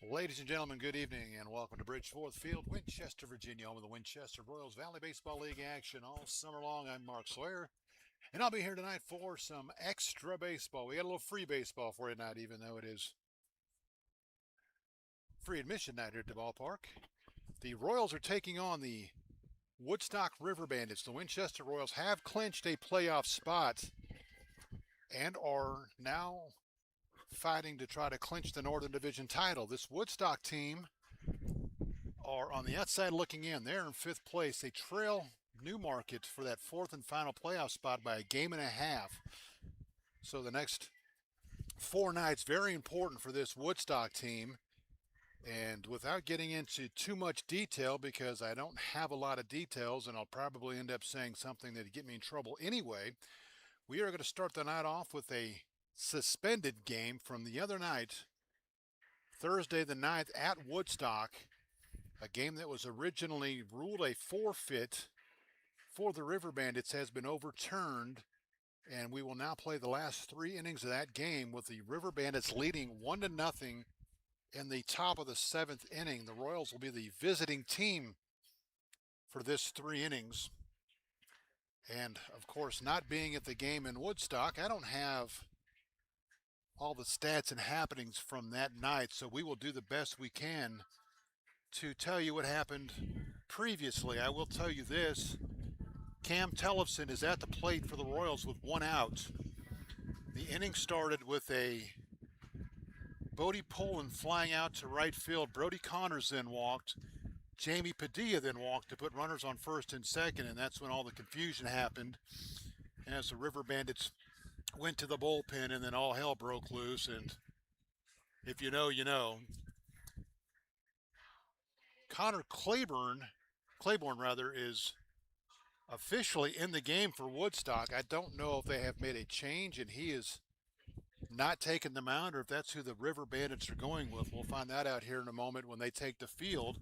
Ladies and gentlemen, good evening and welcome to Bridgeforth Field, Winchester, Virginia, home of the Winchester Royals Valley Baseball League action all summer long. I'm Mark Sawyer, and I'll be here tonight for some extra baseball. We got a little free baseball for you tonight, even though it is free admission night here at the ballpark. The Royals are taking on the Woodstock River Bandits. The Winchester Royals have clinched a playoff spot and are now fighting to try to clinch the Northern Division title. This Woodstock team are on the outside looking in. They're in fifth place. They trail Newmarket for that fourth and final playoff spot by a game and a half. So the next four nights, very important for this Woodstock team. And without getting into too much detail, because I don't have a lot of details and I'll probably end up saying something that'd get me in trouble anyway, we are going to start the night off with a suspended game from the other night, Thursday the 9th at Woodstock, a game that was originally ruled a forfeit for the River Bandits has been overturned, and we will now play the last three innings of that game with the River Bandits leading 1-0 in the top of the seventh inning. The Royals will be the visiting team for this three innings. And of course, not being at the game in Woodstock, I don't have all the stats and happenings from that night, so we will do the best we can to tell you what happened previously. I will tell you this: Cam Tellefson is at the plate for the Royals with one out. The inning started with a Bodie Poland flying out to right field. Brody Connors then walked. Jamie Padilla then walked to put runners on first and second, and that's when all the confusion happened as the River Bandits went to the bullpen, and then all hell broke loose. And if you know, you know. Connor Claiborne is officially in the game for Woodstock. I don't know if they have made a change and he is not taking the mound, or if that's who the River Bandits are going with. We'll find that out here in a moment when they take the field.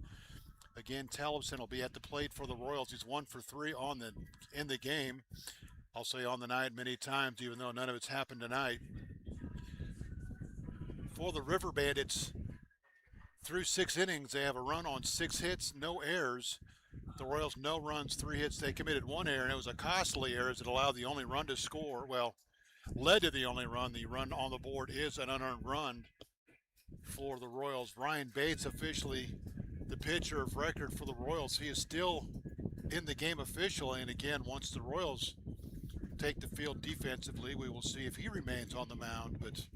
Again, Tellefson will be at the plate for the Royals. He's 1 for 3 in the game. I'll say on the night many times, even though none of it's happened tonight. For the River Bandits, through 6 innings, they have a run on 6 hits, no errors. The Royals, no runs, 3 hits. They committed 1 error, and it was a costly error as it allowed the only run to score. Well, led to the only run. The run on the board is an unearned run for the Royals. Ryan Bates, officially the pitcher of record for the Royals. He is still in the game officially, and again, once the Royals take the field defensively, we will see if he remains on the mound, but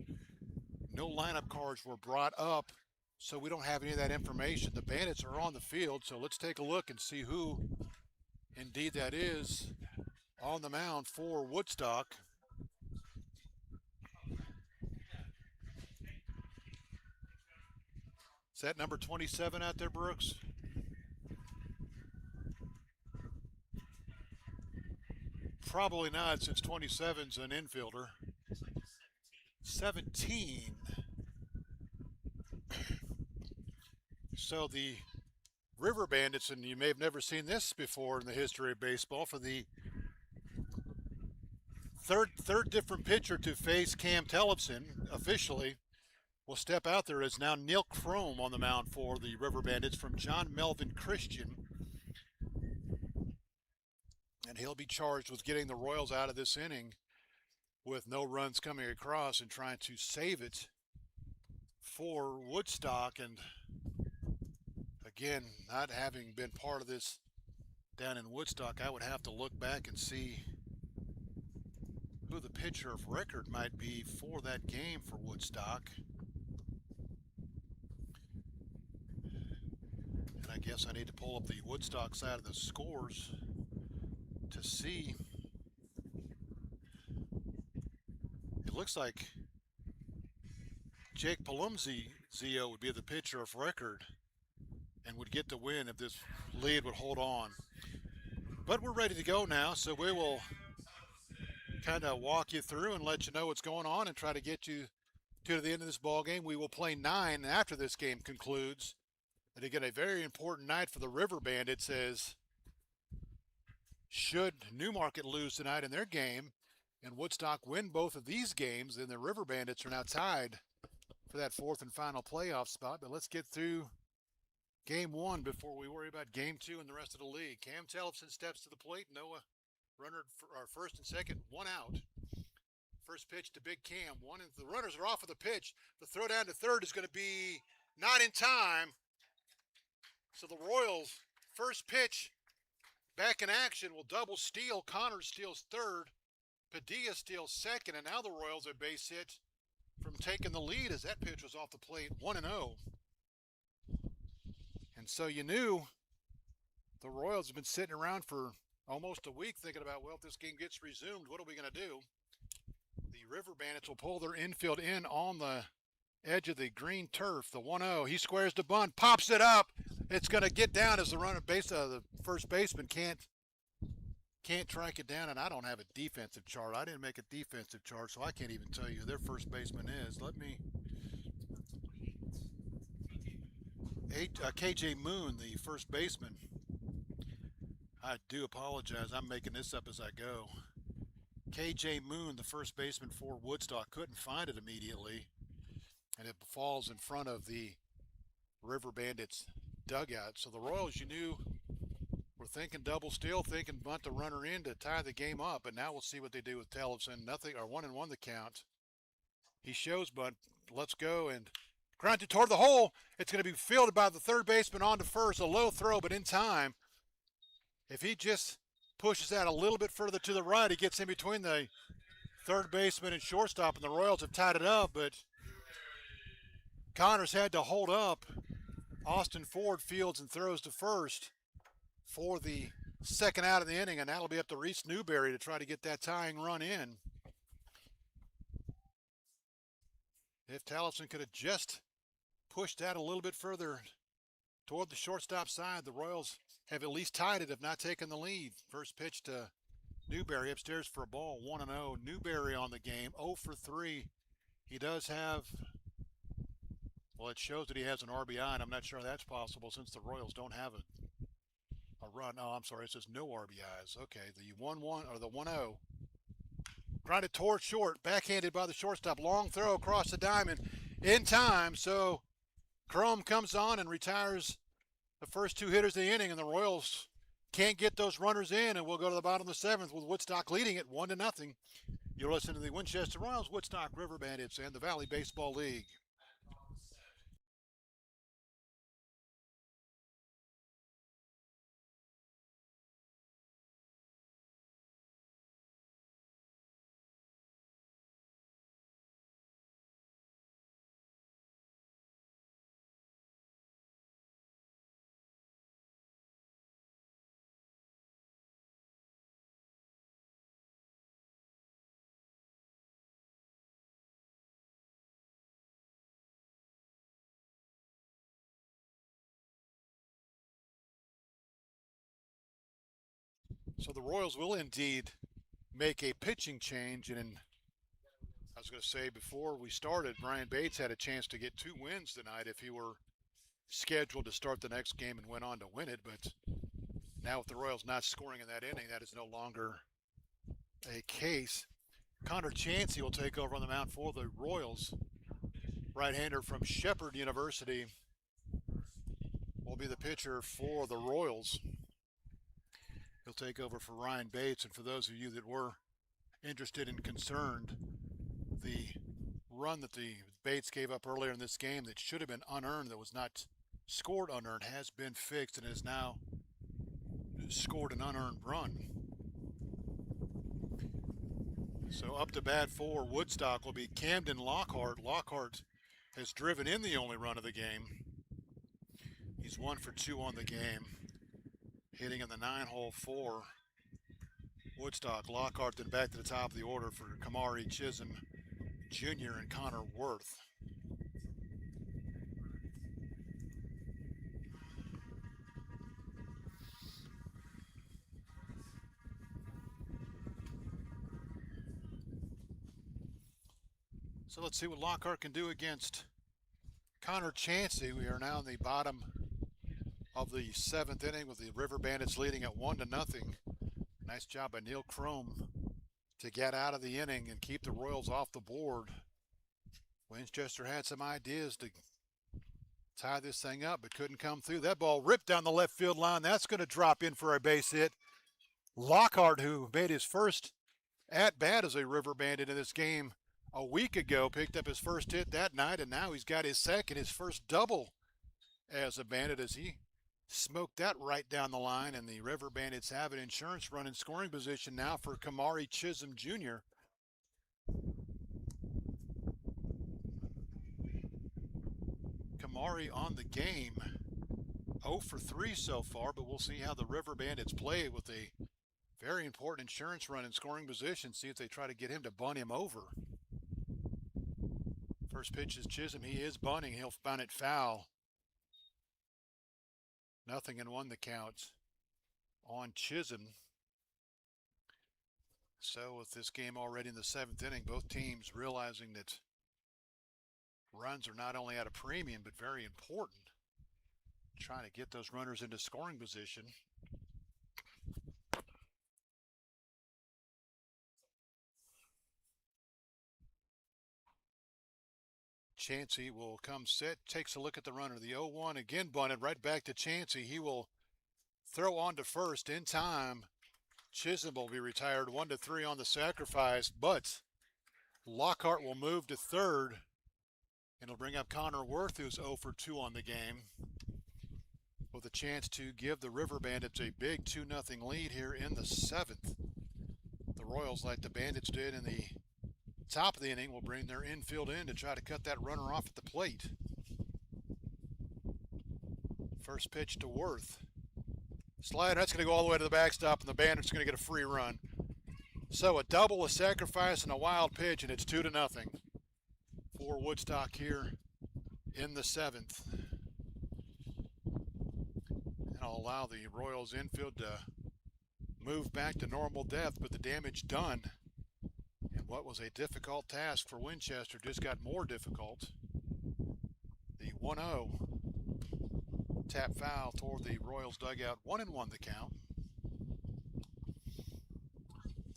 no lineup cards were brought up, so we don't have any of that information. The Bandits are on the field, so let's take a look and see who indeed that is on the mound for Woodstock. Is that number 27 out there, Brooks? Probably not, since 27's an infielder. 17. So the River Bandits, and you may have never seen this before in the history of baseball, for the third different pitcher to face Cam Tellefson officially will step out there is now Neil Crome on the mound for the River Bandits from John Melvin Christian. And he'll be charged with getting the Royals out of this inning with no runs coming across and trying to save it for Woodstock. And again, not having been part of this down in Woodstock, I would have to look back and see who the pitcher of record might be for that game for Woodstock. And I guess I need to pull up the Woodstock side of the scores to see. It looks like Jake Palumzio would be the pitcher of record and would get the win if this lead would hold on. But we're ready to go now, so we will kind of walk you through and let you know what's going on and try to get you to the end of this ball game. We will play 9 after this game concludes. And again, a very important night for the River Bandits, as should Newmarket lose tonight in their game and Woodstock win both of these games, then the River Bandits are now tied for that fourth and final playoff spot. But let's get through game one before we worry about game two and the rest of the league. Cam Tellefson steps to the plate. Noah runner for our first and second, one out. First pitch to Big Cam. The runners are off of the pitch. The throw down to third is going to be not in time. So the Royals, first pitch, back in action, will double steal. Connors steals third. Padilla steals second. And now the Royals are base hit from taking the lead as that pitch was off the plate, 1-0. And so you knew the Royals have been sitting around for almost a week thinking about, well, if this game gets resumed, what are we going to do? The River Bandits will pull their infield in on the edge of the green turf. The 1-0. He squares the bunt, pops it up. It's going to get down as the runner base. The first baseman can't track it down, and I don't have a defensive chart. I didn't make a defensive chart, so I can't even tell you who their first baseman is. KJ Moon, the first baseman. I do apologize. I'm making this up as I go. KJ Moon, the first baseman for Woodstock, couldn't find it immediately, and it falls in front of the River Bandits dugout. So the Royals, you knew, were thinking double steal, thinking bunt the runner in to tie the game up, but now we'll see what they do with Tellefson. Nothing, or 1-1 the count. He shows bunt, let's go, and grounded toward the hole. It's going to be fielded by the third baseman on to first. A low throw, but in time. If he just pushes that a little bit further to the right, he gets in between the third baseman and shortstop, and the Royals have tied it up, but Connors had to hold up. Austin Ford fields and throws to first for the second out of the inning, and that'll be up to Reese Newberry to try to get that tying run in. If Tellefson could have just pushed that a little bit further toward the shortstop side, the Royals have at least tied it, if not taken the lead. First pitch to Newberry upstairs for a ball, 1-0. Newberry on the game, 0 for 3. He does have, well, it shows that he has an RBI, and I'm not sure that's possible since the Royals don't have a run. Oh, I'm sorry, it says no RBIs. Okay, the 1-1 or the 1-0. Grounded toward short, backhanded by the shortstop. Long throw across the diamond in time. So Crum comes on and retires the first two hitters of the inning, and the Royals can't get those runners in, and we'll go to the bottom of the seventh with Woodstock leading it 1-0. You're listening to the Winchester Royals, Woodstock River Bandits, and the Valley Baseball League. So the Royals will indeed make a pitching change, and I was going to say before we started, Brian Bates had a chance to get 2 wins tonight if he were scheduled to start the next game and went on to win it. But now with the Royals not scoring in that inning, that is no longer a case. Connor Chansey will take over on the mound for the Royals. Right-hander from Shepherd University will be the pitcher for the Royals. He'll take over for Ryan Bates. And for those of you that were interested and concerned, the run that the Bates gave up earlier in this game that should have been unearned, that was not scored unearned, has been fixed and has now scored an unearned run. So up to bat for Woodstock will be Camden Lockhart. Lockhart has driven in the only run of the game. He's 1 for 2 on the game, hitting in the 9-hole for Woodstock. Lockhart then back to the top of the order for Kamari Chisholm Jr. and Connor Worth. So let's see what Lockhart can do against Connor Chansey. We are now in the bottom of the 7th inning with the River Bandits leading at 1-0. Nice job by Neil Crum to get out of the inning and keep the Royals off the board Winchester had some ideas to tie this thing up, but couldn't come through. That ball ripped down the left field line. That's going to drop in for a base hit. Lockhart, who made his first at-bat as a River Bandit in this game a week ago, picked up his first hit that night, and now he's got his second, his first double as a Bandit as he smoked that right down the line, and the River Bandits have an insurance run in scoring position now for Kamari Chisholm Jr. Kamari on the game, 0 for 3 so far, but we'll see how the River Bandits play with a very important insurance run in scoring position. See if they try to get him to bunt him over. First pitch is Chisholm. He is bunting. He'll bunt it foul. 0-1 the count on Chisholm. So with this game already in the 7th inning, both teams realizing that runs are not only at a premium but very important. Trying to get those runners into scoring position. Chansey will come set, takes a look at the runner. The 0-1 again bunted right back to Chansey. He will throw on to first in time. Chisholm will be retired 1-3 on the sacrifice, but Lockhart will move to third, and it'll bring up Connor Worth, who's 0 for 2 on the game, with a chance to give the River Bandits a big 2-0 lead here in the 7th. The Royals, like the Bandits did in the top of the inning, will bring their infield in to try to cut that runner off at the plate. First pitch to Worth. Slider, that's going to go all the way to the backstop, and the Bandits are going to get a free run. So a double, a sacrifice, and a wild pitch, and it's 2-0 for Woodstock here in the 7th. And I'll allow the Royals infield to move back to normal depth, but the damage done. And what was a difficult task for Winchester just got more difficult. The 1-0 tap foul toward the Royals dugout. 1-1 the count.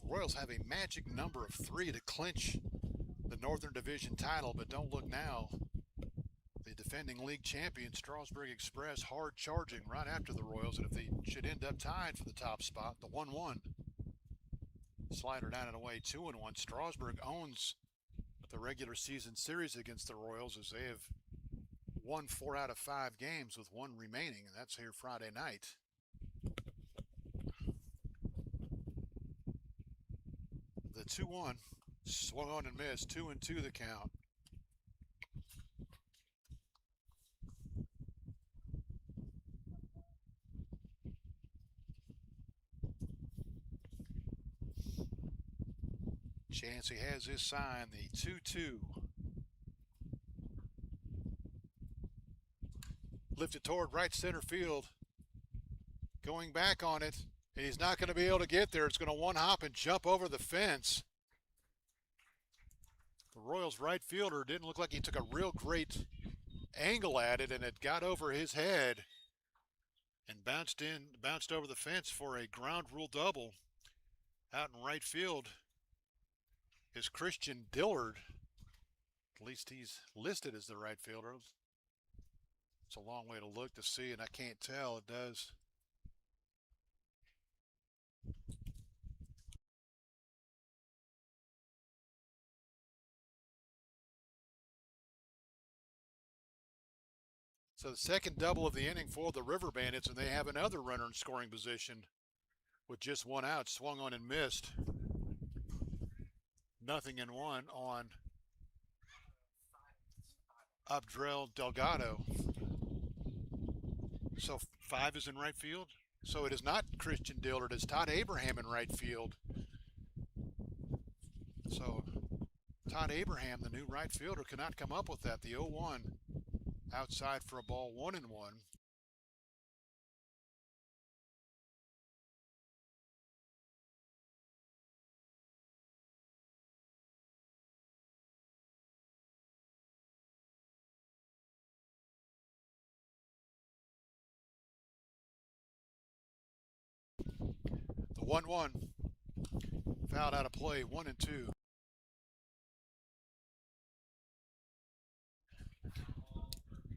The Royals have a magic number of 3 to clinch the Northern Division title, but don't look now. The defending league champion Strasburg Express hard charging right after the Royals, and if they should end up tied for the top spot, the 1-1. Slider down and away, 2-1. Strasburg owns the regular season series against the Royals as they have won 4 out of 5 games with 1 remaining, and that's here Friday night. The 2-1 swung on and missed, 2-2 the count. Chansey has his sign, the 2-2. Lifted toward right center field. Going back on it, and he's not going to be able to get there. It's going to one-hop and jump over the fence. The Royals right fielder didn't look like he took a real great angle at it, and it got over his head and bounced over the fence for a ground rule double. Out in right field is Christian Dillard. At least he's listed as the right fielder. It's a long way to look to see, and I can't tell. It does. So the second double of the inning for the River Bandits, and they have another runner in scoring position with just 1 out. Swung on and missed. 0-1 on Abdrel Delgado. So 5 is in right field. So it is not Christian Dillard, it's Todd Abraham in right field. So Todd Abraham, the new right fielder, cannot come up with that. The 0-1 outside for a ball, 1-1. The 1-1 fouled out of play, 1-2.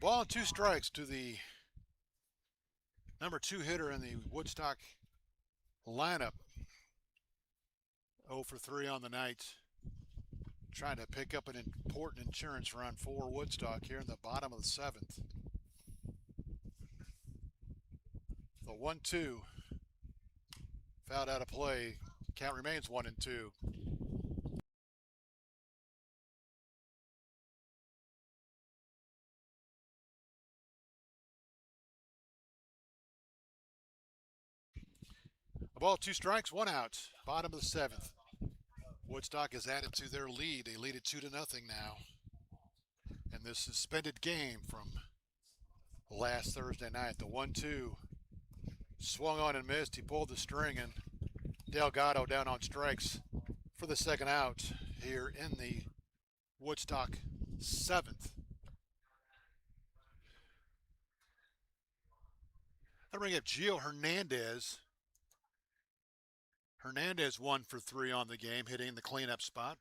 Ball and 2 strikes to the number 2 hitter in the Woodstock lineup. 0 for 3 on the night. Trying to pick up an important insurance run for Woodstock here in the bottom of the 7th. The 1-2. Fouled out of play. Count remains 1-2. A ball, 2 strikes, 1 out. Bottom of the 7th. Woodstock has added to their lead. They lead it 2-0 now. In this suspended game from last Thursday night. The 1-2 swung on and missed. He pulled the string, and Delgado down on strikes for the second out here in the Woodstock 7th. I'll bring up Gio Hernandez. Hernandez 1 for 3 on the game, hitting the cleanup spot.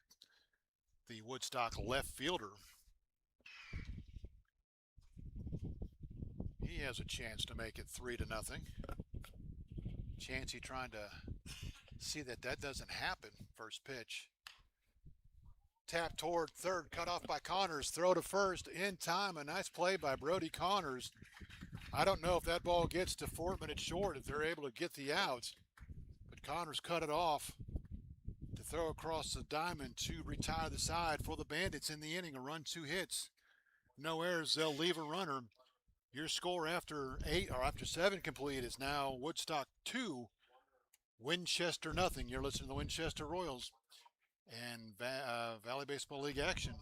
The Woodstock left fielder. He has a chance to make it 3-0. Chancey trying to see that doesn't happen. First pitch. Tap toward third, cut off by Connors. Throw to first in time. A nice play by Brody Connors. I don't know if that ball gets to Fortman at short, if they're able to get the outs. But Connors cut it off to throw across the diamond to retire the side for the Bandits in the inning. A run, 2 hits. No errors. They'll leave a runner. Your score after 7 complete is now Woodstock 2, Winchester nothing. You're listening to the Winchester Royals and Valley Baseball League action.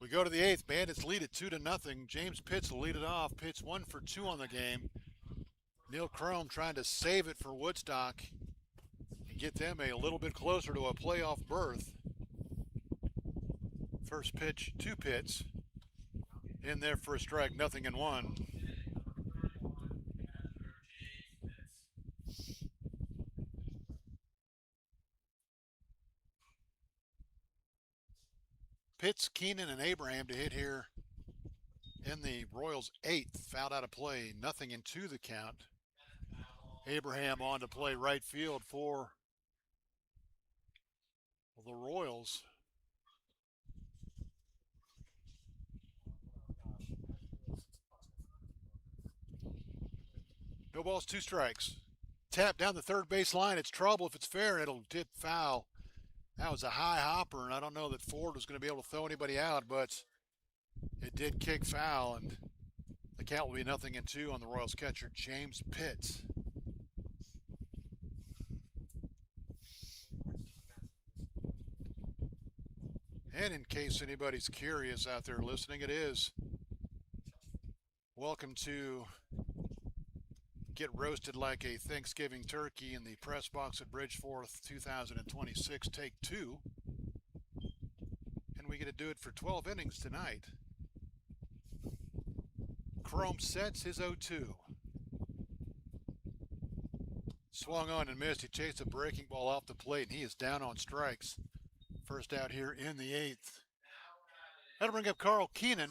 We go to the 8th. Bandits lead it 2-0. James Pitts will lead it off. Pitts 1 for 2 on the game. Neil Chrome trying to save it for Woodstock and get them a little bit closer to a playoff berth. First pitch, 2 Pitts. In there for a strike, 0-1. Pitts, Keenan, and Abraham to hit here in the Royals' 8th. Fouled out of play, 0-2 the count. Abraham on to play right field for the Royals. No balls, 2 strikes. Tap down the third base line. It's trouble. If it's fair, it'll dip foul. That was a high hopper, and I don't know that Ford was going to be able to throw anybody out, but it did kick foul, and the count will be 0-2 on the Royals catcher, James Pitts. And in case anybody's curious out there listening, it is welcome to get roasted like a Thanksgiving turkey in the press box at Bridgeforth 2026, take 2. we get to do it for 12 innings tonight. Chrome sets his 0-2. Swung on and missed. He chased a breaking ball off the plate, and he is down on strikes. First out here in the 8th. That'll bring up Carl Keenan.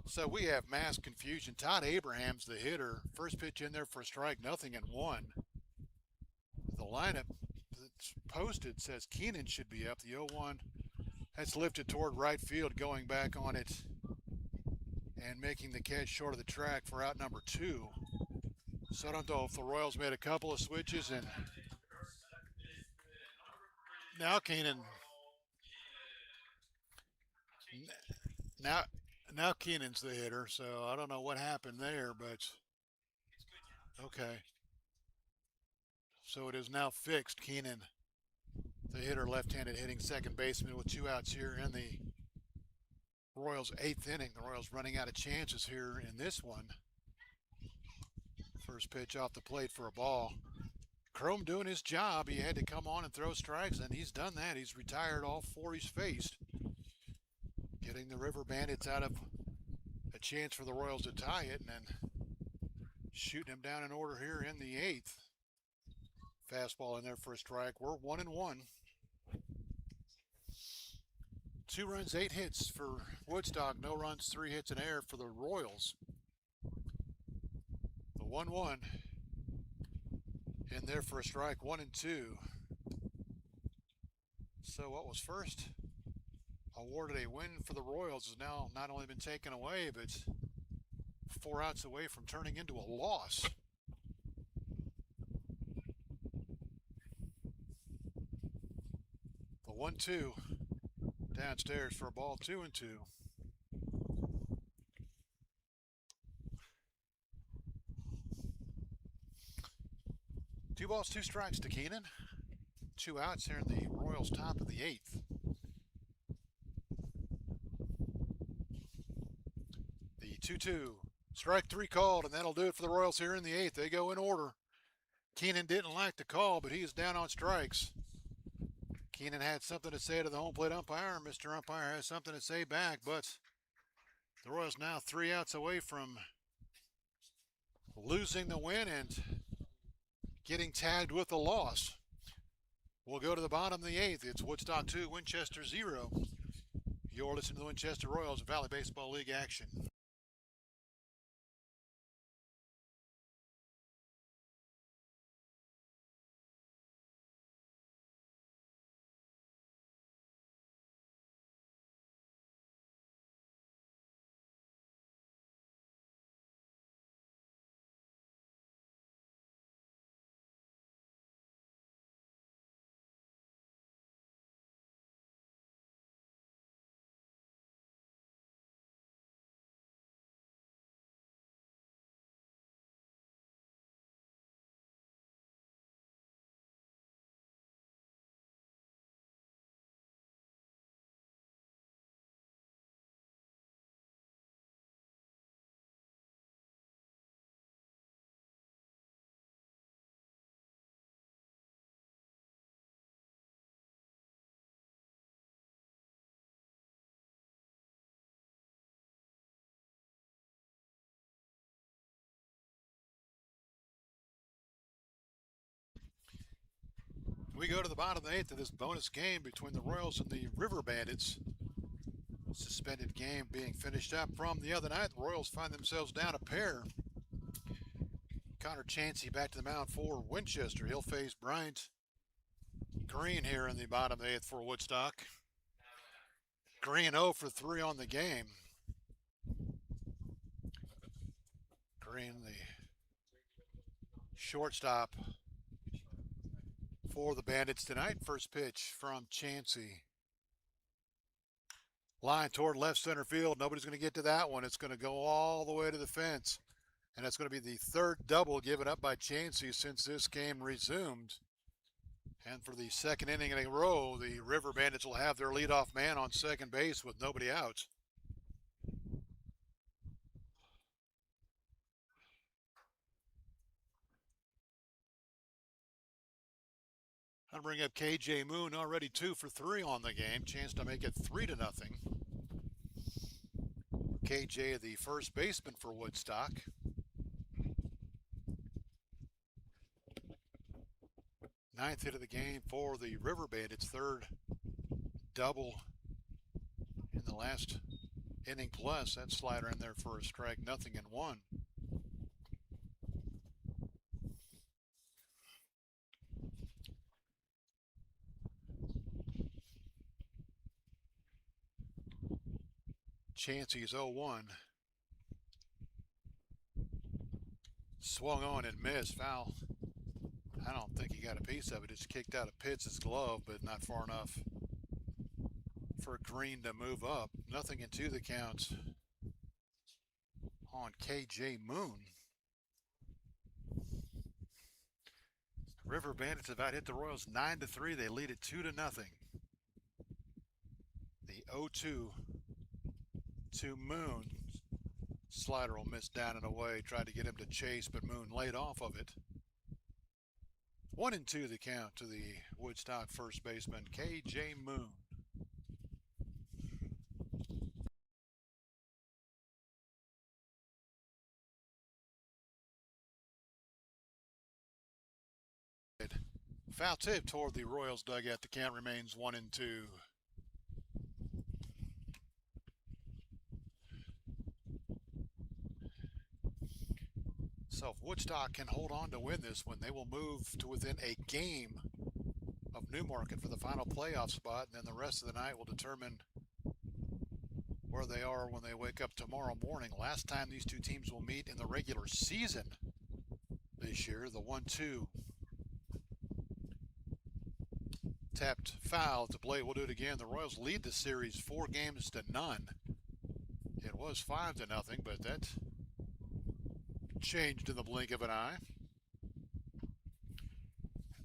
So we have mass confusion. Todd Abraham's the hitter. First pitch in there for a strike, 0-1. The lineup that's posted says Keenan should be up. The 0-1 that's lifted toward right field, going back on it and making the catch short of the track for out number 2. So I don't know if the Royals made a couple of switches, and now Keenan. Now Keenan's the hitter, so I don't know what happened there, but okay. So it is now fixed. Keenan, the hitter, left-handed hitting second baseman with 2 outs here in the Royals' 8th inning. The Royals running out of chances here in this one. First pitch off the plate for a ball. Chrome doing his job. He had to come on and throw strikes, and he's done that. He's retired all 4 he's faced, getting the River Bandits out of a chance for the Royals to tie it, and then shooting him down in order here in the 8th. Fastball in there for a strike. We're 1-1. 2 runs, 8 hits for Woodstock. No runs, 3 hits in air for the Royals. The 1-1 in there for a strike. 1-2. So what was first awarded a win for the Royals has now not only been taken away, but 4 outs away from turning into a loss. The 1-2 downstairs for a ball. 2-2. 2 balls, 2 strikes to Keenan. 2 outs here in the Royals' top of the 8th. The 2-2. Strike 3 called, and that'll do it for the Royals here in the 8th. They go in order. Keenan didn't like the call, but he is down on strikes. Keenan had something to say to the home plate umpire. Mr. Umpire has something to say back, but the Royals now 3 outs away from losing the win and getting tagged with a loss. We'll go to the bottom of the 8th. It's Woodstock 2, Winchester 0. You're listening to the Winchester Royals Valley Baseball League action. We go to the bottom of the 8th of this bonus game between the Royals and the River Bandits. Suspended game being finished up from the other night. The Royals find themselves down a pair. Connor Chansey back to the mound for Winchester. He'll face Bryant Green here in the bottom of the 8th for Woodstock. Green 0 for 3 on the game. Green, the shortstop for the Bandits tonight. First pitch from Chansey. Line toward left center field. Nobody's going to get to that one. It's going to go all the way to the fence. And it's going to be the third double given up by Chansey since this game resumed. And for the second inning in a row, the River Bandits will have their leadoff man on second base with nobody out. I'll bring up KJ Moon, already 2 for 3 on the game. Chance to make it 3-0. KJ, the first baseman for Woodstock. Ninth hit of the game for the River Bandits. Third double in the last inning plus. That slider in there for a strike. 0-1. Chansey's 0-1. Swung on and missed. Foul. I don't think he got a piece of it. It's kicked out of Pitts' glove, but not far enough for Green to move up. 0-2 the count on KJ Moon. River Bandits have out hit the Royals 9-3. They lead it 2-0. The 0-2 to Moon. Slider will miss down and away. Tried to get him to chase, but Moon laid off of it. 1-2 the count to the Woodstock first baseman, KJ Moon. Foul tip toward the Royals dugout. The count remains 1-2. So if Woodstock can hold on to win this one, they will move to within a game of Newmarket for the final playoff spot, and then the rest of the night will determine where they are when they wake up tomorrow morning. Last time these two teams will meet in the regular season this year, the 1-2. Tapped foul to plate. We'll do it again. The Royals lead the series 4-0. It was 5-0, but that changed in the blink of an eye.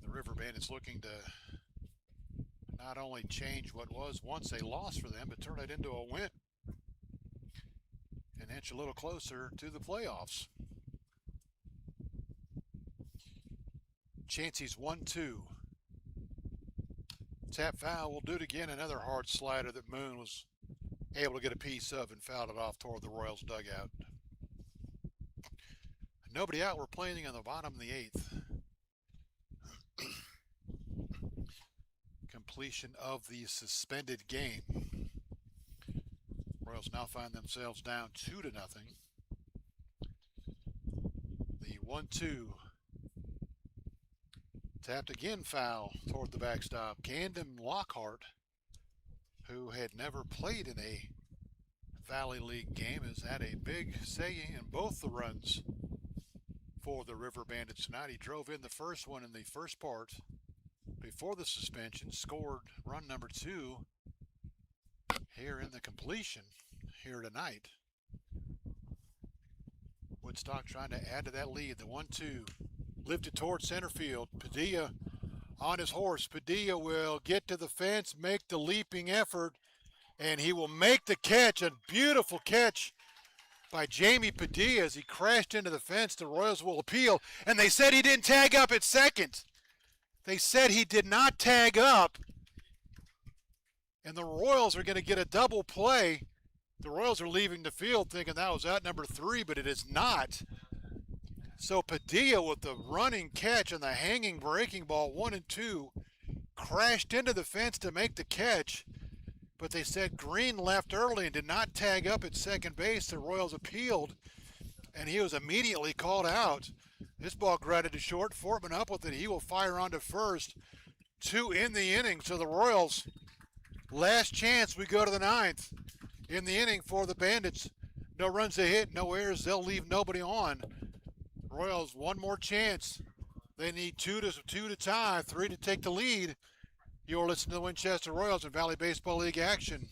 The River Bandits looking to not only change what was once a loss for them, but turn it into a win and inch a little closer to the playoffs. Chansey's 1-2. Tap foul. We'll do it again. Another hard slider that Moon was able to get a piece of and fouled it off toward the Royals dugout. Nobody out. We're playing in the bottom of the 8th. Completion of the suspended game. Royals now find themselves down 2-0. The 1-2. Tapped again, foul toward the backstop. Camden Lockhart, who had never played in a Valley League game, has had a big say in both the runs for the River Bandits tonight. He drove in the first one in the first part before the suspension, scored run number 2 here in the completion here tonight. Woodstock trying to add to that lead. The 1-2. Lifted toward center field. Padilla on his horse. Padilla will get to the fence, make the leaping effort, and he will make the catch. A beautiful catch by Jamie Padilla as he crashed into the fence. The Royals will appeal, and they said he didn't tag up at second. They said he did not tag up, and the Royals are going to get a double play. The Royals are leaving the field thinking that was out number 3, but it is not. So Padilla with the running catch and the hanging breaking ball, 1-2, crashed into the fence to make the catch. But they said Green left early and did not tag up at second base. The Royals appealed, and he was immediately called out. This ball grounded to short. Fortman up with it. He will fire on to first. 2 in the inning. So the Royals, last chance, we go to the 9th in the inning for the Bandits. No runs to hit, no errors. They'll leave nobody on. Royals, one more chance. They need 2 to tie, 3 to take the lead. You're listening to the Winchester Royals and Valley Baseball League action.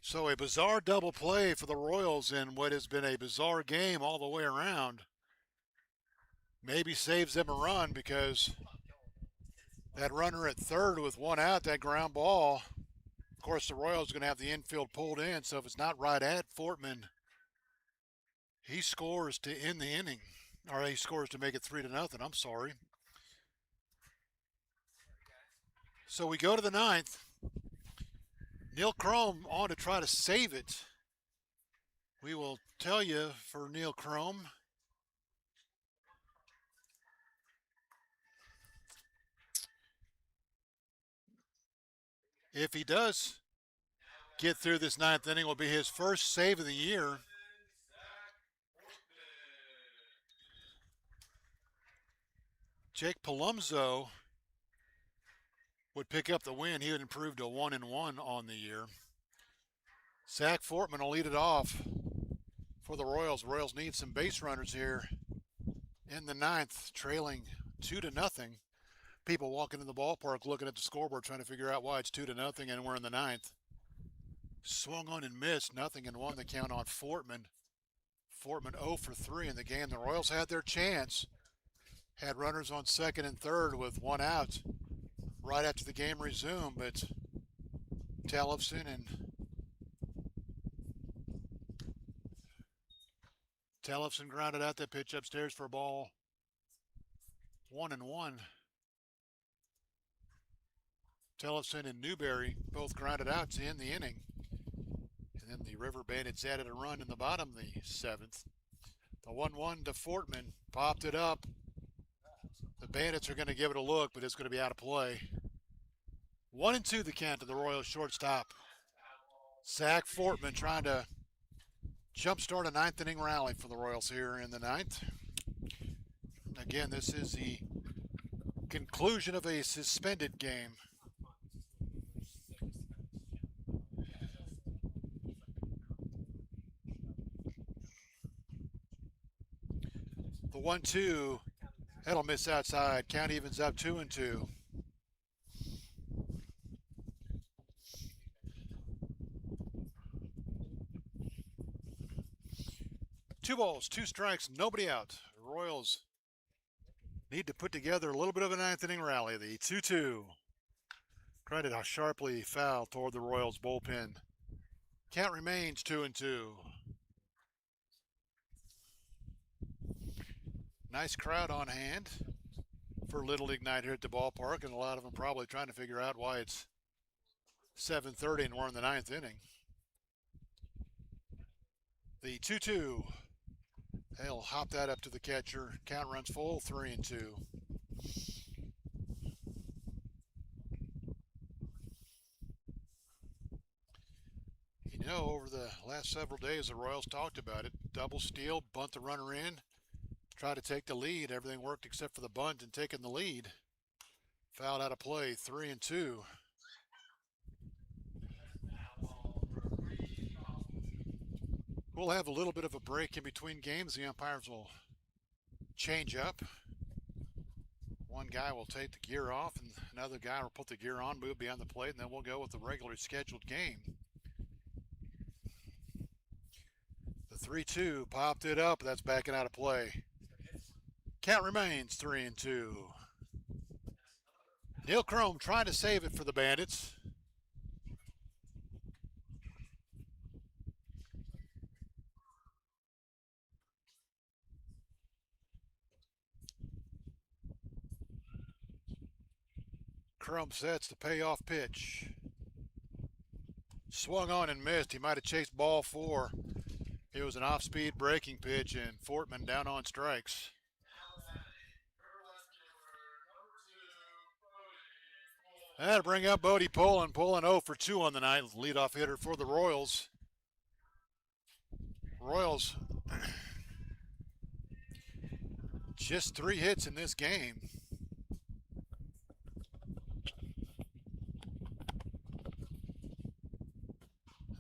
So a bizarre double play for the Royals in what has been a bizarre game all the way around. Maybe saves them a run because that runner at third with one out, that ground ball, of course the Royals are going to have the infield pulled in, so if it's not right at Fortman, he scores to end the inning. Or he scores to make it 3-0. I'm sorry. So we go to the ninth. Neil Crome on to try to save it. We will tell you for Neil Crome. If he does get through this ninth inning, it will be his first save of the year. Jake Palumzo would pick up the win. He would improve to 1-1 on the year. Zach Fortman will lead it off for the Royals. The Royals need some base runners here in the ninth, trailing 2-0. People walking in the ballpark looking at the scoreboard trying to figure out why it's 2-0 and we're in the ninth. Swung on and missed, 0-1 the count on Fortman. Fortman 0 for 3 in the game. The Royals had their chance. Had runners on second and third with one out right after the game resumed, but Tellefson grounded out that pitch upstairs for a ball. 1-1. Tellefson and Newberry both grounded out to end the inning. And then the River Bandits added a run in the bottom of the seventh. The 1-1 to Fortman popped it up. The Bandits are going to give it a look, but it's going to be out of play. 1-2 the count to the Royals shortstop. Zach Fortman trying to jumpstart a ninth inning rally for the Royals here in the ninth. Again, this is the conclusion of a suspended game. The 1-2, that'll miss outside. Count evens up 2-2. Two balls, two strikes, nobody out. The Royals need to put together a little bit of a ninth inning rally. The 2-2. Credit how sharply foul toward the Royals bullpen. Count remains 2-2. Nice crowd on hand for Little League night here at the ballpark, and a lot of them probably trying to figure out why it's 7:30 and we're in the ninth inning. The 2-2. He'll hop that up to the catcher. Count runs full, 3-2. You know, over the last several days, the Royals talked about it. Double steal, bunt the runner in, try to take the lead. Everything worked except for the bunt and taking the lead. Fouled out of play, 3-2. We'll have a little bit of a break in between games. The umpires will change up. One guy will take the gear off and another guy will put the gear on, move behind the plate, and then we'll go with the regularly scheduled game. The 3-2 popped it up. That's backing out of play. Count remains 3-2. Neil Crome trying to save it for the Bandits. Crumb sets the payoff pitch. Swung on and missed. He might have chased ball 4. It was an off-speed breaking pitch, and Fortman down on strikes. That'll bring up Bodie Pullen. Pullen 0 for 2 on the night. Leadoff hitter for the Royals. Royals just 3 hits in this game.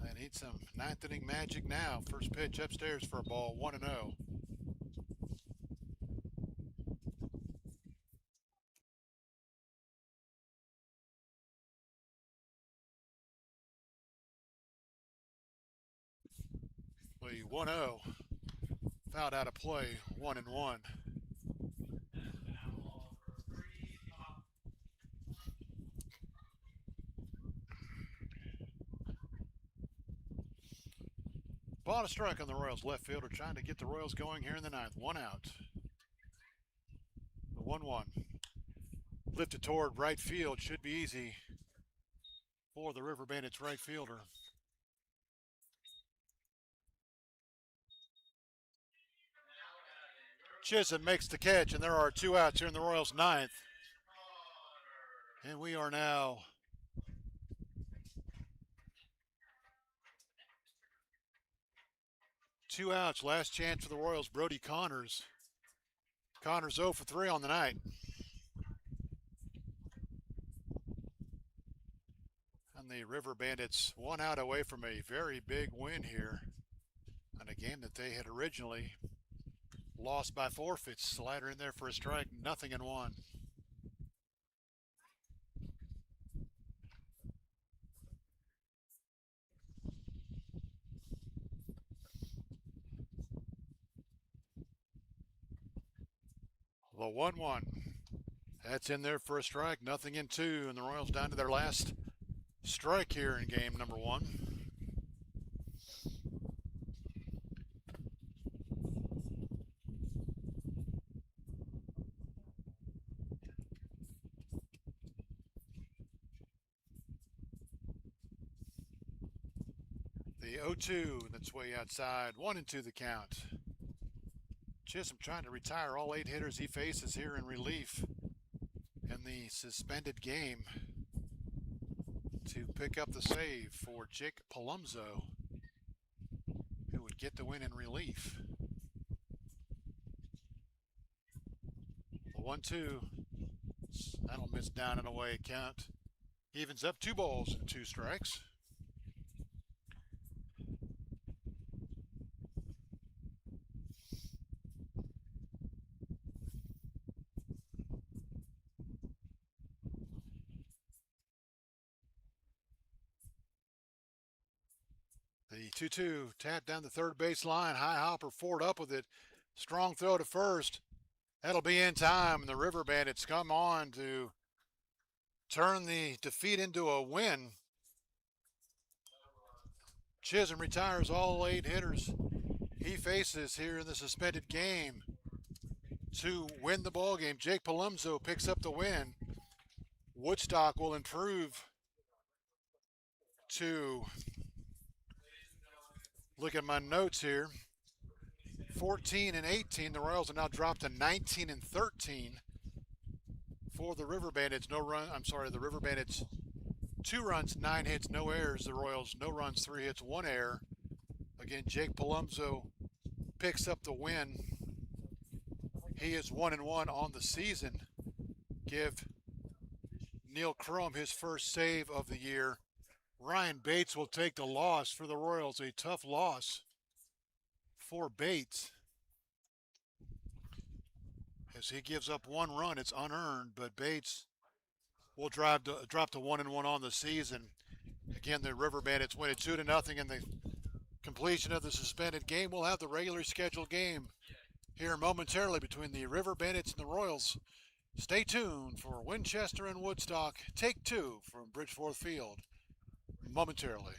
They need some ninth inning magic now. First pitch upstairs for a ball, 1-0. The 1-0. Fouled out of play, 1-1. Ball to strike on the Royals left fielder, trying to get the Royals going here in the ninth. One out. The 1-1. Lifted toward right field. Should be easy for the River Bandits right fielder. Chisholm makes the catch, and there are 2 outs here in the Royals' ninth. And we are now two outs. Last chance for the Royals, Brody Connors. Connors 0 for 3 on the night. And the River Bandits 1 out away from a very big win here on a game that they had originally lost by forfeits. Slider in there for a strike, 0-1. The 1-1. That's in there for a strike, 0-2, and the Royals down to their last strike here in game number 1. The 0-2 that's way outside, 1-2 the count. Chisholm trying to retire all 8 hitters he faces here in relief in the suspended game to pick up the save for Jake Palumzo, who would get the win in relief. The 1-2, that'll miss down and away count. Evens up 2 balls and 2 strikes. The 2-2 tapped down the third base line. High hopper forward up with it. Strong throw to first. That'll be in time, and the River Bandits come on to turn the defeat into a win. Chisholm retires all 8 hitters he faces here in the suspended game to win the ball game. Jake Palumzo picks up the win. Woodstock will improve to, look at my notes here, 14-18. The Royals are now dropped to 19-13 for the River Bandits. The River Bandits 2 runs, 9 hits, no errors. The Royals no runs, 3 hits, 1 error. Again, Jake Palumzo picks up the win. He is 1-1 on the season. Give Neil Crum his first save of the year. Ryan Bates will take the loss for the Royals. A tough loss for Bates, as he gives up 1 run. It's unearned, but Bates will drop to 1-1 on the season. Again, the River Bandits win it 2-0 in the completion of the suspended game. We'll have the regularly scheduled game here momentarily between the River Bandits and the Royals. Stay tuned for Winchester and Woodstock. Take 2 from Bridgeforth Field momentarily.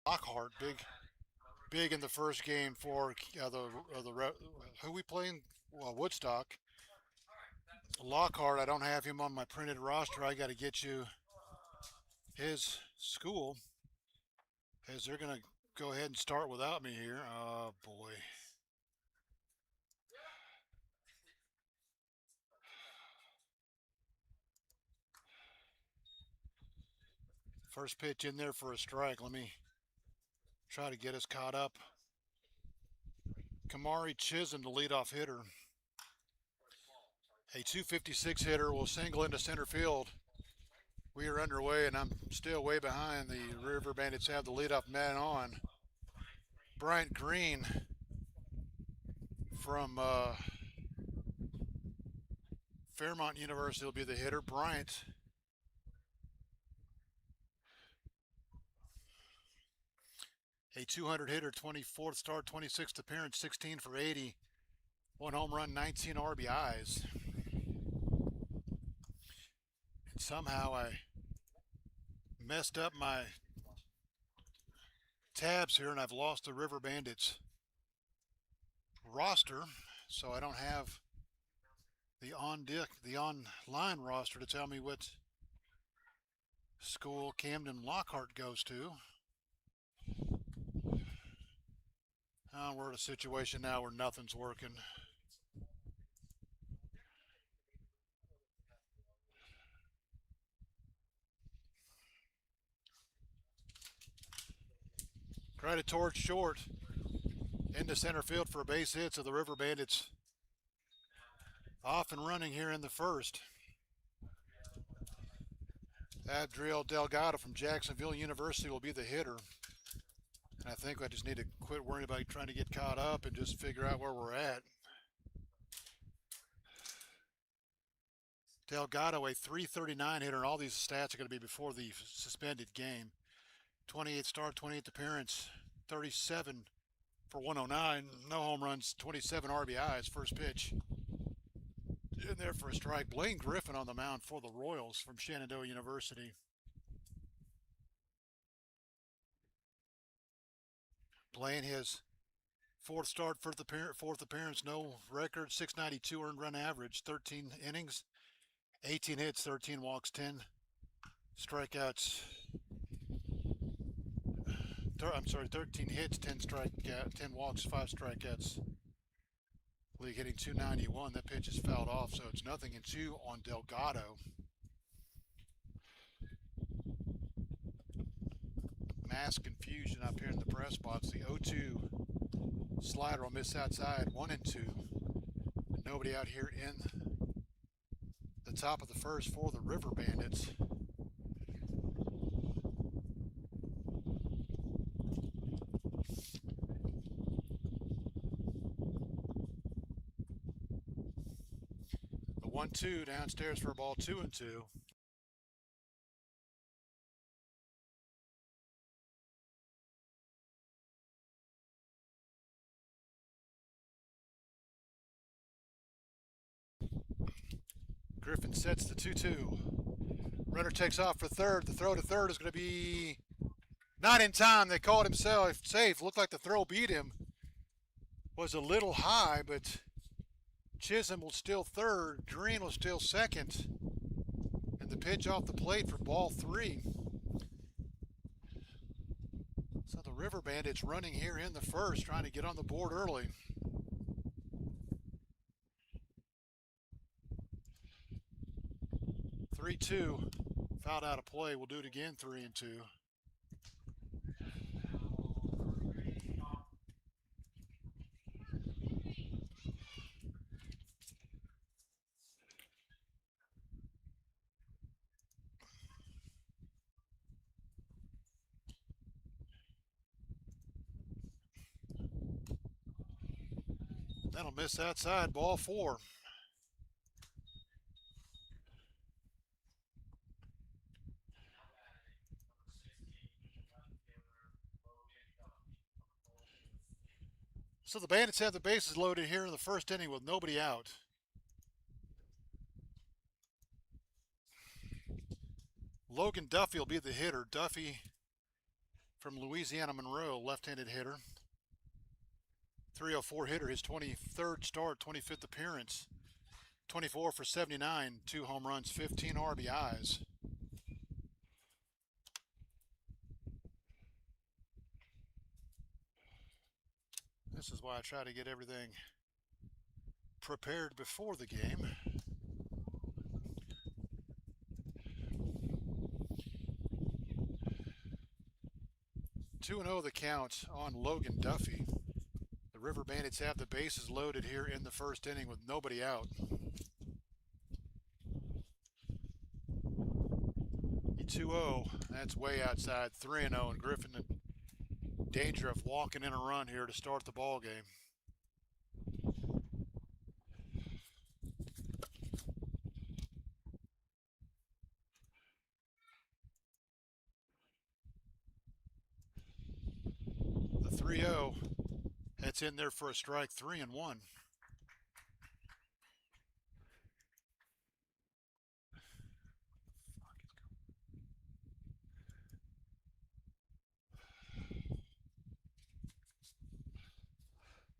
Lockhart, big in the first game for who we playing? Woodstock. Lockhart, I don't have him on my printed roster. I got to get you his school, as they're going to go ahead and start without me here. Oh, boy. First pitch in there for a strike. Let me try to get us caught up. Kamari Chisholm, the leadoff hitter. A 256 hitter will single into center field. We are underway, and I'm still way behind. The River Bandits have the leadoff man on. Bryant Green from Fairmont University will be the hitter. Bryant, a 200 hitter, 24th start, 26th appearance, 16 for 80, 1 home run, 19 RBIs. And somehow I messed up my tabs here, and I've lost the River Bandits roster, so I don't have the online roster to tell me what school Camden Lockhart goes to. We're in a situation now where nothing's working. Tried a torch short into center field for a base hit, so the River Bandits off and running here in the first. Adriel Delgado from Jacksonville University will be the hitter. And I think I just need to quit worrying about trying to get caught up and just figure out where we're at. Delgado, a 339 hitter, and all these stats are going to be before the suspended game. 28 start, 28th appearance, 37 for 109, no home runs, 27 RBIs, first pitch. In there for a strike. Blaine Griffin on the mound for the Royals from Shenandoah University. Blaine, his fourth start, fourth appearance, no record, 692 earned run average, 13 innings, 18 hits, 13 walks, 10 strikeouts. 13 hits, 10 walks, 5 strikeouts. League hitting 291. That pitch is fouled off, so it's 0-2 on Delgado. Mass confusion up here in the press box. The 0-2 slider will miss outside, 1-2. Nobody out here in the top of the first for the River Bandits. The 1-2 downstairs for a ball, 2-2. Griffin sets the 2-2. Runner takes off for third. The throw to third is going to be not in time. They called himself safe. Looked like the throw beat him. Was a little high, but Chisholm will steal third. Green will steal second. And the pitch off the plate for ball 3. So the River Bandits running here in the first, trying to get on the board early. Three-two, fouled out of play. We'll do it again, 3-2. That'll miss outside, ball 4. So the Bandits have the bases loaded here in the first inning with nobody out. Logan Duffy will be the hitter. Duffy from Louisiana Monroe, left-handed hitter. 304 hitter, his 23rd start, 25th appearance. 24 for 79, 2 home runs, 15 RBIs. This is why I try to get everything prepared before the game. Two 2-0 the count on Logan Duffy. The River Bandits have the bases loaded here in the first inning with nobody out. 2-0, that's way outside. 3-0, and Griffin in danger of walking in a run here to start the ball game. The 3-0, that's in there for a strike. 3-1.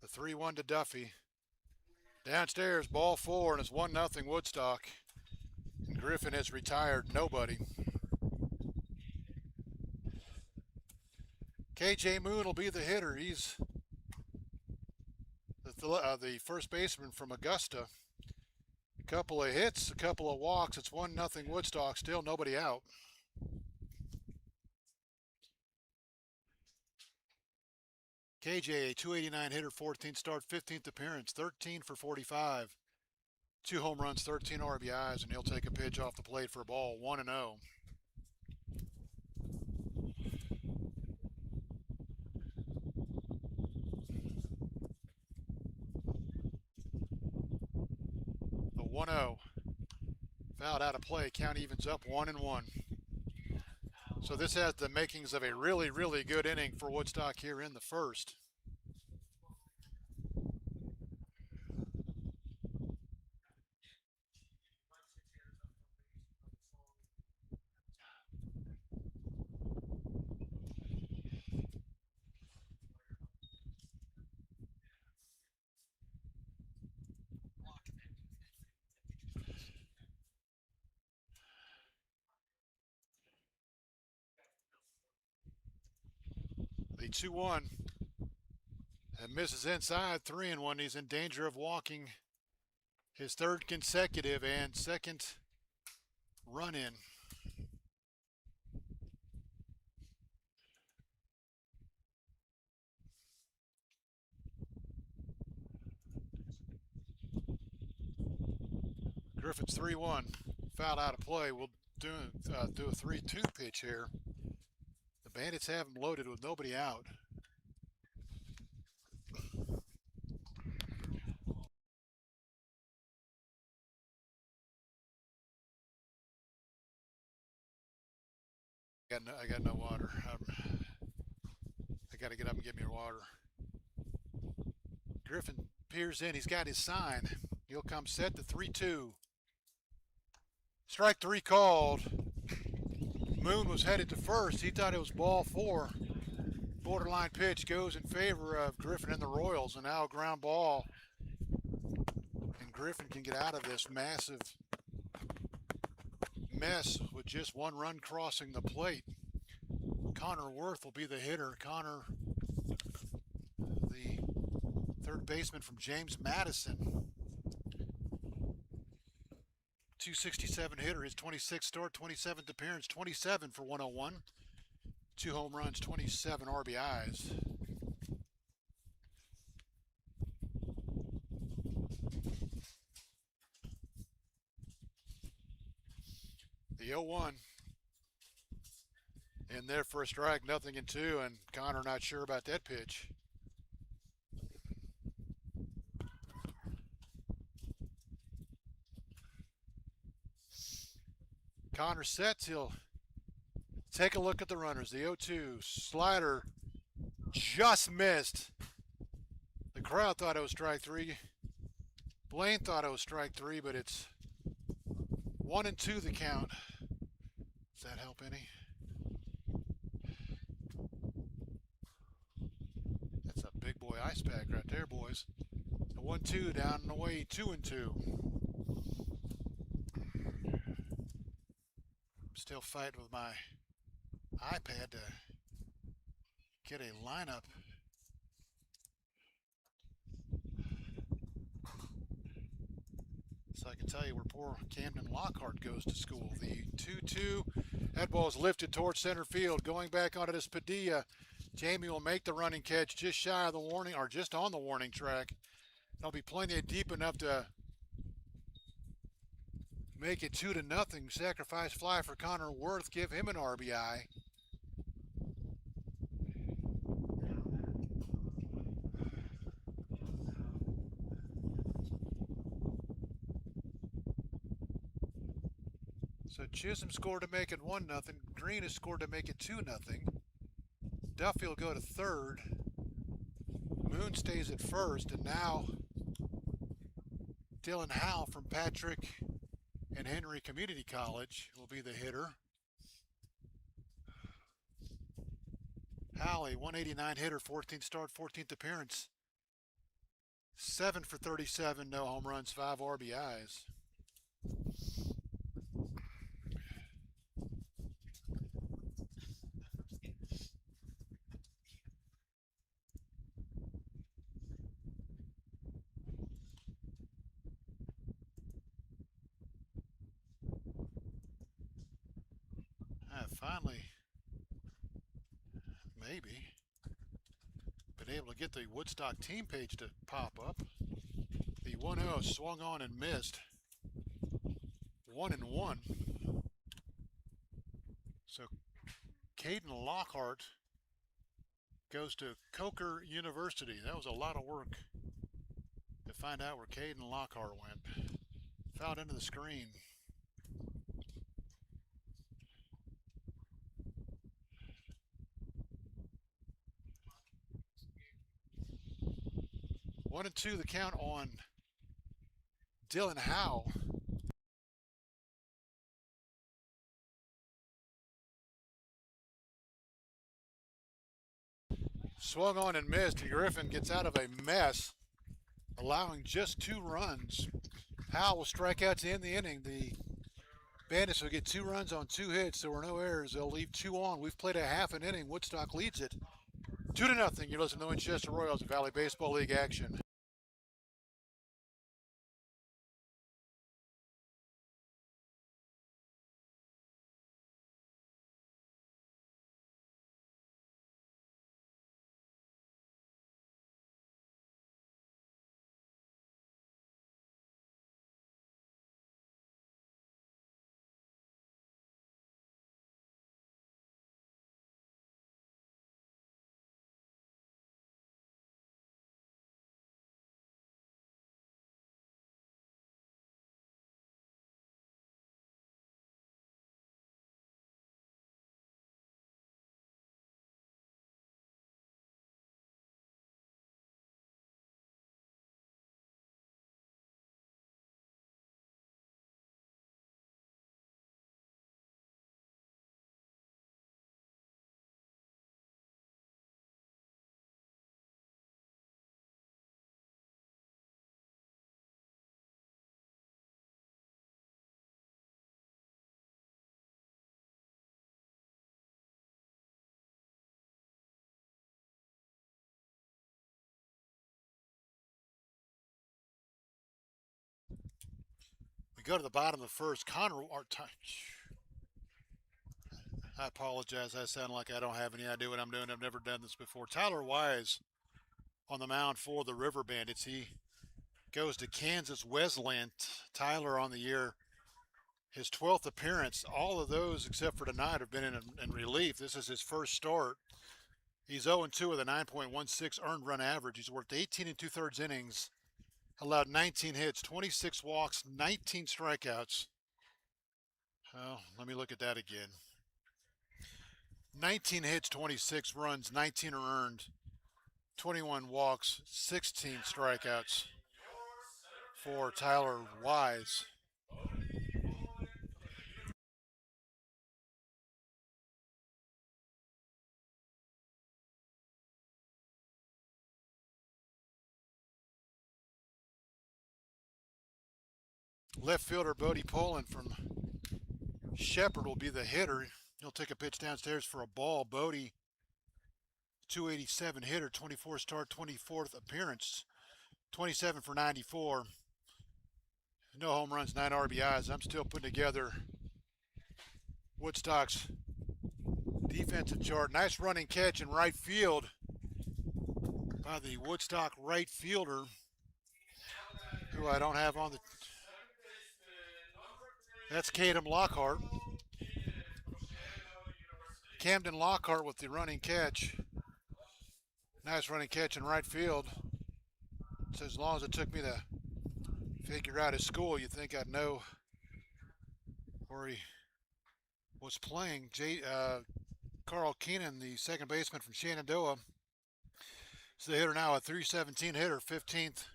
The 3-1 to Duffy. Downstairs, ball 4, and it's 1-0 Woodstock. And Griffin has retired nobody. KJ Moon will be the hitter. He's the first baseman from Augusta. A couple of hits, a couple of walks. It's 1-0 Woodstock. Still nobody out. KJ, a 289 hitter, 14th start, 15th appearance, 13 for 45. 2 home runs, 13 RBIs, and he'll take a pitch off the plate for a ball. 1-0. The 1-0. Fouled out of play. Count evens up 1-1. So this has the makings of a really, really good inning for Woodstock here in the first. The 2-1 and misses inside. 3-1. He's in danger of walking his third consecutive and second run in. Griffin's 3-1. Fouled out of play. We'll do a 3-2 pitch here. The Bandits have him loaded with nobody out. I got no water. I got to get up and get me water. Griffin peers in. He's got his sign. He'll come set to 3-2. Strike 3 called. Moon was headed to first. He thought it was ball 4. Borderline pitch goes in favor of Griffin and the Royals, and now a ground ball. And Griffin can get out of this massive mess with just 1 run crossing the plate. Connor Worth will be the hitter. Connor, the third baseman from James Madison. 267 hitter, his 26th start, 27th appearance, 27 for 101. 2 home runs, 27 RBIs. The 0-1 in there for a strike, 0-2, and Connor not sure about that pitch. Connor sets. He'll take a look at the runners. The 0-2 slider just missed. The crowd thought it was strike 3. Blaine thought it was strike 3, but it's 1-2 the count. Does that help any? boy, ice pack right there, boys. The 1-2 down and away, 2-2. Still fighting with my iPad to get a lineup. So I can tell you where poor Camden Lockhart goes to school. The 2-2. That ball is lifted towards center field. Going back onto this Padilla. Jamie will make the running catch just shy of the warning, or just on the warning track. There'll be plenty deep enough to make it 2-0. Sacrifice fly for Connor Worth. Give him an RBI. So Chisholm scored to make it 1-0. Green has scored to make it 2-0. Duffy will go to third. Moon stays at first, and now Dylan Howe from Patrick and Henry Community College will be the hitter. Howe, a 189 hitter, 14th start, 14th appearance. 7 for 37, no home runs, 5 RBIs. Finally, maybe, been able to get the Woodstock team page to pop up. The 1-0 swung on and missed. 1-1. So Caden Lockhart goes to Coker University. That was a lot of work to find out where Caden Lockhart went. Fouled into the screen. One and two, the count on Dylan Howe. Swung on and missed, and Griffin gets out of a mess, allowing just 2 runs. Howe will strike out to end the inning. The Bandits will get 2 runs on 2 hits. There were no errors. They'll leave 2 on. We've played a half an inning. Woodstock leads it 2-0. You're listening to Winchester Royals of Valley Baseball League action. We go to the bottom of the first. I apologize. I sound like I don't have any idea what I'm doing. I've never done this before. Tyler Wise on the mound for the River Bandits. He goes to Kansas Wesleyan. Tyler on the year, his 12th appearance. All of those except for tonight have been in relief. This is his first start. He's 0-2 with a 9.16 earned run average. He's worked 18 2/3 innings, allowed 19 hits, 26 walks, 19 strikeouts. Oh, let me look at that again. 19 hits, 26 runs, 19 are earned, 21 walks, 16 strikeouts for Tyler Wise. Left fielder Bodie Poland from Shepherd will be the hitter. He'll take a pitch downstairs for a ball. Bodie, 287 hitter, 24 start, 24th appearance, 27 for 94. No home runs, 9 RBIs. I'm still putting together Woodstock's defensive chart. Nice running catch in right field by the Woodstock right fielder, who I don't have on the... That's Cadem Lockhart. Camden Lockhart with the running catch. Nice running catch in right field. So as long as it took me to figure out his school, you'd think I'd know where he was playing. Carl Keenan, the second baseman from Shenandoah, is the hitter now, a 317 hitter, 15th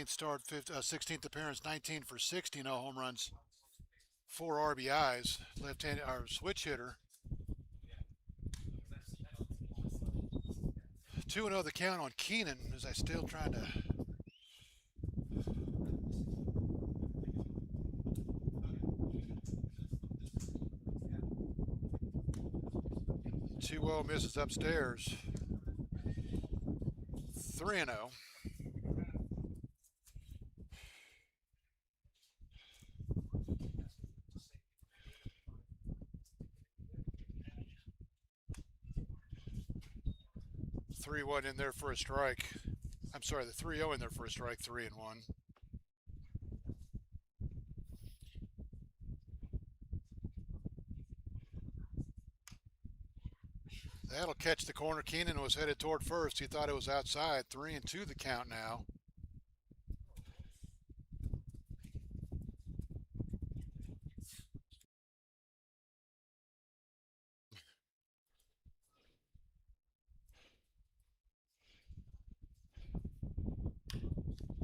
start, 16th appearance, 19 for 60, no home runs, 4 RBIs. Left-handed, or switch hitter. 2-0 the count on Keenan, as I still trying to... Two-0 misses upstairs. 3-0. Three one in there for a strike. I'm sorry, the 3-0 in there for a strike. 3-1. That'll catch the corner. Keenan was headed toward first. He thought it was outside. 3-2 the count now.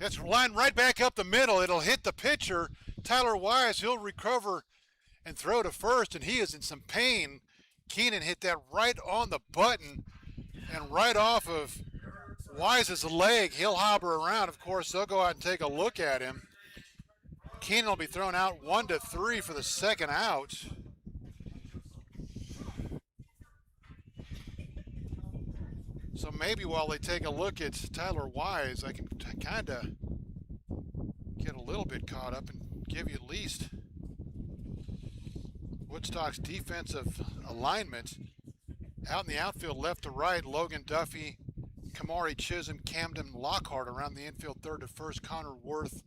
It's lined right back up the middle. It'll hit the pitcher, Tyler Wise. He'll recover and throw to first, and he is in some pain. Keenan hit that right on the button and right off of Wise's leg. He'll hobble around. Of course, they'll go out and take a look at him. Keenan will be thrown out 1-3 for the second out. So maybe while they take a look at Tyler Wise, I can kind of get a little bit caught up and give you at least Woodstock's defensive alignment. Out in the outfield, left to right, Logan Duffy, Kamari Chisholm, Camden Lockhart. Around the infield, third to first, Connor Worth,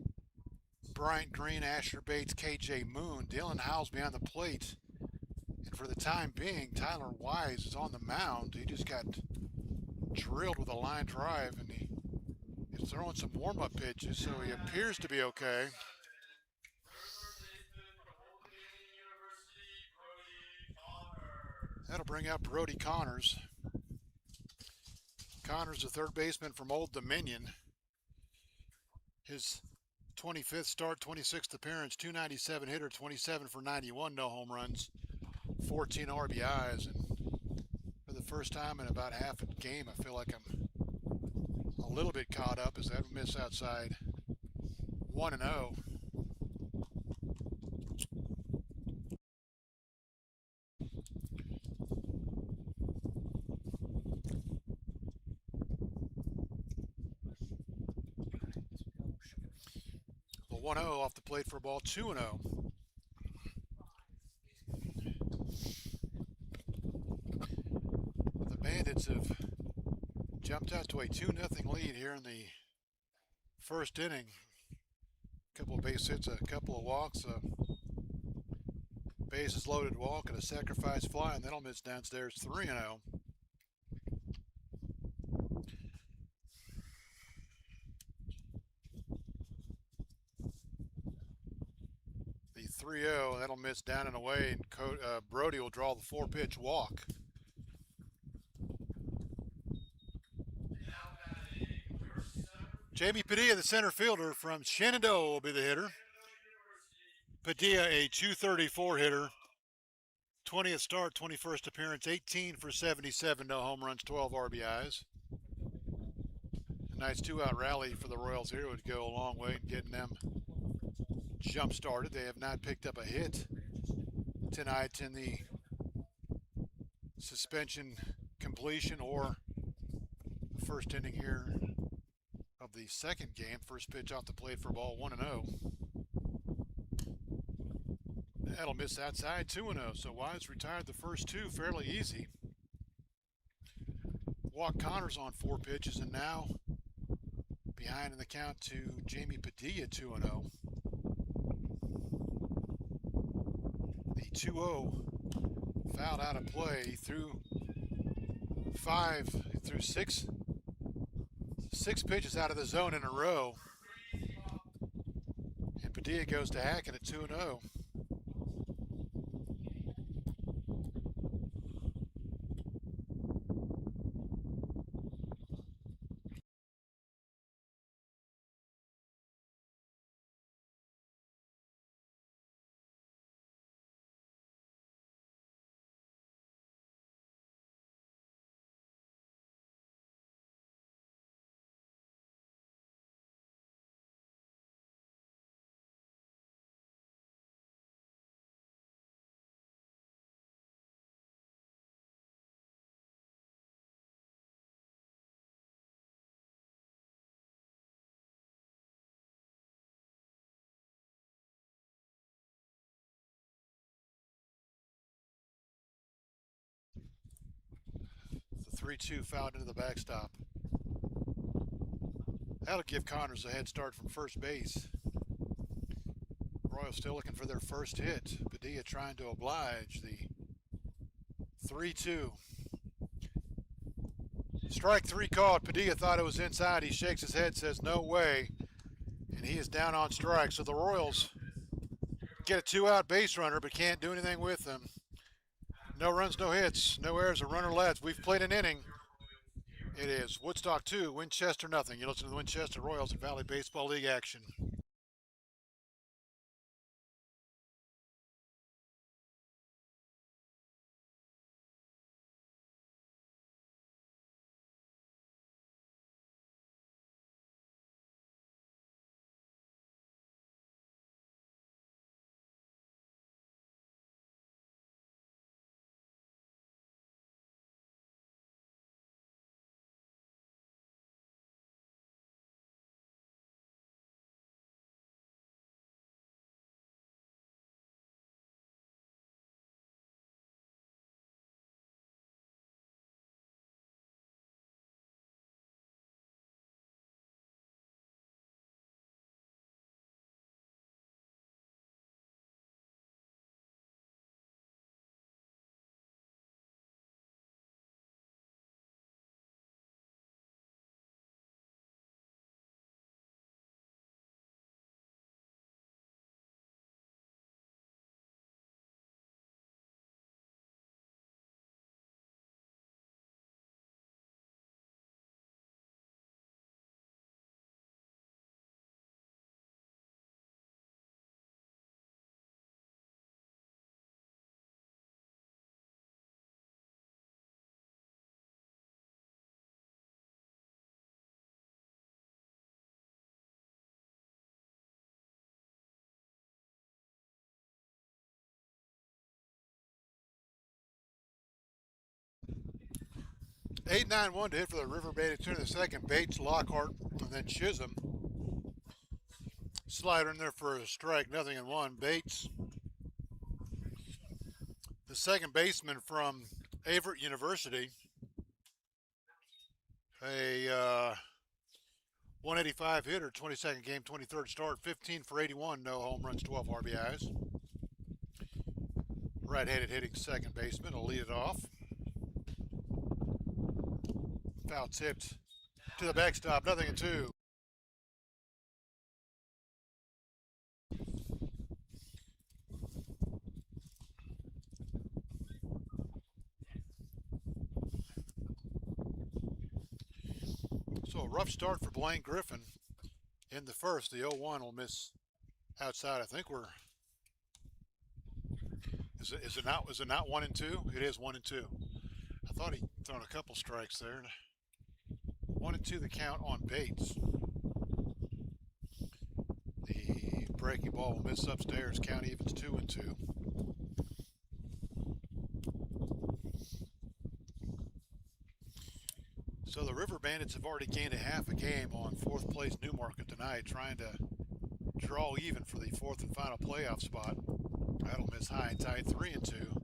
Bryant Green, Asher Bates, KJ Moon. Dylan Howells behind the plate. And for the time being, Tyler Wise is on the mound. He just got drilled with a line drive, and he's throwing some warm-up pitches, so he appears to be okay. That'll bring out Brody Connors. Connors, the third baseman from Old Dominion. His 25th start, 26th appearance, 297 hitter, 27 for 91, no home runs, 14 RBIs. And for the first time in about half a game, I feel like I'm a little bit caught up as that miss outside. 1-0. The 1-0 off the plate for a ball, 2-0. The Bandits have jumped out to a 2-0 lead here in the first inning. A couple of base hits, a couple of walks, a bases loaded walk, and a sacrifice fly, and that'll miss downstairs. 3-0. The 3-0, that'll miss down and away, and Brody will draw the 4-pitch walk. Jamie Padilla, the center fielder from Shenandoah, will be the hitter. Padilla, a 234 hitter, 20th start, 21st appearance, 18 for 77, no home runs, 12 RBIs. A nice two-out rally for the Royals here would go a long way in getting them jump-started. They have not picked up a hit tonight in the suspension completion or first inning here of the second game. First pitch off the plate for ball 1-0. That'll miss outside 2-0. So Wise retired the first two fairly easy. Walked Connors on 4 pitches and now behind in the count to Jamie Padilla 2-0. The 2-0 fouled out of play through six pitches out of the zone in a row. And Padilla goes to Hackett at 2-0. The 3-2 fouled into the backstop. That'll give Connors a head start from first base. Royals still looking for their first hit. Padilla trying to oblige. The 3-2. Strike 3 called. Padilla thought it was inside. He shakes his head, says no way, and he is down on strike. So the Royals get a 2-out base runner but can't do anything with them. No runs, no hits, no errors, a runner left. We've played an inning. It is Woodstock 2, Winchester nothing. You listen to the Winchester Royals at Valley Baseball League action. Eight, 9-1 to hit for the River Bandits in the second. Bates, Lockhart, and then Chisholm. Slider in there for a strike, 0-1. Bates, the second baseman from Averett University, a 185 hitter, 22nd game, 23rd start, 15 for 81, no home runs, 12 RBIs. Right-handed hitting second baseman will lead it off. Foul tipped to the backstop, 0-2. So a rough start for Blaine Griffin in the first. The 0-1 will miss outside. I think we're. Is it not 1-2? It is 1-2. I thought he'd thrown a couple strikes there. 1-2 1-2 the count on Bates. The breaking ball will miss upstairs. Count evens 2-2. So the River Bandits have already gained a half a game on fourth place Newmarket tonight, trying to draw even for the fourth and final playoff spot. That'll miss high and tight, 3-2.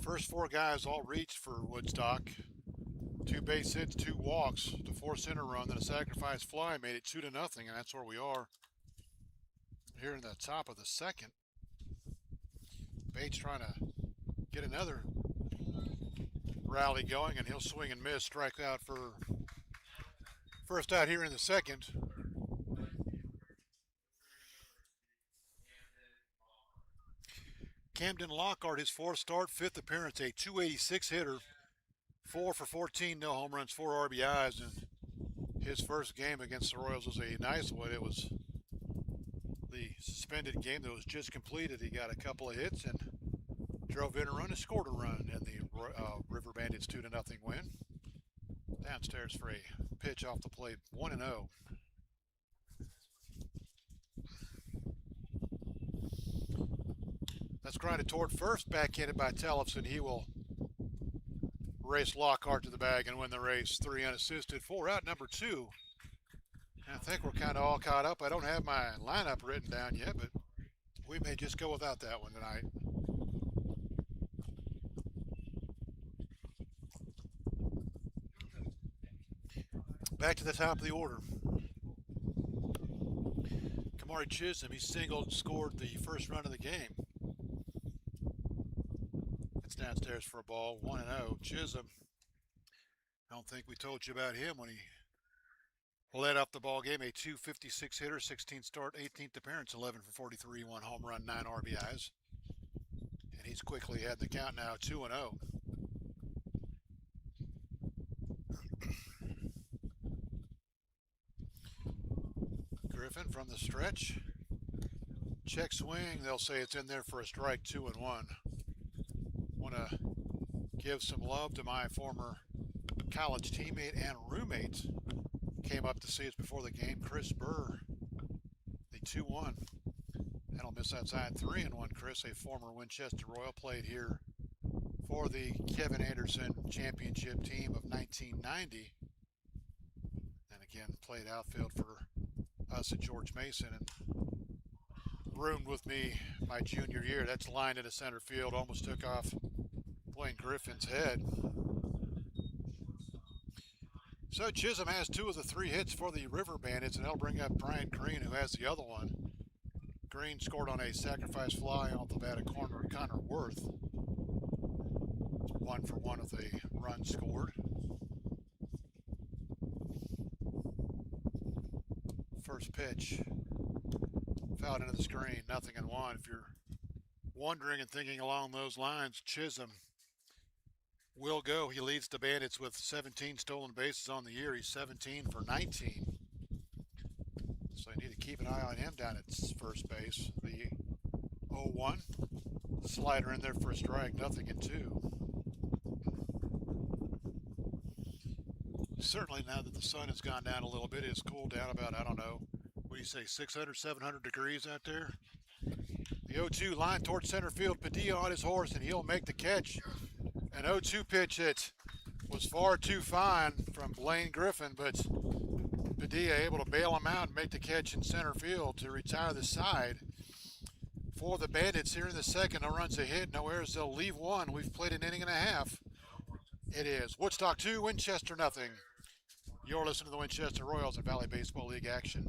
First four guys all reached for Woodstock. 2 base hits, 2 walks, the 4-center run, then a sacrifice fly made it 2-0, and that's where we are here in the top of the second. Bates trying to get another rally going, and he'll swing and miss, strike out for first out here in the second. Camden Lockhart, his fourth start, fifth appearance, a .286 hitter, 4 for 14, no home runs, 4 RBIs, and his first game against the Royals was a nice one. It was the suspended game that was just completed. He got a couple of hits and drove in a run and scored a run in the River Bandits 2-0 win. Downstairs for a pitch off the plate, 1-0. That's grinded toward first, backhanded by Tellefson. He will race Lockhart to the bag and win the race. 3 unassisted, 4 out, number 2. And I think we're kind of all caught up. I don't have my lineup written down yet, but we may just go without that one tonight. Back to the top of the order. Kamari Chisholm, he singled and scored the first run of the game. It's downstairs for a ball, 1-0. Chisholm, I don't think we told you about him when he led up the ball game. A .256 hitter, 16 start, 18th appearance, 11 for 43, 1 home run, 9 RBIs. And he's quickly had the count now, 2-0. Griffin from the stretch. Check swing. They'll say it's in there for a strike, 2-1. Want to give some love to my former college teammate and roommate. Came up to see us before the game, Chris Burr. The 2-1. That'll miss outside, 3-1. Chris, a former Winchester Royal, played here for the Kevin Anderson championship team of 1990. And again, played outfield for us at George Mason and roomed with me my junior year. That's lined into center field, almost took off Blaine Griffin's head. So Chisholm has 2 of the 3 hits for the River Bandits, and that'll bring up Brian Green, who has the other one. Green scored on a sacrifice fly off the bat of Connor Worth. 1 for 1 with a run scored. First pitch, fouled into the screen, 0-1. If you're wondering and thinking along those lines, Chisholm will go. He leads the Bandits with 17 stolen bases on the year. He's 17 for 19. So you need to keep an eye on him down at first base. The 0-1. Slider in there for a strike, 0-2. Certainly now that the sun has gone down a little bit, it's cooled down about, I don't know, what do you say, 600, 700 degrees out there? The 0-2 line towards center field. Padilla on his horse, and he'll make the catch. An 0-2 pitch that was far too fine from Blaine Griffin, but Padilla able to bail him out and make the catch in center field to retire the side. For the Bandits here in the second, no runs a hit, no errors. They'll leave 1. We've played an inning and a half. It is Woodstock 2, Winchester 0. You're listening to the Winchester Royals and Valley Baseball League action.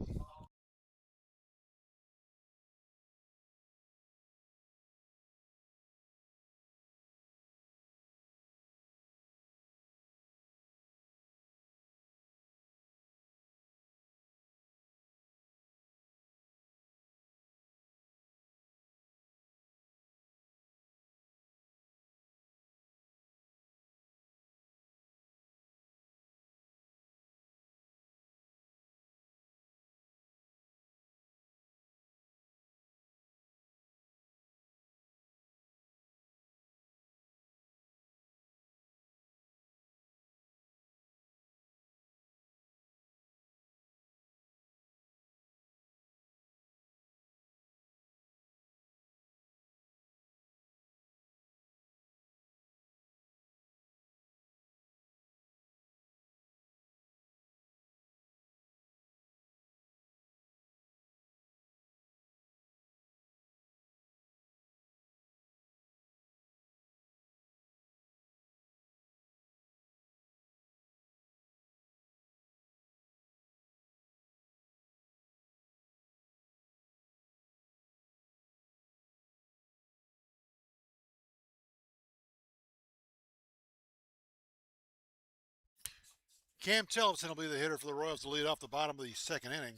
Cam Tellefson will be the hitter for the Royals to lead off the bottom of the second inning.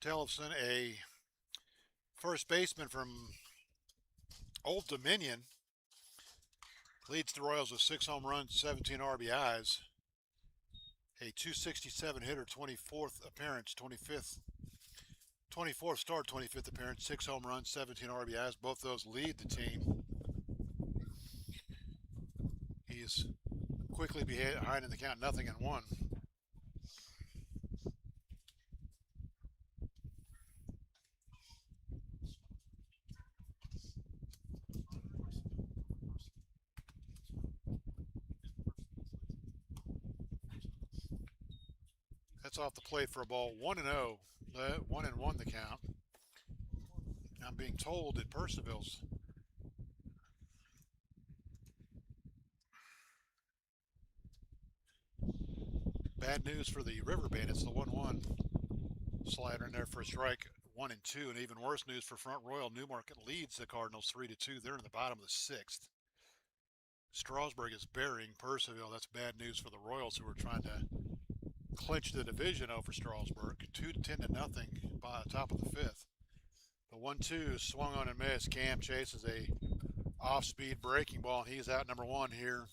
Tellefson, a first baseman from Old Dominion, leads the Royals with 6 home runs, 17 RBIs. A .267 hitter, 24th appearance, 24th start, 25th appearance, 6 home runs, 17 RBIs. Both those lead the team. He's quickly behind in the count, 0-1. That's off the plate for a ball, 1-0. 1-1 the count. I'm being told that Percival's bad news for the River Bandits. The 1-1 slider in there for a strike, 1-2, and even worse news for Front Royal. Newmarket leads the Cardinals 3-2. They're in the bottom of the 6th. Strasburg is burying Percival. That's bad news for the Royals, who are trying to clinch the division over Strasburg. 2-10 to nothing by the top of the 5th. The 1-2 swung on and missed. Cam chases a off-speed breaking ball, and he's out #1 here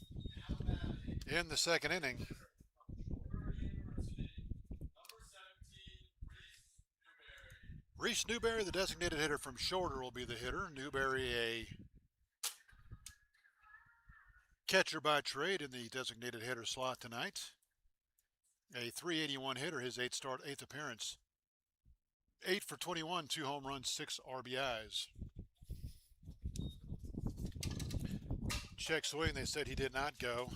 in the second inning. Reese Newberry, the designated hitter from Shorter, will be the hitter. Newberry, a catcher by trade in the designated hitter slot tonight. A .381 hitter, his 8th appearance. 8 for 21, 2 home runs, 6 RBIs. Check swing, they said he did not go.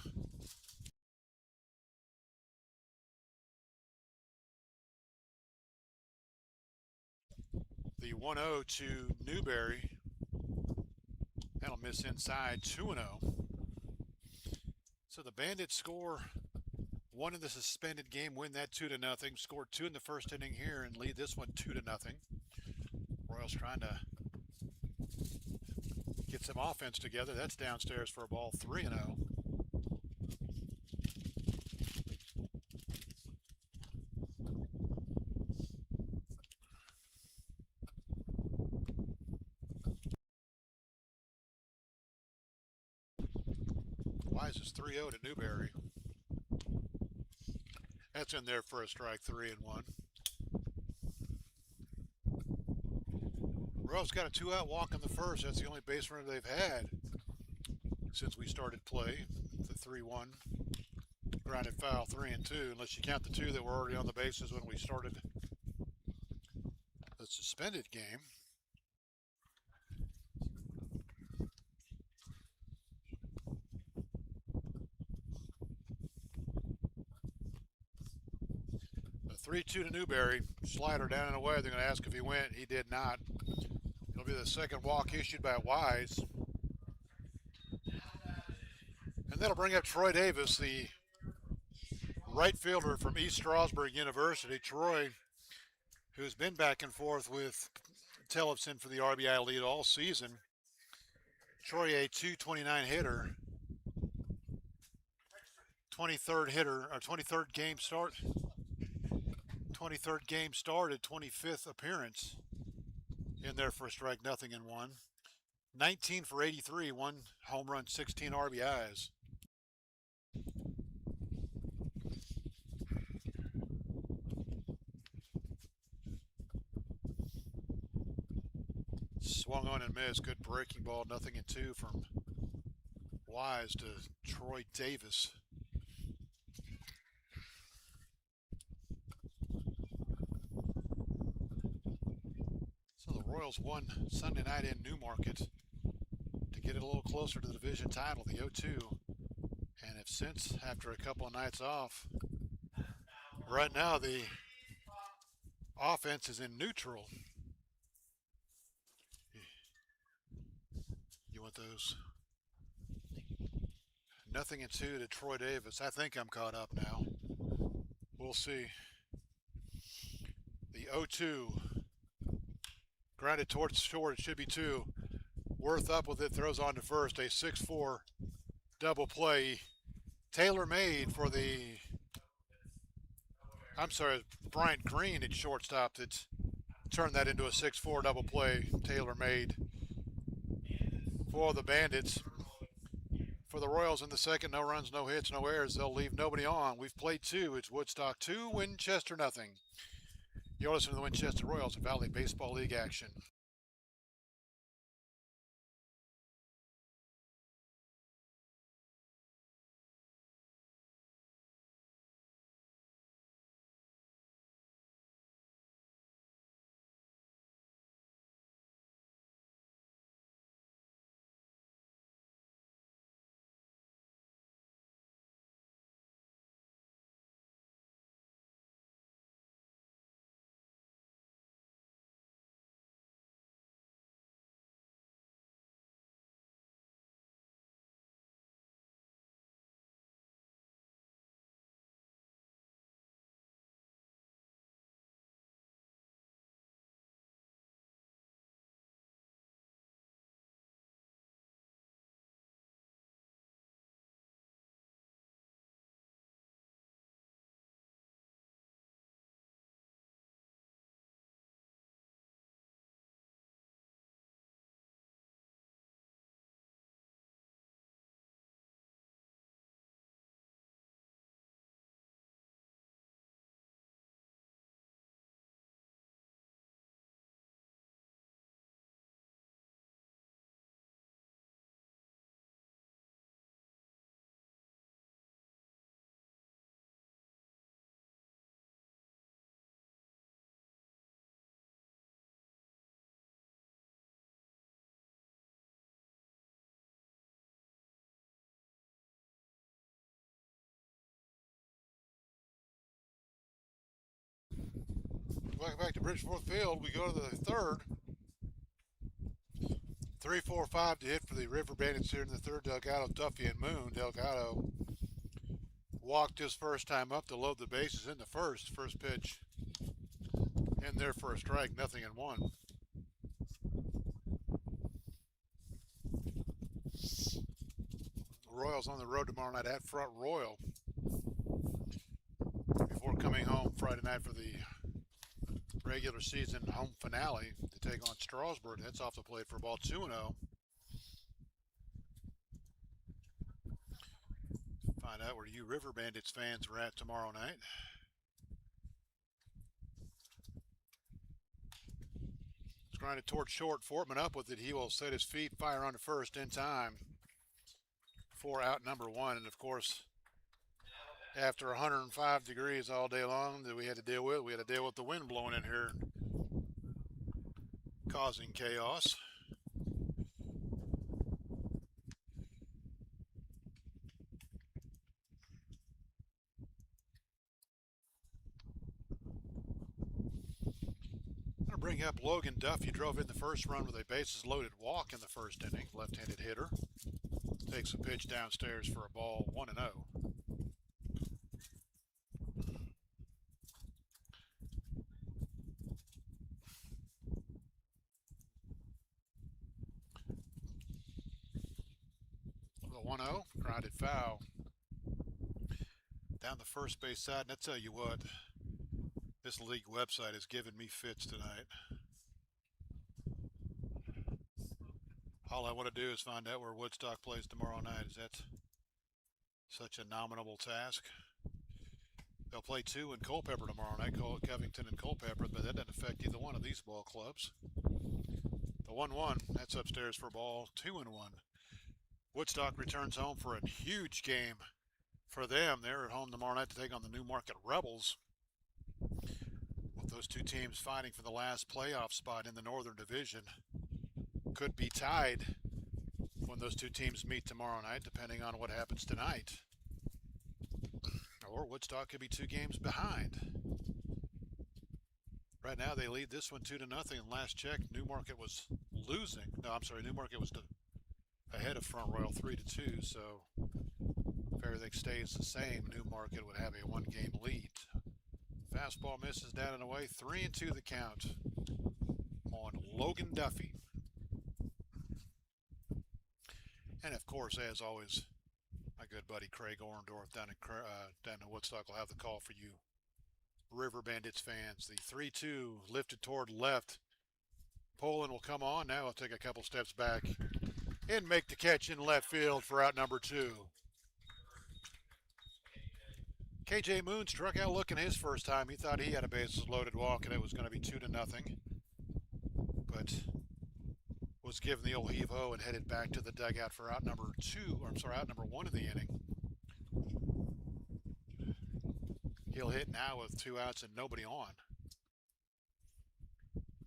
The 1-0 to Newberry. That'll miss inside, 2-0. So the Bandits score 1 in the suspended game, win that 2-0. Scored 2 in the first inning here and lead this one 2-0. Royals trying to get some offense together. That's downstairs for a ball, 3-0. Wise is 3-0 to Newberry. That's in there for a strike, 3-1. Royals got a 2-out walk in the first. That's the only base runner they've had since we started play. The 3-1 grounded foul, 3-2, unless you count the 2 that were already on the bases when we started the suspended game. The 3-2 to Newberry. Slider down and away. They're going to ask if he went. He did not. It'll be the second walk issued by Wise. And that'll bring up Troy Davis, the right fielder from East Strasburg University. Troy, who's been back and forth with Tellefson for the RBI lead all season. Troy, a .229 hitter. 23rd hitter, or 23rd game start. 23rd game started, 25th appearance in there for a strike, 0-1. 19 for 83, 1 home run, 16 RBIs. Swung on and missed. Good breaking ball, 0-2 from Wise to Troy Davis. So the Royals won Sunday night in Newmarket to get it a little closer to the division title, the 0-2. And have since, after a couple of nights off, right now the offense is in neutral. You want those? 0-2 to Troy Davis. I think I'm caught up now. We'll see. The 0-2. Grounded towards short. It should be 2. Worth up with it. Throws on to first. A 6-4 double play. tailor-made for the, I'm sorry, Bryant Green at shortstop that's turned that into a 6-4 double play, tailor-made for the Bandits. For the Royals in the second, no runs, no hits, no errors. They'll leave nobody on. We've played two. It's Woodstock 2, Winchester nothing. You're listening to the Winchester Royals Valley Baseball League action. Welcome back to Bridgeport Field. We go to the third. 3-4-5 to hit for the River Bandits here in the third. Delgado, Duffy, and Moon. Delgado walked his first time up to load the bases in the first. First pitch in there for a strike, 0-1. Royals on the road tomorrow night at Front Royal before coming home Friday night for the regular season home finale to take on Strasburg. That's off the plate for ball 2-0. Find out where you River Bandits fans are at tomorrow night. It's grinded toward short. Fortman up with it. He will set his feet, fire on to first in time for out number one. And of course, after 105 degrees all day long that we had to deal with the wind blowing in here, causing chaos. I'm going to bring up Logan Duffy. Drove in the first run with a bases loaded walk in the first inning. Left-handed hitter. Takes a pitch downstairs for a ball, 1-0. The 1-0, grounded foul. Down the first base side, and I tell you what, this league website is giving me fits tonight. All I want to do is find out where Woodstock plays tomorrow night. Is that such a nominable task? They'll play two in Culpeper tomorrow night, Covington and Culpeper, but that doesn't affect either one of these ball clubs. The 1-1, that's upstairs for ball 2-1. Woodstock returns home for a huge game for them. They're at home tomorrow night to take on the Newmarket Rebels. With those two teams fighting for the last playoff spot in the Northern Division. Could be tied when those two teams meet tomorrow night, depending on what happens tonight. Or Woodstock could be 2 games behind. Right now they lead this one 2-0. Last check, Newmarket was losing. No, I'm sorry, Newmarket was ahead of Front Royal 3-2. So if everything stays the same, Newmarket would have a 1-game lead. Fastball misses down and away. 3-2 the count on Logan Duffy. And of course, as always, I My good buddy Craig Orndorff down in Woodstock will have the call for you River Bandits fans. The 3-2 lifted toward left. Poland will come on. Now he'll take a couple steps back and make the catch in left field for out number 2. KJ Moon struck out looking his first time. He thought he had a bases loaded walk and it was going to be 2-0. But was given the old heave-ho and headed back to the dugout for out number 1 of the inning. He'll hit now with 2 outs and nobody on.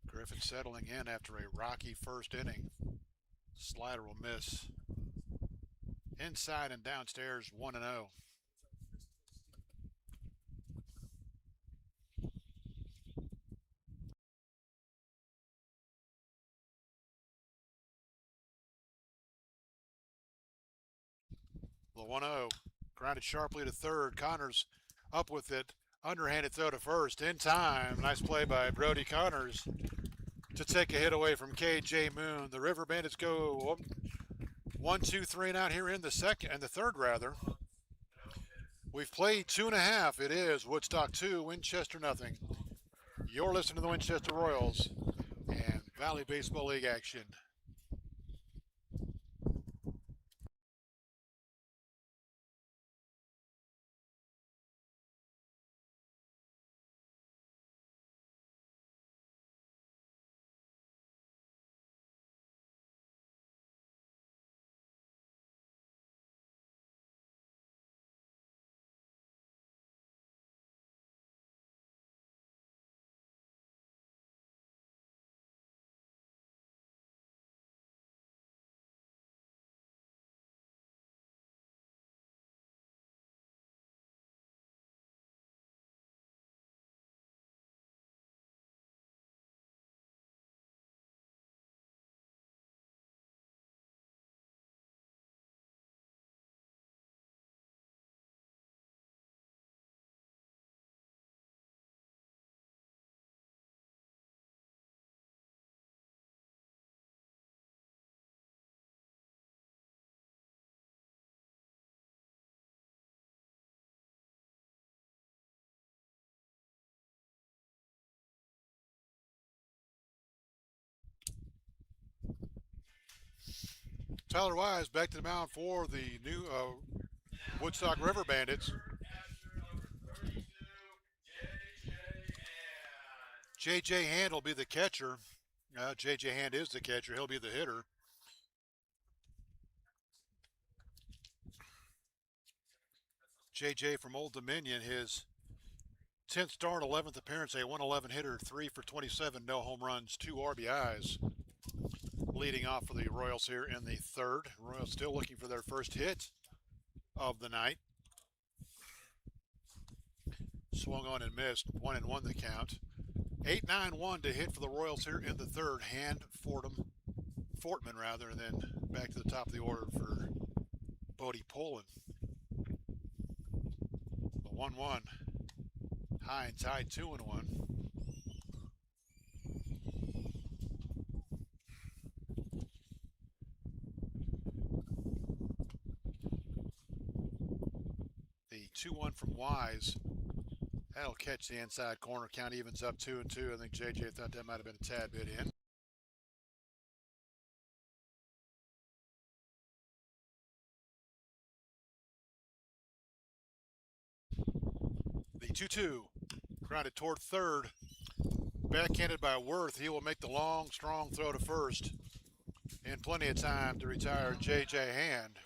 Griffin settling in after a rocky first inning. Slider will miss. Inside and downstairs, 1-0. The 1-0 grounded sharply to third. Connors up with it. Underhanded throw to first in time. Nice play by Brody Connors to take a hit away from KJ Moon. The River Bandits go 1, 2, 3 and out here in the third rather. We've played 2.5. It is Woodstock 2, Winchester nothing. You're listening to the Winchester Royals and Valley Baseball League action. Tyler Wise back to the mound for the new Woodstock River Bandits. J.J. Hand will be the catcher. J.J. Hand is the catcher. He'll be the hitter. J.J. from Old Dominion, his 10th start, 11th appearance, a 111 hitter, 3 for 27, no home runs, 2 RBIs. Leading off for the Royals here in the third. Royals still looking for their first hit of the night. Swung on and missed. 1-1 the count. 8-9-1 to hit for the Royals here in the third. Hand Fortman rather, and then back to the top of the order for Bodie Poland. The 1-1. High and tied, 2-1. The 2-1 from Wise. That'll catch the inside corner. Count evens up 2-2. I think JJ thought that might have been a tad bit in. The 2-2. Grounded toward third. Backhanded by Worth. He will make the long, strong throw to first. And plenty of time to retire J.J. Hand.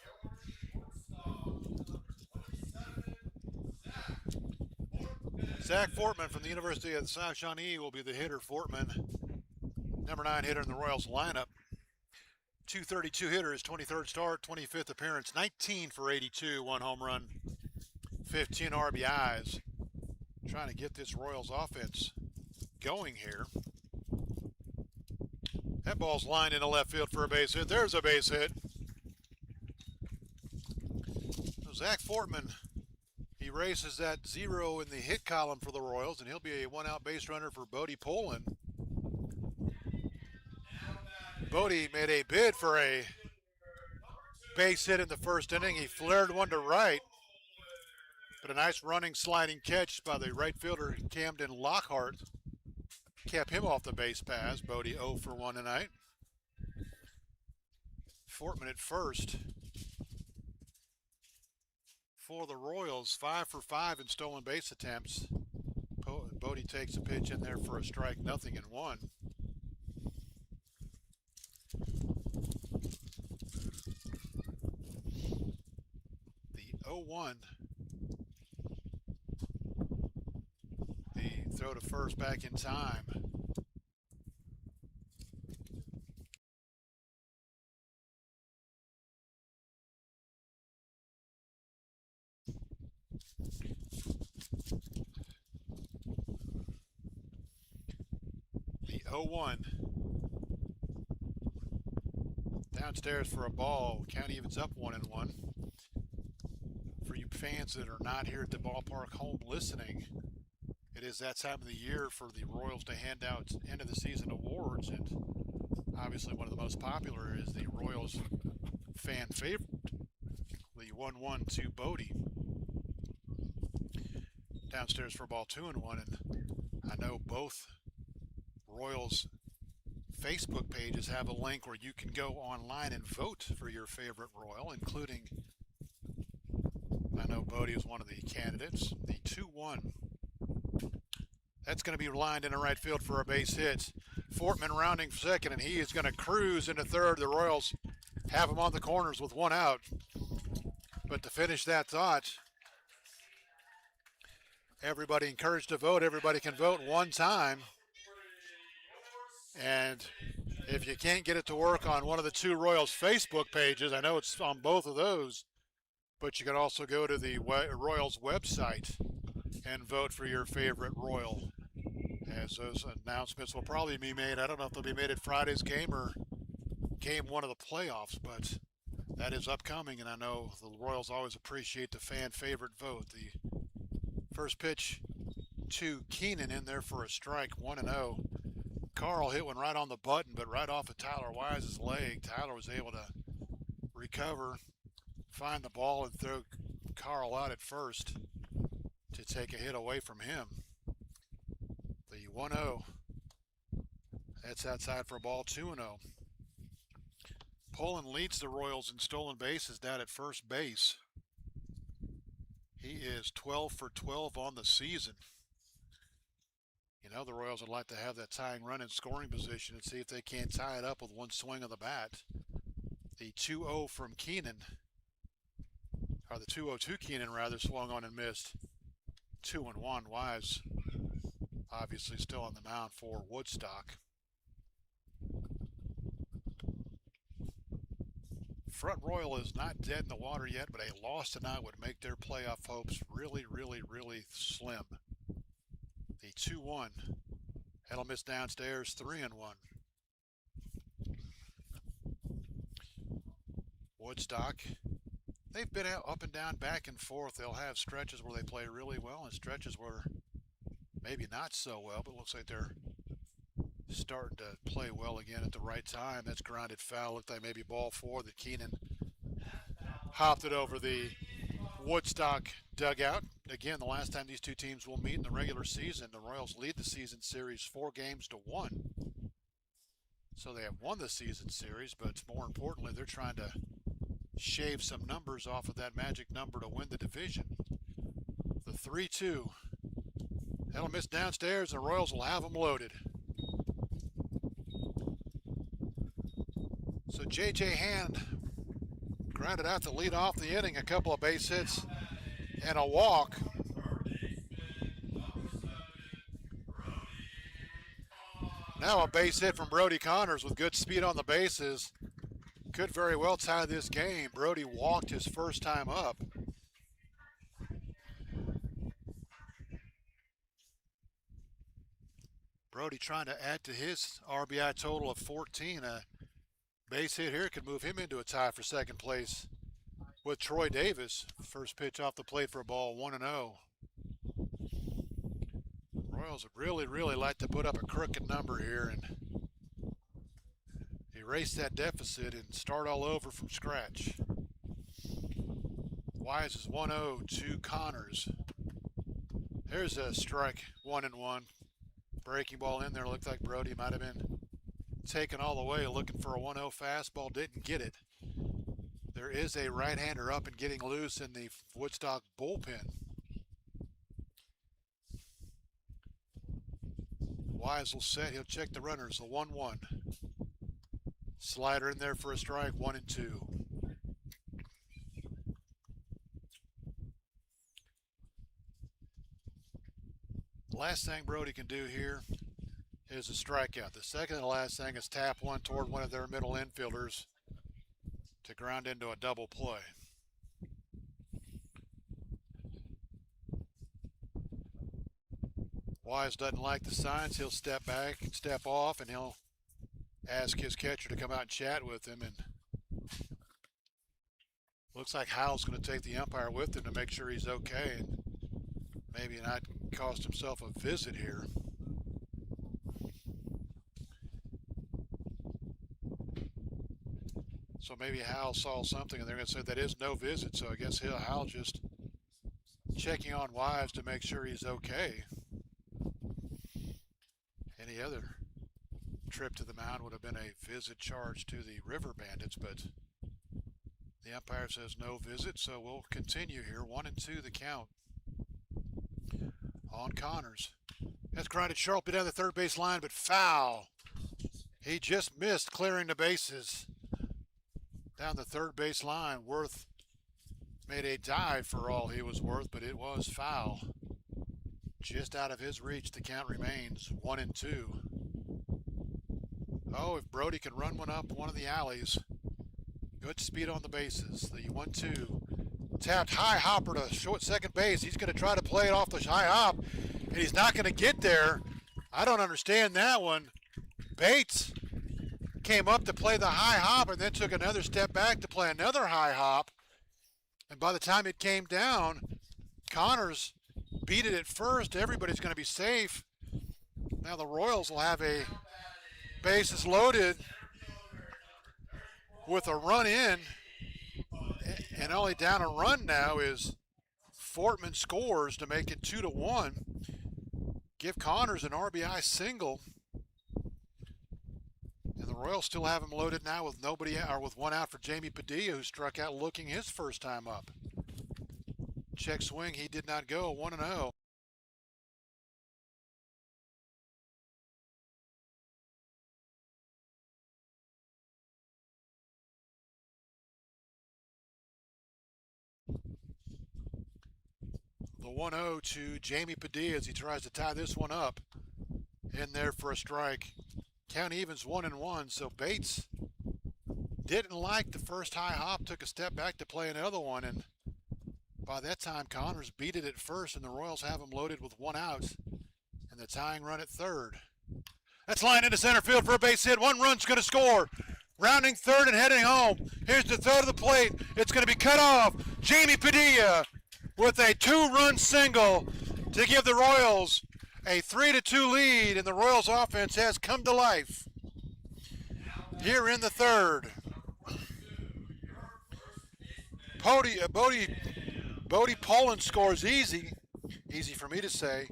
Zach Fortman from the University of South Shawnee will be the hitter. Fortman, number 9 hitter in the Royals lineup. 232 hitter, his 23rd start, 25th appearance, 19 for 82, 1 home run, 15 RBIs. Trying to get this Royals offense going here. That ball's lined into left field for a base hit. There's a base hit. So Zach Fortman, he races that 0 in the hit column for the Royals, and he'll be a 1-out base runner for Bodie Poland. Bodie made a bid for a base hit in the first inning. He flared one to right, but a nice running sliding catch by the right fielder Camden Lockhart kept him off the base paths. Bodie 0 for 1 tonight. Fortman at first for the Royals, 5 for 5 in stolen base attempts. Bodie takes a pitch in there for a strike, 0-1. The 0-1. The throw to first back in time. The 0-1. Downstairs for a ball. Count evens up 1-1. For you fans that are not here at the ballpark home listening, it is that time of the year for the Royals to hand out end of the season awards, and obviously one of the most popular is the Royals fan favorite, the 1-1 to Bodie. Downstairs for ball 2-1, and I know both Royals Facebook pages have a link where you can go online and vote for your favorite Royal, including, I know Bodie is one of the candidates, the 2-1. That's going to be lined into right field for a base hit. Fortman rounding second, and he is going to cruise into third. The Royals have him on the corners with one out. But to finish that thought, everybody encouraged to vote. Everybody can vote one time. And if you can't get it to work on one of the two Royals Facebook pages, I know it's on both of those, but you can also go to the Royals website and vote for your favorite Royal, as those announcements will probably be made. I don't know if they'll be made at Friday's game or game one of the playoffs, but that is upcoming, and I know the Royals always appreciate the fan favorite vote. The first pitch to Keenan in there for a strike, 1-0. Carl hit one right on the button, but right off of Tyler Wise's leg. Tyler was able to recover, find the ball, and throw Carl out at first to take a hit away from him. The 1-0. That's outside for a ball, 2-0. Poland leads the Royals in stolen bases down at first base. He is 12 for 12 on the season. You know, the Royals would like to have that tying run in scoring position and see if they can't tie it up with one swing of the bat. The 2-0 from Keenan, or the 2-0 to Keenan rather, swung on and missed. 2-1. Wise obviously still on the mound for Woodstock. Front Royal is not dead in the water yet, but a loss tonight would make their playoff hopes really, really, really slim. The 2-1. That'll miss downstairs, 3-1. Woodstock, they've been up and down, back and forth. They'll have stretches where they play really well and stretches where maybe not so well, but it looks like they're starting to play well again at the right time. That's grounded foul. Looked like maybe ball 4 that Keenan hopped it over the Woodstock dugout. Again, the last time these two teams will meet in the regular season, the Royals lead the season series 4-1. So they have won the season series, but more importantly, they're trying to shave some numbers off of that magic number to win the division. The 3-2. That'll miss downstairs, and the Royals will have them loaded. So J.J. Hand grounded out to lead off the inning, a couple of base hits and a walk. Now a base hit from Brody Connors with good speed on the bases. Could very well tie this game. Brody walked his first time up. Brody trying to add to his RBI total of 14. A base hit here could move him into a tie for second place with Troy Davis. First pitch off the plate for a ball, 1-0. Royals would really, really like to put up a crooked number here and erase that deficit and start all over from scratch. Wise is 1-0 to Connors. There's a strike, 1-1. Breaking ball in there. Looked like Brody might have been taken all the way looking for a 1-0 fastball. Didn't get it. There is a right-hander up and getting loose in the Woodstock bullpen. Wise will set. He'll check the runners. The 1-1. Slider in there for a strike. 1-2. Last thing Brody can do here is a strikeout. The second and last thing is tap one toward one of their middle infielders to ground into a double play. Wise doesn't like the signs. He'll step back, step off, and he'll ask his catcher to come out and chat with him. And looks like Howell's going to take the umpire with him to make sure he's okay and maybe not cost himself a visit here. So maybe Howell saw something and they're going to say that is no visit. So I guess Howell just checking on Wise to make sure he's okay. Any other trip to the mound would have been a visit charge to the River Bandits, but the umpire says no visit, so we'll continue here. 1-2 the count on Connors. That's grounded sharply down the third base line, but foul. He just missed clearing the bases down the third base line. Worth made a dive for all he was worth, but it was foul. Just out of his reach, the count remains 1-2. Oh, if Brody can run one up one of the alleys. Good speed on the bases. The 1-2. Tapped high hopper to short second base. He's going to try to play it off the high hop, and he's not going to get there. I don't understand that one. Bates came up to play the high hop and then took another step back to play another high hop. And by the time it came down, Connors beat it at first. Everybody's going to be safe. Now the Royals will have a bases loaded with a run in, and only down a run now is Fortman scores to make it 2-1. Give Connors an RBI single. And the Royals still have him loaded now with nobody, or with one out for Jamie Padilla, who struck out looking his first time up. Check swing, he did not go. 1-0. The 1-0 to Jamie Padilla as he tries to tie this one up. In there for a strike. Count evens 1-1, so Bates didn't like the first high hop, took a step back to play another one, and by that time Connors beat it at first, and the Royals have him loaded with one out and the tying run at third. That's lined into center field for a base hit. One run's going to score. Rounding third and heading home. Here's the throw to the plate. It's going to be cut off. Jamie Padilla with a two-run single to give the Royals a 3-2 lead, and the Royals offense has come to life here in the third. Bodie Poland scores easy for me to say.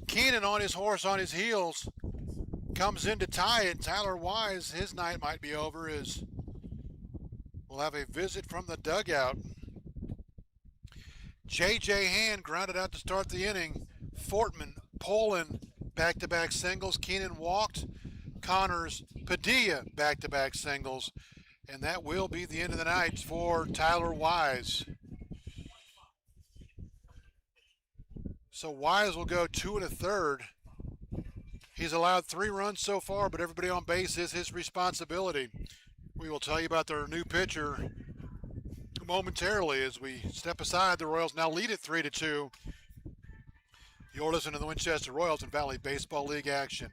Keenan on his horse, on his heels, comes in to tie it. Tyler Wise, his night might be over as we'll have a visit from the dugout. J.J. Hand grounded out to start the inning. Fortman, Poland, back-to-back singles. Keenan walked. Connors, Padilla, back-to-back singles. And that will be the end of the night for Tyler Wise. So Wise will go 2 1/3. He's allowed 3 runs so far, but everybody on base is his responsibility. We will tell you about their new pitcher momentarily as we step aside. The Royals now lead it 3-2. You're listening to the Winchester Royals and Valley Baseball League action.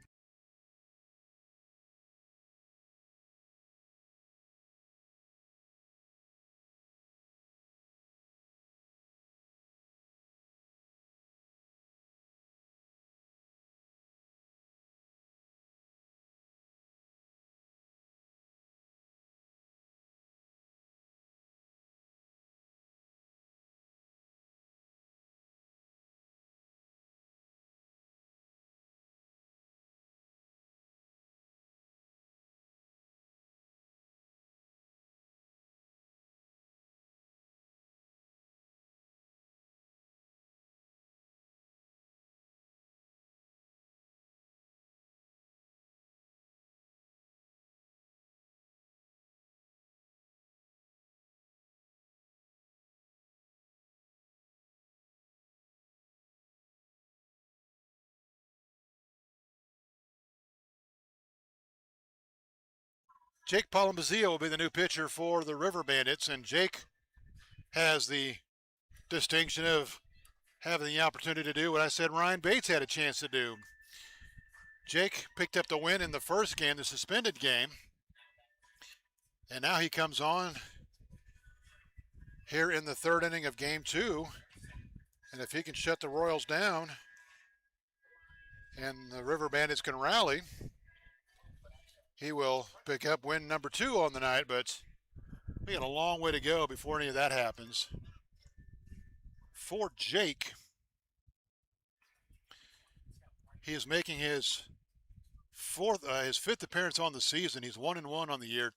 Jake Palambazio will be the new pitcher for the River Bandits, and Jake has the distinction of having the opportunity to do what I said Ryan Bates had a chance to do. Jake picked up the win in the first game, the suspended game, and now he comes on here in the third inning of game 2, and if he can shut the Royals down and the River Bandits can rally, he will pick up win number 2 on the night, but we got a long way to go before any of that happens. For Jake, he is making his fifth appearance on the season. He's 1-1 on the year,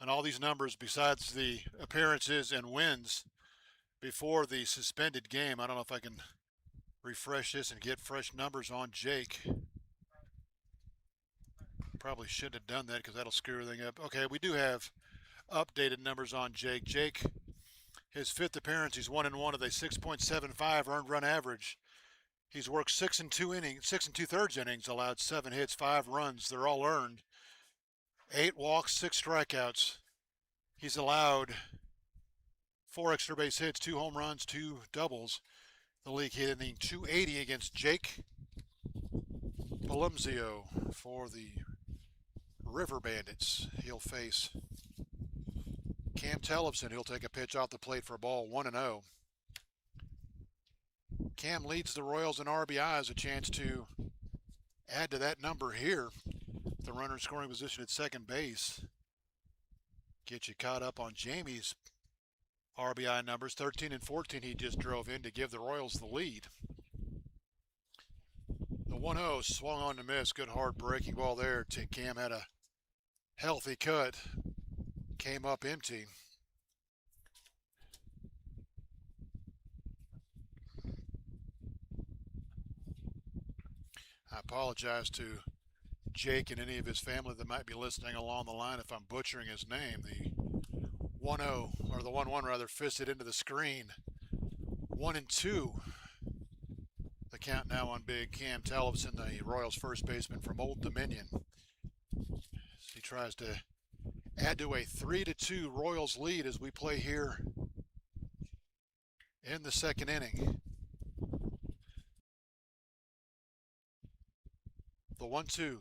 and all these numbers besides the appearances and wins before the suspended game. I don't know if I can refresh this and get fresh numbers on Jake. Probably shouldn't have done that because that'll screw everything up. Okay, we do have updated numbers on Jake. Jake, his fifth appearance, he's 1-1 with a 6.75 earned run average. He's worked 6 2/3 innings, allowed 7 hits, 5 runs. They're all earned. 8 walks, 6 strikeouts. He's allowed 4 extra base hits, 2 home runs, 2 doubles. The league hitting .280 against Jake Palambazio for the River Bandits. He'll face Cam Tellefson. He'll take a pitch off the plate for a ball, 1-0. Cam leads the Royals in RBIs, a chance to add to that number here. The runner in scoring position at second base. Get you caught up on Jamie's RBI numbers. 13 and 14 he just drove in to give the Royals the lead. The 1-0 swung on to miss. Good hard breaking ball there. Cam had a healthy cut. Came up empty. I apologize to Jake and any of his family that might be listening along the line if I'm butchering his name. The 1-0, or the 1-1 rather, fisted into the screen. 1-2. The count now on big Cam Tellefson, the Royals first baseman from Old Dominion. He tries to add to a 3-2 Royals lead as we play here in the second inning. The 1-2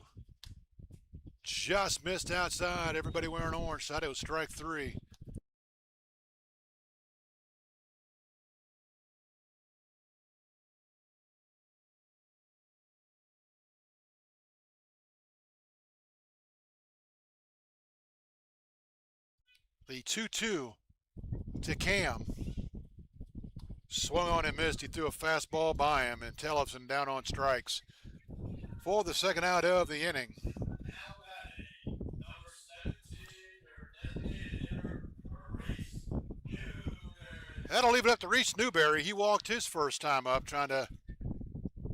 just missed outside. Everybody wearing orange. Thought it was strike 3. The 2-2 to Cam. Swung on and missed. He threw a fastball by him, and Tellefson down on strikes for the second out of the inning. That'll leave it up to Reese Newberry. He walked his first time up, trying to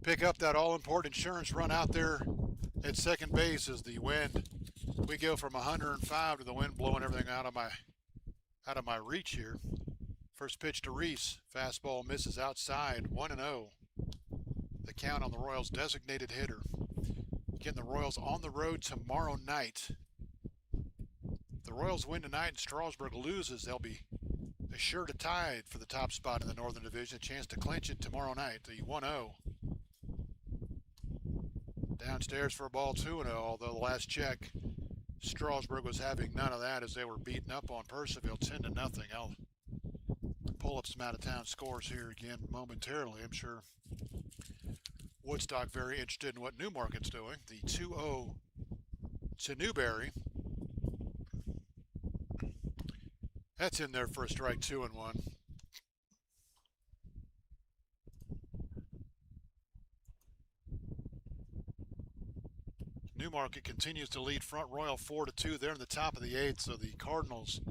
pick up that all-important insurance run out there at second base as the wind. We go from 105 to the wind blowing everything out of my reach here. First pitch to Reese. Fastball misses outside. 1-0. The count on the Royals' designated hitter. Getting the Royals on the road tomorrow night. If the Royals win tonight and Strasburg loses, they'll be assured a tie for the top spot in the Northern Division. A chance to clinch it tomorrow night. The 1-0. Downstairs for a ball, 2-0, although the last check, Strasburg was having none of that as they were beating up on Purcellville 10-0. I'll pull up some out-of-town scores here again momentarily. I'm sure Woodstock very interested in what Newmarket's doing. The 2-0 to Newberry. That's in there for a strike, 2-1. Newmarket continues to lead Front Royal 4-2. They're in the top of the 8th, so the Cardinals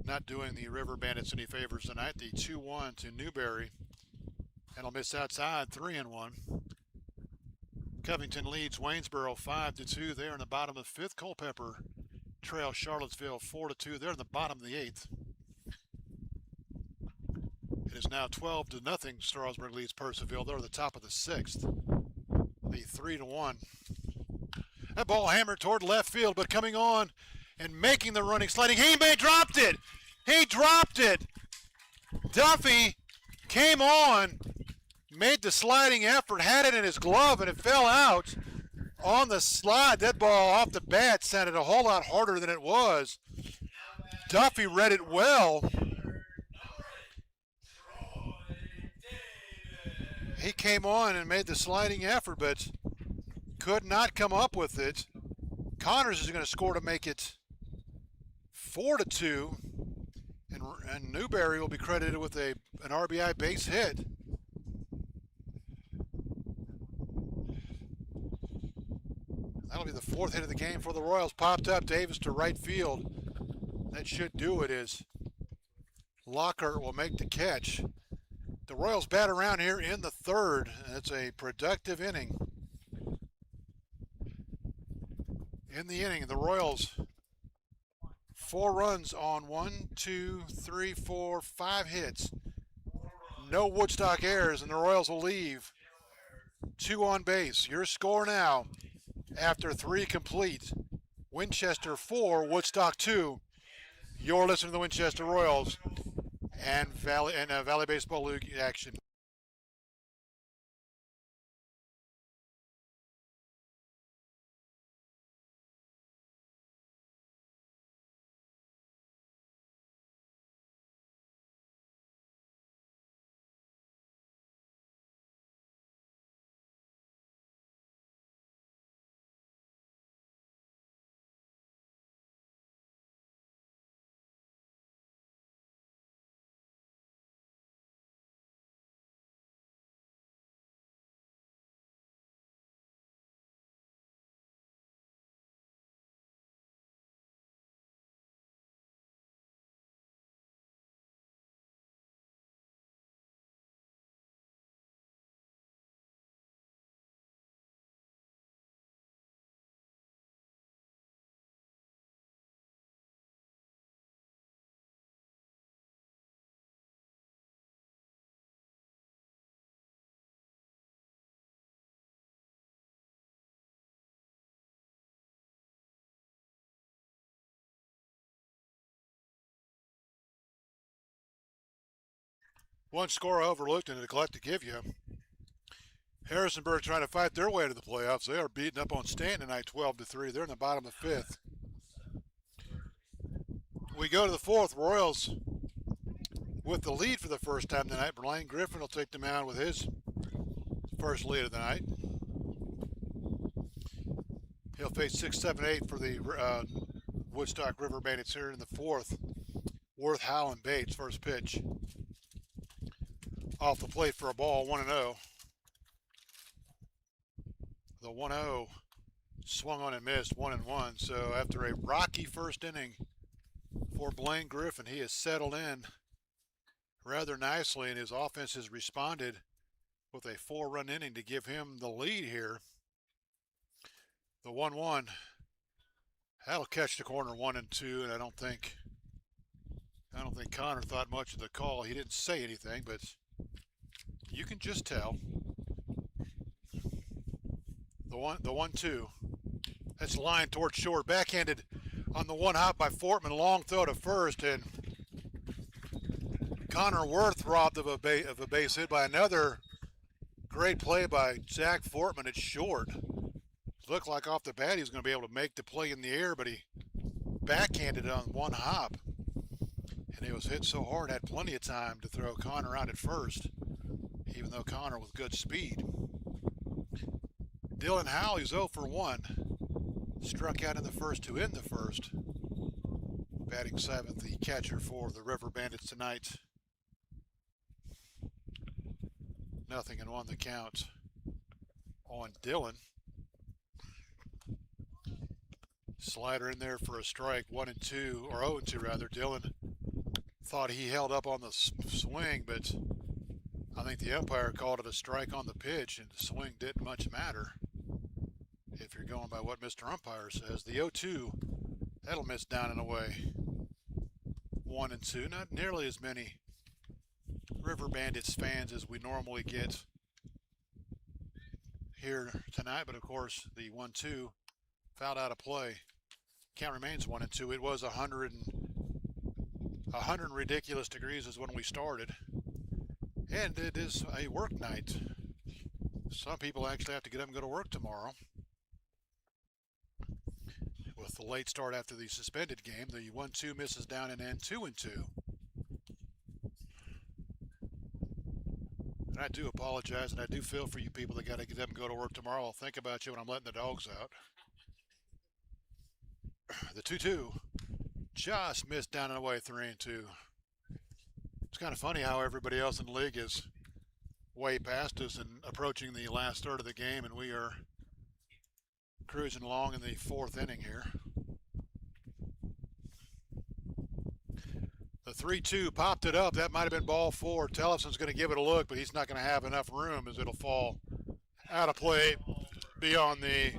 not doing the River Bandits any favors tonight. The 2-1 to Newberry. And will miss outside, 3-1. Covington leads Waynesboro 5-2. They're in the bottom of the 5th. Culpeper trails Charlottesville 4-2. They're in the bottom of the 8th. It is now 12-0. Strasburg leads Purcellville. They're at the top of the 6th. The 3-1. That ball hammered toward left field, but coming on and making the running, sliding. He dropped it. He dropped it. Duffy came on, made the sliding effort, had it in his glove, and it fell out on the slide. That ball off the bat sounded a whole lot harder than it was. Duffy read it well. He came on and made the sliding effort, but could not come up with it. Connors is going to score to make it 4-2, and Newberry will be credited with an RBI base hit. That'll be the fourth hit of the game for the Royals. Popped up, Davis to right field. That should do it as Lockhart will make the catch. The Royals bat around here in the third. It's a productive inning. In the inning, the Royals 4 runs on 5 hits. No Woodstock errors, and the Royals will leave 2 on base. Your score now after 3 complete. Winchester 4, Woodstock 2. You're listening to the Winchester Royals and Valley Baseball League action. One score I overlooked and neglected to give you. Harrisonburg trying to fight their way to the playoffs. They are beating up on Stanton tonight 12-3. They're in the bottom of the 5th. We go to the 4th. Royals with the lead for the first time tonight. Blaine Griffin will take the mound with his first lead of the night. He'll face 6, 7, 8 for the Woodstock River Bandits here in the 4th. Worth, Howe, and Bates first pitch. Off the plate for a ball, 1-0. The 1-0 swung on and missed, 1-1. So after a rocky first inning for Blaine Griffin, he has settled in rather nicely, and his offense has responded with a 4-run inning to give him the lead here. The 1-1, that'll catch the corner 1-2, and I don't think Connor thought much of the call. He didn't say anything, but you can just tell. The 1-2. That's lined towards short. Backhanded on the one hop by Fortman. Long throw to first, and Connor Worth robbed of a base hit by another great play by Zach Fortman at short. Looked like off the bat he was going to be able to make the play in the air, but he backhanded on one hop. And he was hit so hard, had plenty of time to throw Connor out at first, even though Connor with good speed. Dylan Howell, he's 0 for 1. Struck out in the first to end the first. Batting 7th, the catcher for the River Bandits tonight. 0-1 the count on Dylan. Slider in there for a strike, 1-2, or 0-2 rather. Dylan thought he held up on the swing, but I think the umpire called it a strike on the pitch, and the swing didn't much matter. If you're going by what Mr. Umpire says, the 0-2, that'll miss down and away. 1-2, not nearly as many River Bandits fans as we normally get here tonight, but of course the 1-2 fouled out of play. Count remains 1-2. It was 100 ridiculous degrees is when we started. And it is a work night. Some people actually have to get up and go to work tomorrow. With the late start after the suspended game, the 1-2 misses down and end 2-2. And I do apologize, and I do feel for you people that got to get up and go to work tomorrow. I'll think about you when I'm letting the dogs out. The 2-2 just missed down and away 3-2. It's kind of funny how everybody else in the league is way past us and approaching the last third of the game, and we are cruising along in the fourth inning here. The 3-2 popped it up. That might have been ball four. Tellefson's going to give it a look, but he's not going to have enough room as it'll fall out of play beyond the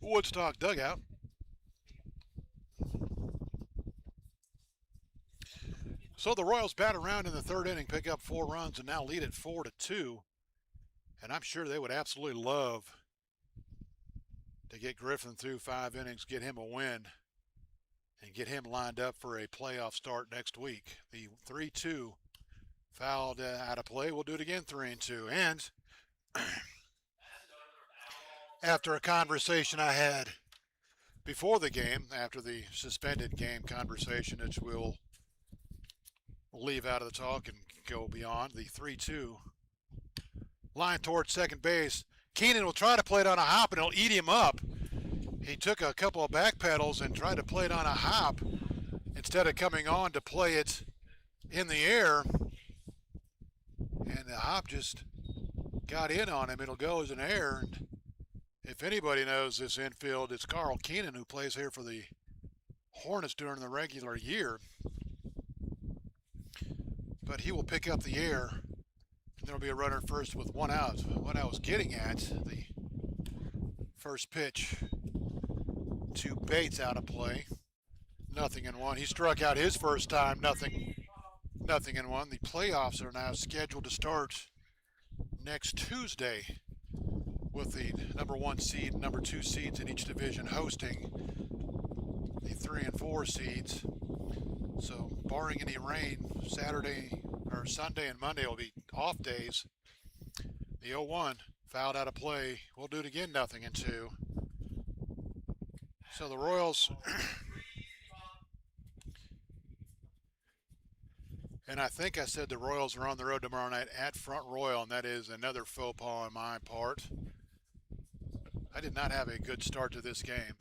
Woodstock dugout. So the Royals bat around in the third inning, pick up 4 runs, and now lead at 4-2. And I'm sure they would absolutely love to get Griffin through 5 innings, get him a win, and get him lined up for a playoff start next week. The 3-2 fouled out of play. We'll do it again, 3-2. And after a conversation I had before the game, after the suspended game conversation, which we'll leave out of the talk and go beyond, the 3-2 line towards second base. Keenan will try to play it on a hop, and it'll eat him up. He took a couple of back pedals and tried to play it on a hop instead of coming on to play it in the air. And the hop just got in on him. It'll go as an error. And if anybody knows this infield, it's Carl Keenan, who plays here for the Hornets during the regular year. But he will pick up the air, and there'll be a runner first with 1 out. What I was getting at, the first pitch to Bates out of play. 0-1. He struck out his first time. 0-1. The playoffs are now scheduled to start next Tuesday, with the number 1 seed and number 2 seeds in each division hosting the 3 and 4 seeds. So barring any rain, Saturday or Sunday and Monday will be off days. The 0-1 fouled out of play. We'll do it again, 0-2. So the Royals, and I think I said the Royals are on the road tomorrow night at Front Royal, and that is another faux pas on my part. I did not have a good start to this game.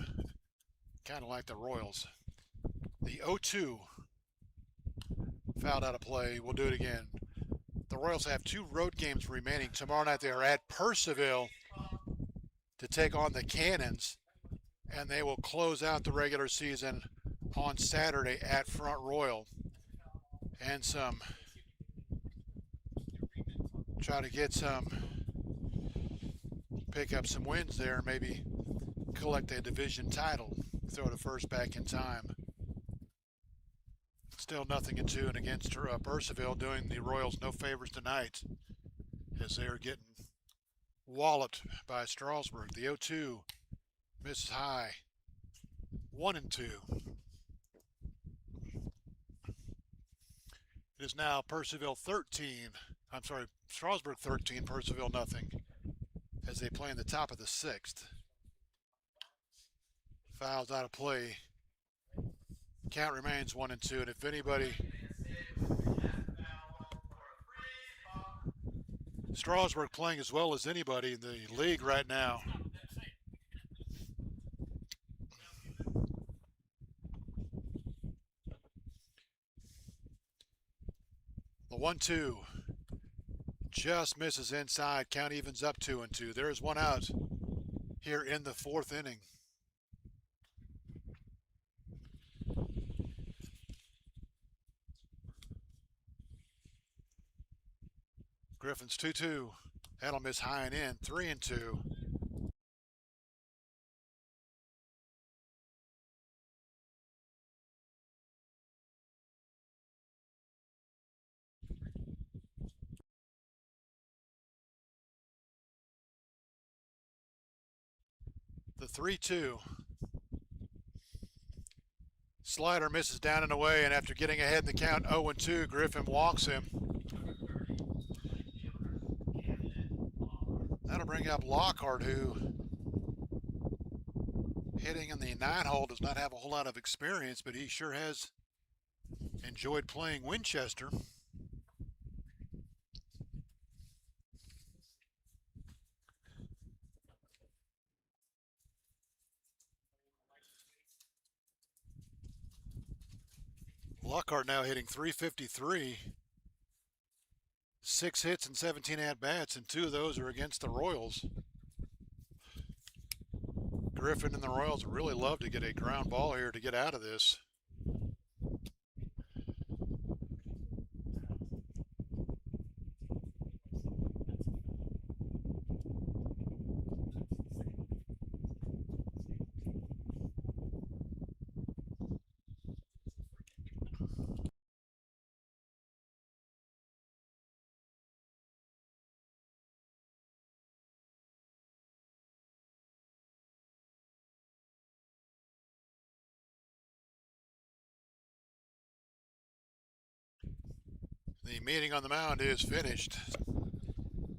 Kind of like the Royals. The 0-2 fouled out of play. We'll do it again. The Royals have 2 road games remaining. Tomorrow night they are at Purcellville to take on the Cannons, and they will close out the regular season on Saturday at Front Royal. And try to get pick up some wins there, maybe collect a division title, throw the first back in time. Still 0-2 and against Purcellville, doing the Royals no favors tonight as they are getting walloped by Strasburg. The 0-2 misses high. 1-2. It is now Strasburg 13, Purcellville 0, as they play in the top of the 6th. Fouls out of play. Count remains 1-2, and if anybody, Strasburg playing as well as anybody in the league right now. The 1-2 just misses inside. Count evens up 2-2. There is 1 out here in the 4th inning. Griffin's 2-2. That'll miss high and in. 3-2. The 3-2. Slider misses down and away, and after getting ahead in the count 0-2, Griffin walks him. That'll bring up Lockhart, who, hitting in the 9-hole, does not have a whole lot of experience, but he sure has enjoyed playing Winchester. Lockhart now hitting .353, 6 hits and 17 at-bats, and 2 of those are against the Royals. Griffin and the Royals really love to get a ground ball here to get out of this. The meeting on the mound is finished.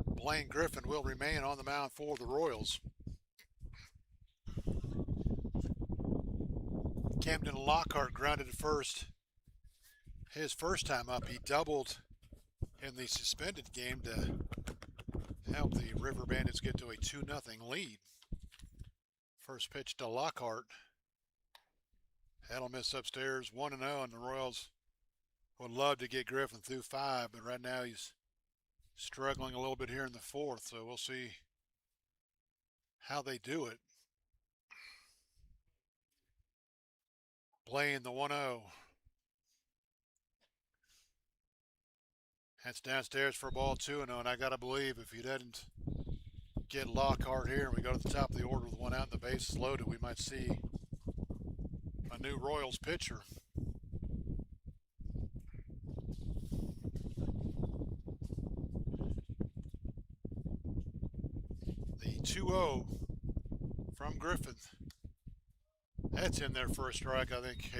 Blaine Griffin will remain on the mound for the Royals. Camden Lockhart grounded at first. His first time up, he doubled in the suspended game to help the River Bandits get to a 2-0 lead. First pitch to Lockhart. That'll miss upstairs, 1-0, and the Royals would love to get Griffin through 5, but right now he's struggling a little bit here in the 4th, so we'll see how they do it. Blaine, the 1-0. That's downstairs for ball 2-0, and I got to believe if he doesn't get Lockhart here and we go to the top of the order with 1 out and the bases loaded, we might see a new Royals pitcher. The 2-0 from Griffin. That's in there for a strike. I think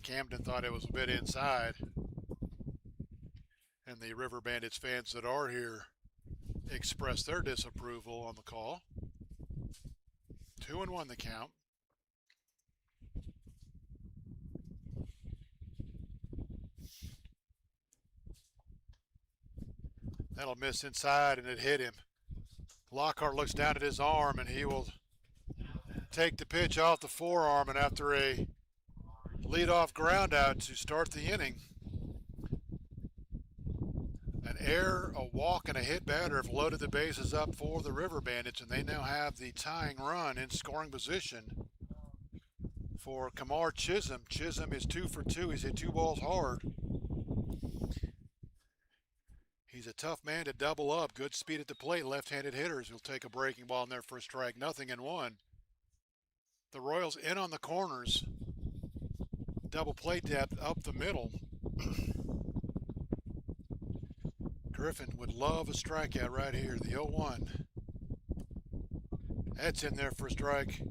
Camden thought it was a bit inside. And the River Bandits fans that are here expressed their disapproval on the call. 2-1 the count. That'll miss inside, and it hit him. Lockhart looks down at his arm, and he will take the pitch off the forearm, and after a leadoff ground out to start the inning, an error, a walk, and a hit batter have loaded the bases up for the River Bandits, and they now have the tying run in scoring position for Kamar Chisholm. Chisholm is 2 for 2. He's hit 2 balls hard. He's a tough man to double up. Good speed at the plate. Left-handed hitters will take a breaking ball in there for a strike. 0-1. The Royals in on the corners. Double play depth up the middle. Griffin would love a strikeout right here. The 0-1. That's in there for a strike.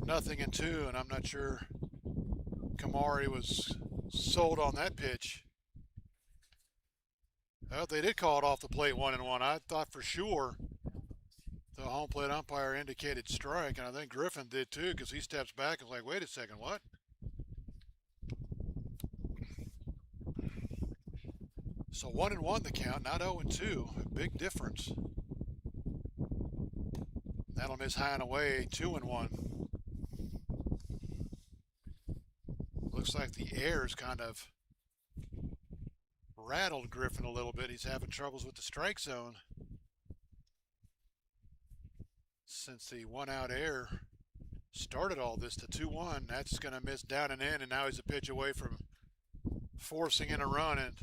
0-2, and I'm not sure Kamari was sold on that pitch. Well, they did call it off the plate 1-1. I thought for sure the home plate umpire indicated strike, and I think Griffin did too, because he steps back and is like, wait a second, what? So 1-1 the count, not 0-2. A big difference. That'll miss high and away, 2-1. Looks like the air's kind of rattled Griffin a little bit. He's having troubles with the strike zone since the 1-out air started all this to 2-1. That's going to miss down and in, and now he's a pitch away from forcing in a run and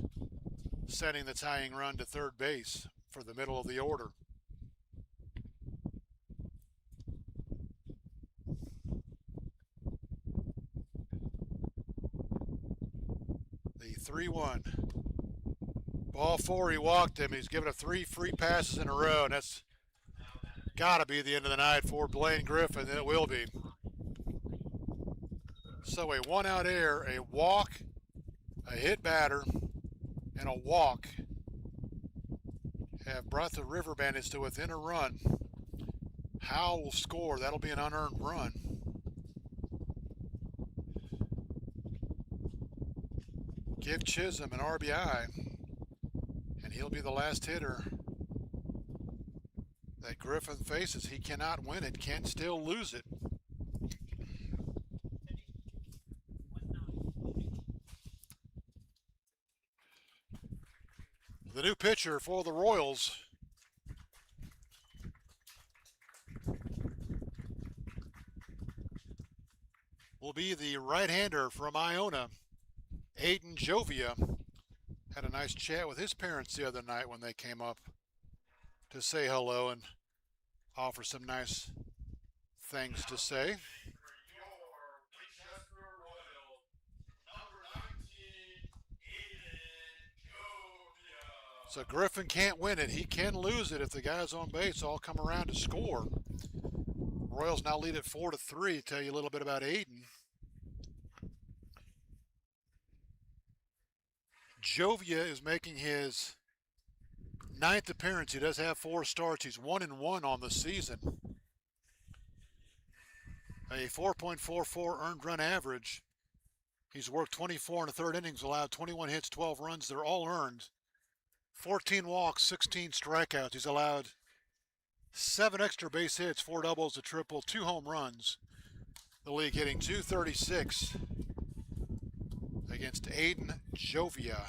sending the tying run to third base for the middle of the order. The 3-1. Ball 4, he walked him. He's given up 3 free passes in a row, and that's Gotta be the end of the night for Blaine Griffin, and it will be. So a 1-out error, a walk, a hit batter, and a walk have brought the River Bandits to within a run. Howell will score. That'll be an unearned run. Give Chisholm an RBI, and he'll be the last hitter that Griffin faces. He cannot win it, can still lose it. The new pitcher for the Royals will be the right-hander from Iona, Aiden Jovia. Had a nice chat with his parents the other night when they came up to say hello and offer some nice things to say. So Griffin can't win it. He can lose it if the guys on base all come around to score. Royals now lead at 4-3. Tell you a little bit about Aiden. Jovia is making his 9th appearance. He does have 4 starts. He's 1-1 on the season. A 4.44 earned run average. He's worked 24 1/3 innings, allowed 21 hits, 12 runs. They're all earned. 14 walks, 16 strikeouts. He's allowed 7 extra base hits, 4 doubles, a triple, 2 home runs. The league hitting .236 against Aiden Jovia.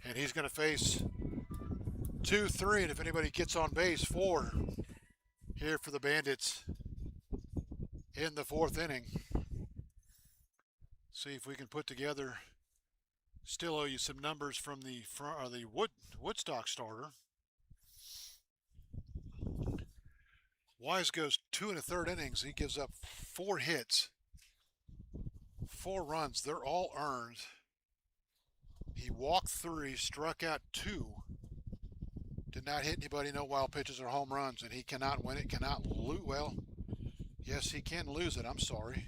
And he's going to face 2-3, and if anybody gets on base, 4 here for the Bandits in the 4th inning. See if we can put together. Still owe you some numbers from the Woodstock starter. Wise goes 2 1/3 innings. He gives up 4 hits, 4 runs. They're all earned. He walked 3, struck out 2. Did not hit anybody, no wild pitches or home runs, and he cannot win it, cannot lose. Well, yes, he can lose it. I'm sorry.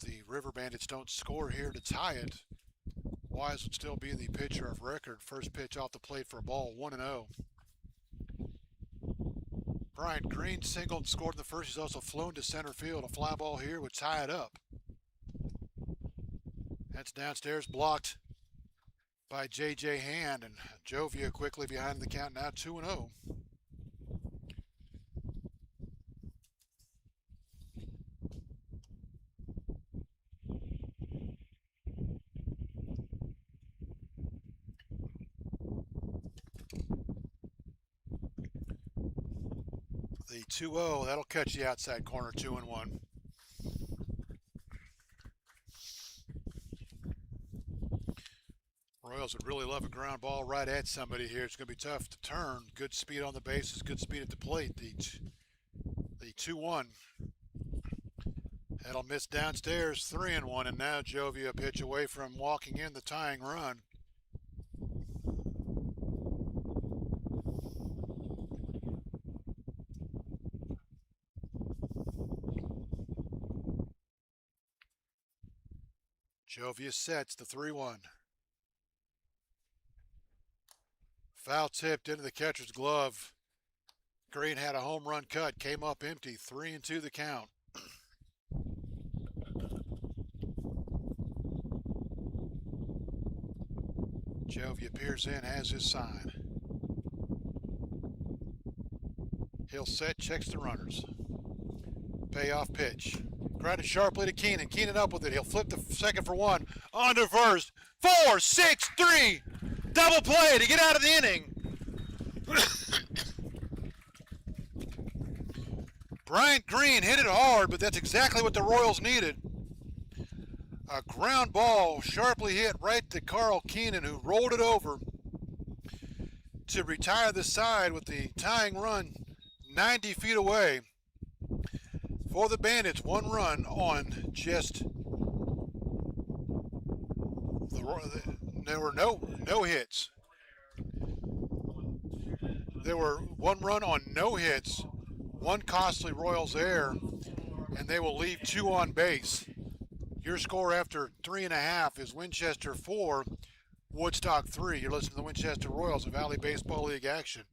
The River Bandits don't score here to tie it. Wise would still be the pitcher of record. First pitch off the plate for a ball, 1-0. Bryant Green singled and scored in the first. He's also flown to center field. A fly ball here would tie it up. That's downstairs, blocked by J.J. Hand, and Jovia quickly behind the count, now 2-0. The 2-0, that'll catch the outside corner, 2-1. Royals would really love a ground ball right at somebody here. It's going to be tough to turn. Good speed on the bases, good speed at the plate. The 2-1. That'll miss downstairs, 3-1, and now Jovia a pitch away from walking in the tying run. Jovia sets the 3-1. Foul tipped into the catcher's glove. Green had a home run cut, came up empty, 3-2 the count. Jovia peers in, has his sign. He'll set, checks the runners. Payoff pitch. Grounded sharply to Keenan. Keenan up with it. He'll flip the second for 1. On to first. 4, 6, 3. Double play to get out of the inning. Bryant Green hit it hard, but that's exactly what the Royals needed. A ground ball sharply hit right to Carl Keenan, who rolled it over to retire the side with the tying run 90 feet away. For the Bandits, 1 run on just there were no hits. There were 1 run on no hits, 1 costly Royals error, and they will leave 2 on base. Your score after 3.5 is Winchester 4, Woodstock 3. You're listening to the Winchester Royals of Valley Baseball League action.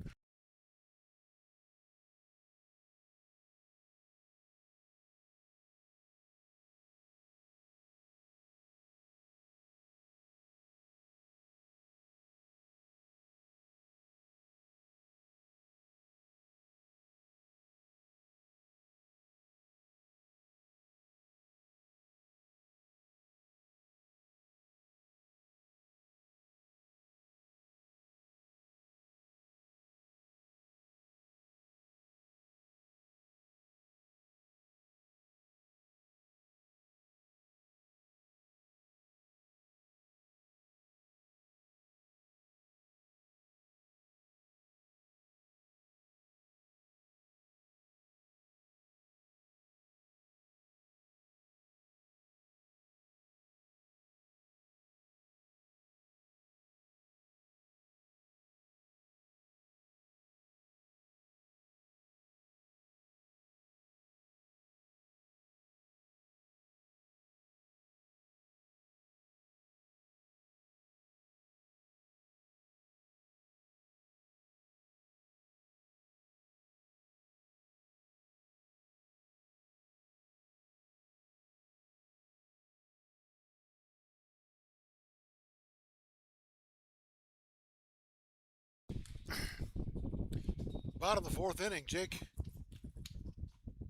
Bottom of the 4th inning, Jake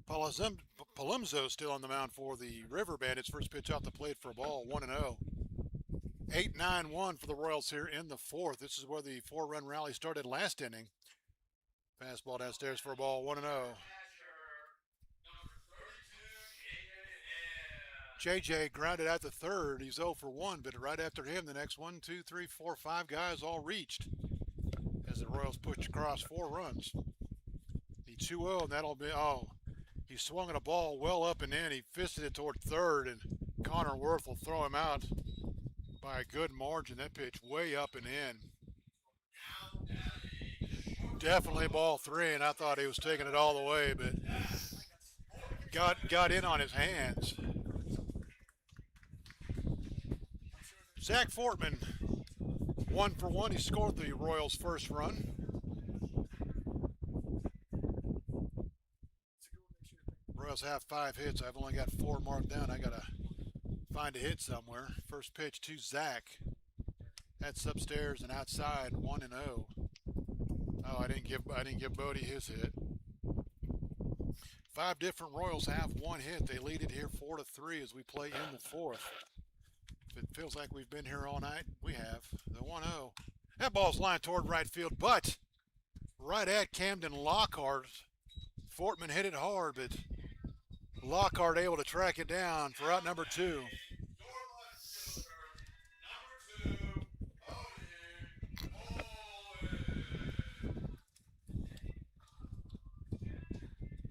Palumzo still on the mound for the River Bandits. First pitch off the plate for a ball, 1-0. 8-9-1 for the Royals here in the 4th. This is where the 4-run rally started last inning. Fastball downstairs for a ball, 1-0. JJ grounded out the 3rd. He's 0 for 1, but right after him, the next 1, 2, 3, 4, 5 guys all reached as the Royals pushed across 4 runs. The 2-0, and that'll be, he swung at a ball well up and in. He fisted it toward 3rd, and Connor Worth will throw him out by a good margin. That pitch way up and in. Definitely ball 3, and I thought he was taking it all the way, but got in on his hands. Zach Fortman, 1 for 1. He scored the Royals' first run. Royals have 5 hits. I've only got 4 marked down. I gotta find a hit somewhere. First pitch to Zach. That's upstairs and outside, 1-0. Oh, I didn't give Bodie his hit. 5 different Royals have 1 hit. They lead it here 4-3 as we play in the 4th. If it feels like we've been here all night, we have. The 1-0. That ball's lined toward right field, but right at Camden Lockhart. Fortman hit it hard, but Lockhart able to track it down for out number 2.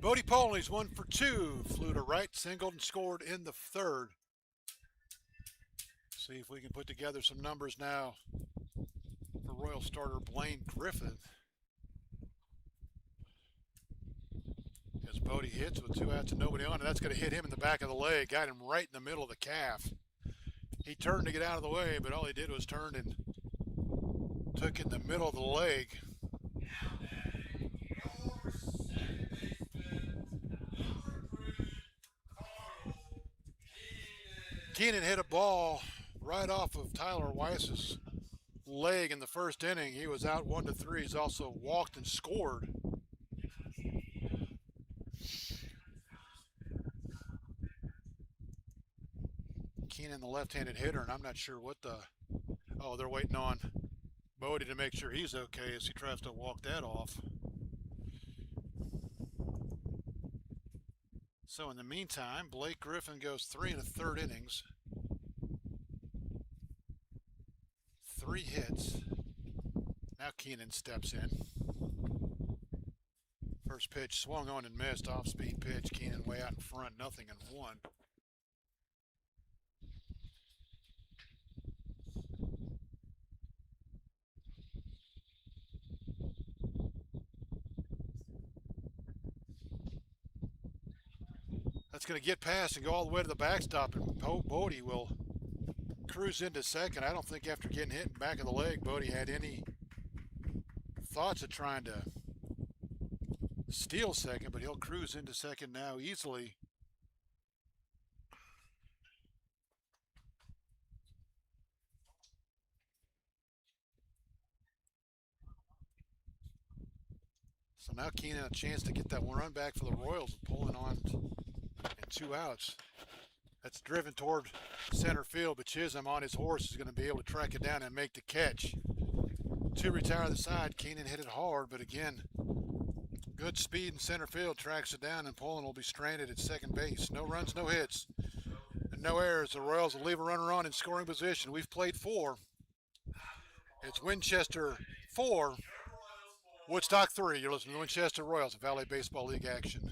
Bodie Polney's 1 for 2. Flew to right, singled, and scored in the 3rd. See if we can put together some numbers now for Royal starter Blaine Griffin. As Bodie hits with 2 outs and nobody on, and that's going to hit him in the back of the leg. Got him right in the middle of the calf. He turned to get out of the way, but all he did was turn and took in the middle of the leg. Keenan hit a ball right off of Tyler Weiss's leg in the first inning. He was out 1-3. He's also walked and scored. Keenan, the left-handed hitter, and I'm not sure what the... Oh, they're waiting on Bodie to make sure he's okay as he tries to walk that off. So in the meantime, Blake Griffin goes 3 1/3 innings. 3 hits. Now Keenan steps in. First pitch swung on and missed. Off-speed pitch. Keenan way out in front. 0-1. That's going to get past and go all the way to the backstop, and Bodie will cruise into second. I don't think after getting hit in the back of the leg, Bodie had any thoughts of trying to steal second, but he'll cruise into second now easily. So now Keenan a chance to get that one run back for the Royals, pulling on and 2 outs. That's driven toward center field, but Chisholm on his horse is going to be able to track it down and make the catch. To retire the side, Keenan hit it hard, but again, good speed in center field, tracks it down, and Poland will be stranded at second base. No runs, no hits, and no errors. The Royals will leave a runner on in scoring position. We've played 4. It's Winchester 4, Woodstock 3. You're listening to Winchester Royals, Valley Baseball League action.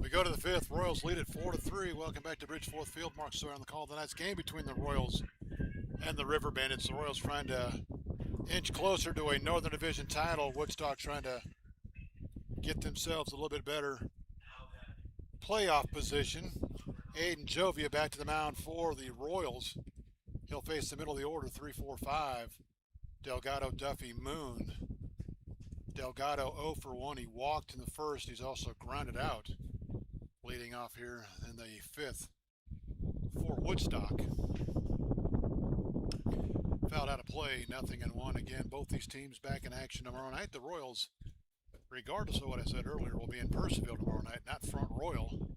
We go to the 5th. Royals lead at 4-3. Welcome back to Bridgeforth Field. Mark Sawyer on the call. Tonight's game between the Royals and the River Bandits. The Royals trying to inch closer to a Northern Division title. Woodstock trying to get themselves a little bit better playoff position. Aiden Jovia back to the mound for the Royals. He'll face the middle of the order, 3-4-5. Delgado, Duffy, Moon. Delgado 0 for 1. He walked in the first. He's also grounded out. Leading off here in the 5th for Woodstock. Fouled out of play, 0-1. Again, both these teams back in action tomorrow night. The Royals, regardless of what I said earlier, will be in Purcellville tomorrow night, not Front Royal.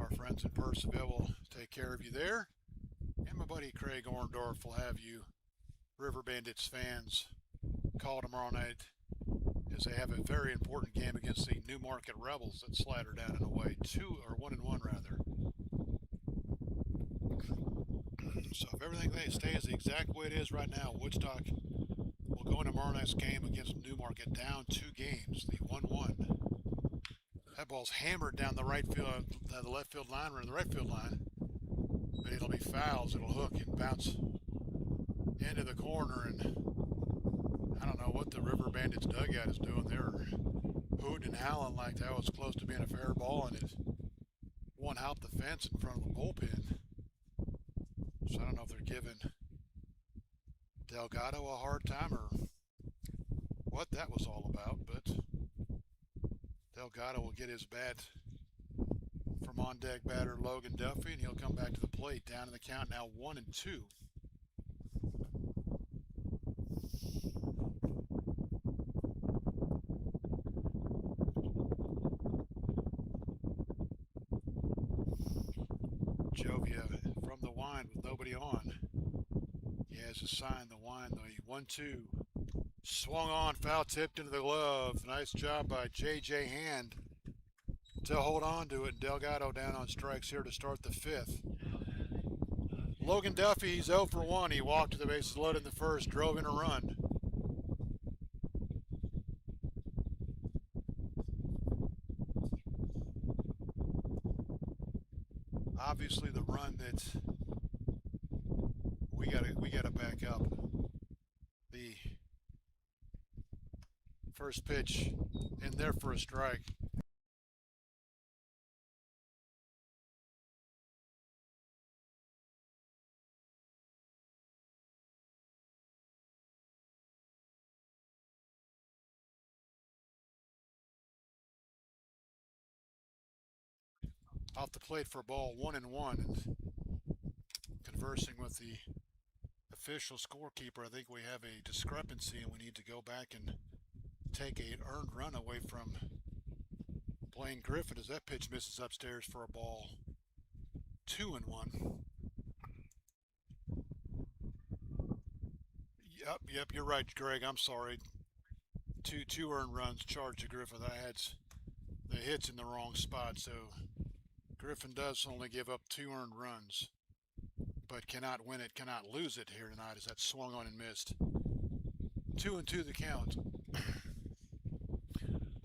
Our friends in Purcellville will take care of you there. And my buddy Craig Orndorff will have you River Bandits fans call tomorrow night, as they have a very important game against the Newmarket Rebels that slider down and away. 1-1 rather. So if everything stays the exact way it is right now, Woodstock will go into tomorrow night's game against Newmarket down 2 games, the 1-1. That ball's hammered down the right field, the left field line, or the right field line, but it'll be fouled. It'll hook and bounce into the corner, and I don't know what the River Bandits dugout is doing. They're hooting and howling like that was close to being a fair ball, and it one hopped the fence in front of the bullpen. So I don't know if they're giving Delgado a hard time or what that was all about, but Delgado will get his bat from on-deck batter Logan Duffy, and he'll come back to the plate. Down in the count now, 1-2. Jovia from the wind with nobody on. He has assigned the wind, the 1-2. Swung on, foul tipped into the glove. Nice job by J.J. Hand to hold on to it. Delgado down on strikes here to start the 5th. Logan Duffy, he's 0 for 1. He walked to the bases loaded in the first, drove in a run. Obviously the run that we gotta back up. First pitch in there for a strike. Off the plate for a ball, 1-1. And conversing with the official scorekeeper, I think we have a discrepancy and we need to go back and take an earned run away from Blaine Griffin as that pitch misses upstairs for a ball, 2-1. Yep, you're right, Greg. I'm sorry. Two earned runs charged to Griffin. I had the hits in the wrong spot, so Griffin does only give up 2 earned runs, but cannot win it, cannot lose it here tonight as that swung on and missed. 2-2 the count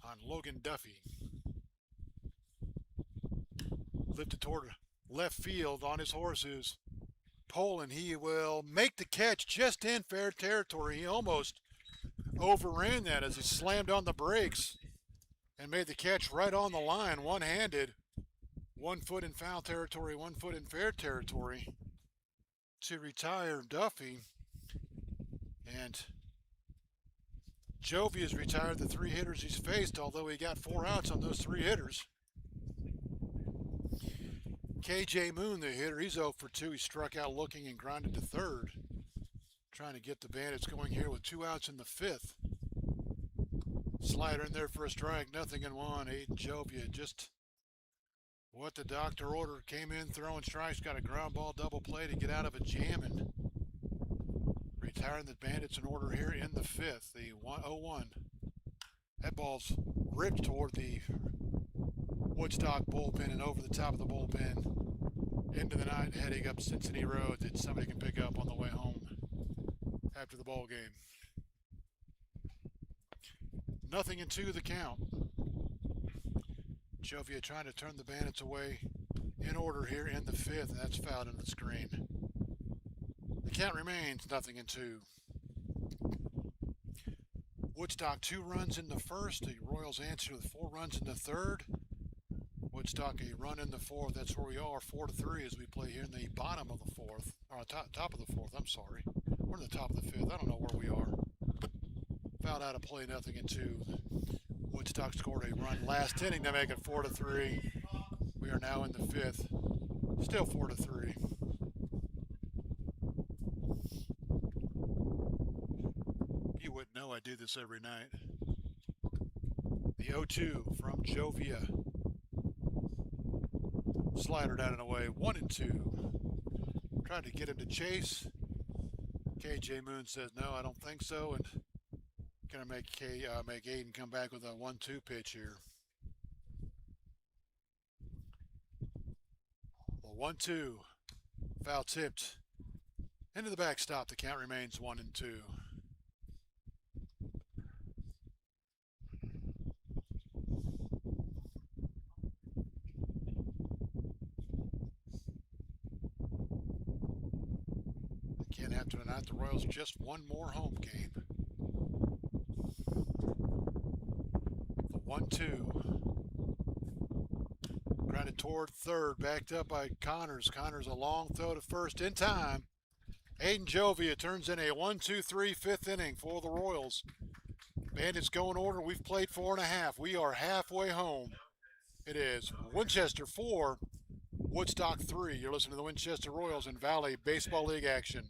on Logan Duffy. Lifted toward left field on his horses. Poland, he will make the catch just in fair territory. He almost overran that as he slammed on the brakes and made the catch right on the line, one-handed. 1 foot in foul territory, 1 foot in fair territory to retire Duffy. And Jovi has retired the 3 hitters he's faced, although he got 4 outs on those 3 hitters. KJ Moon, the hitter, he's 0 for 2. He struck out looking and grounded to third. Trying to get the Bandits going here with 2 outs in the 5th. Slider in there for a strike, 0-1. Aiden Jovia just what the doctor ordered. Came in throwing strikes, got a ground ball double play to get out of a jam and retiring the Bandits in order here in the 5th. The 0-1. That ball's ripped toward the Woodstock bullpen and over the top of the bullpen into the night, heading up Cincinnati Road that somebody can pick up on the way home after the ball game. 0-2 the count. Jovia trying to turn the Bandits away in order here in the 5th, and that's fouled into the screen. The count remains 0-2. Woodstock 2 runs in the 1st. The Royals answer with 4 runs in the 3rd. Woodstock a run in the 4th. That's where we are, 4-3 as we play here in the bottom of the 4th, or top of the 4th. I'm sorry, we're in the top of the 5th. I don't know where we are. Fouled out of play, 0-2. Woodstock scored a run last inning to make it 4-3. We are now in the 5th, still 4-3. You wouldn't know I do this every night. The 0-2 from Jovia. Slider down and away, 1-2. Trying to get him to chase. KJ Moon says no, I don't think so, and gonna make Aiden come back with a 1-2 pitch here. Well, 1-2, foul tipped into the backstop. The count remains 1-2. Again, after tonight, the Royals just 1 more home game. The 1-2. Grounded toward third, backed up by Connors. Connors a long throw to first in time. Aiden Jovia turns in a 1-2-3 5th inning for the Royals. Bandits go in order. We've played 4.5. We are halfway home. It is Winchester 4, Woodstock 3. You're listening to the Winchester Royals in Valley Baseball League action.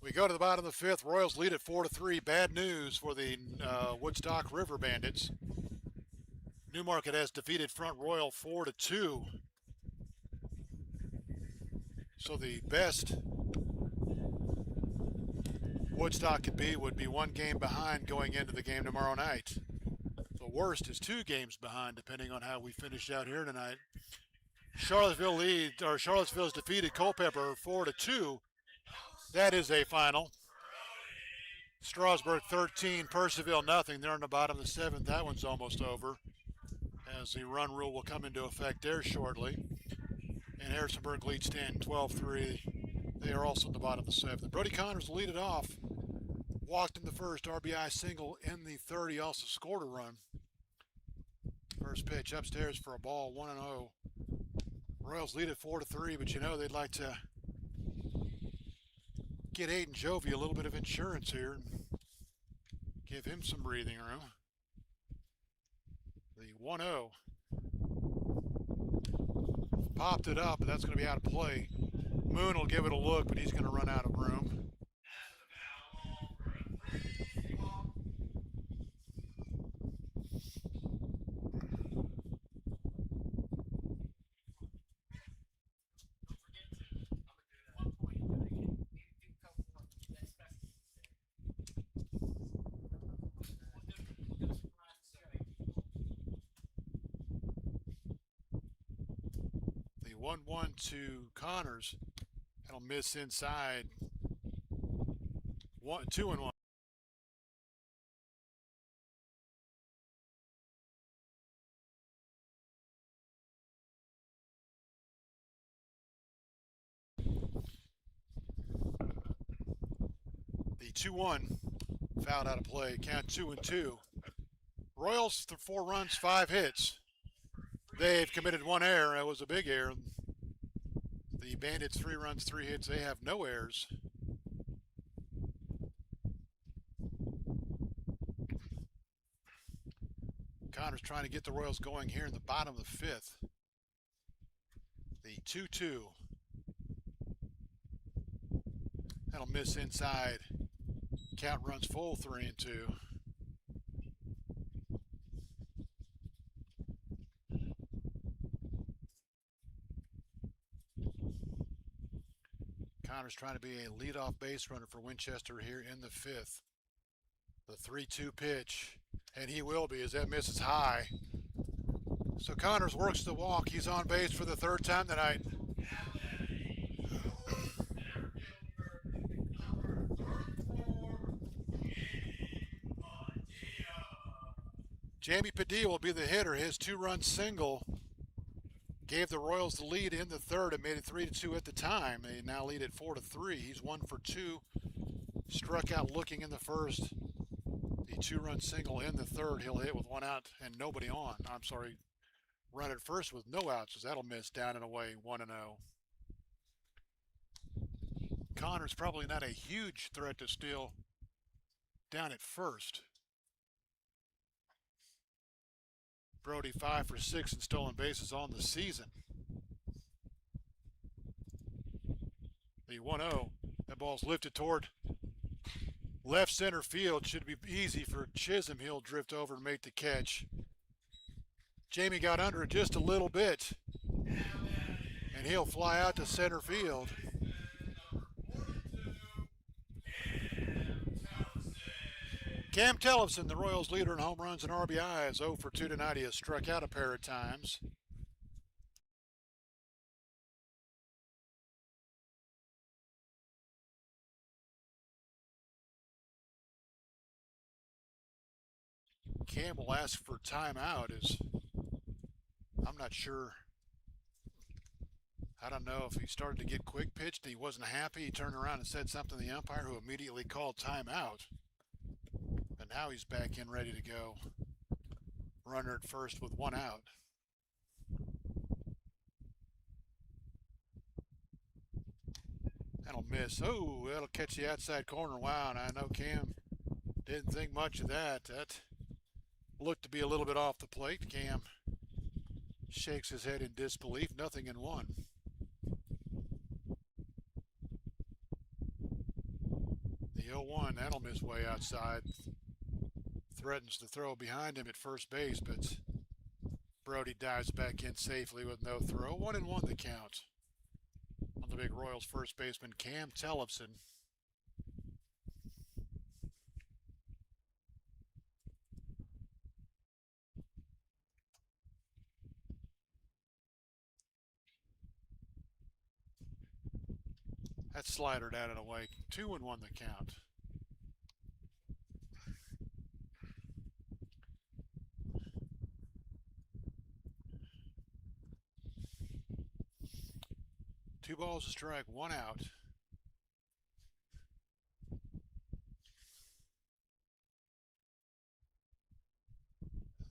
We go to the bottom of the fifth. Royals lead at 4-3. Bad news for the Woodstock River Bandits. Newmarket has defeated Front Royal 4-2. So the best Woodstock could be would be one game behind going into the game tomorrow night. The worst is 2 games behind, depending on how we finish out here tonight. Charlottesville has defeated Culpeper 4-2. That is a final. Strasburg 13, Percival nothing. They're in the bottom of the 7th. That one's almost over, as the run rule will come into effect there shortly. And Harrisonburg leads 10, 12-3. They are also in the bottom of the 7th. Brody Connors lead it off. Walked in the first, RBI single in the third. He also scored a run. First pitch upstairs for a ball, 1-0. Royals lead at 4-3, but you know they'd like to get Aiden Jovi a little bit of insurance here and give him some breathing room. The 1-0 popped it up, but that's going to be out of play. Moon will give it a look, but he's going to run out of room. The 1-1 to Connors. That'll miss inside. 2-1. The 2-1 fouled out of play. Count 2-2. Royals 4 runs, 5 hits. They've committed 1 error. It was a big error. The Bandits 3 runs, 3 hits. They have no errors. Connors trying to get the Royals going here in the bottom of the 5th. The 2-2. That'll miss inside. Count runs full, 3-2. Connors trying to be a leadoff base runner for Winchester here in the 5th. The 3-2 pitch, and he will be as that misses high. So Connors works the walk. He's on base for the 3rd time tonight. Jamie Padilla will be the hitter. His 2-run single gave the Royals the lead in the 3rd. It made it 3-2 at the time. They now lead at 4-3. He's 1 for 2. Struck out looking in the 1st. The 2-run single in the 3rd. He'll hit with 1 out and nobody on. I'm sorry, run at first with no outs, so that'll miss down and away, 1-0. Connors probably not a huge threat to steal down at first. Brody 5 for 6 in stolen bases on the season. The 1-0. That ball's lifted toward left center field. Should be easy for Chisholm. He'll drift over and make the catch. Jamie got under it just a little bit, and he'll fly out to center field. Cam Tellefson, the Royals leader in home runs and RBIs, 0 for 2 tonight. He has struck out a pair of times. Campbell asked for timeout. I'm not sure. I don't know if he started to get quick pitched. He wasn't happy. He turned around and said something to the umpire, who immediately called timeout. And now he's back in ready to go. Runner at first with 1 out. That'll miss. Oh, that'll catch the outside corner. Wow, and I know Cam didn't think much of that. That looked to be a little bit off the plate. Cam shakes his head in disbelief. Nothing in 1. 0-1. That'll miss way outside. Threatens to throw behind him at first base, but Brody dives back in safely with no throw. 1-1 the count on the big Royals first baseman Cam Tellefson. That slider down and away. 2-1 the count. Two balls a strike, one out.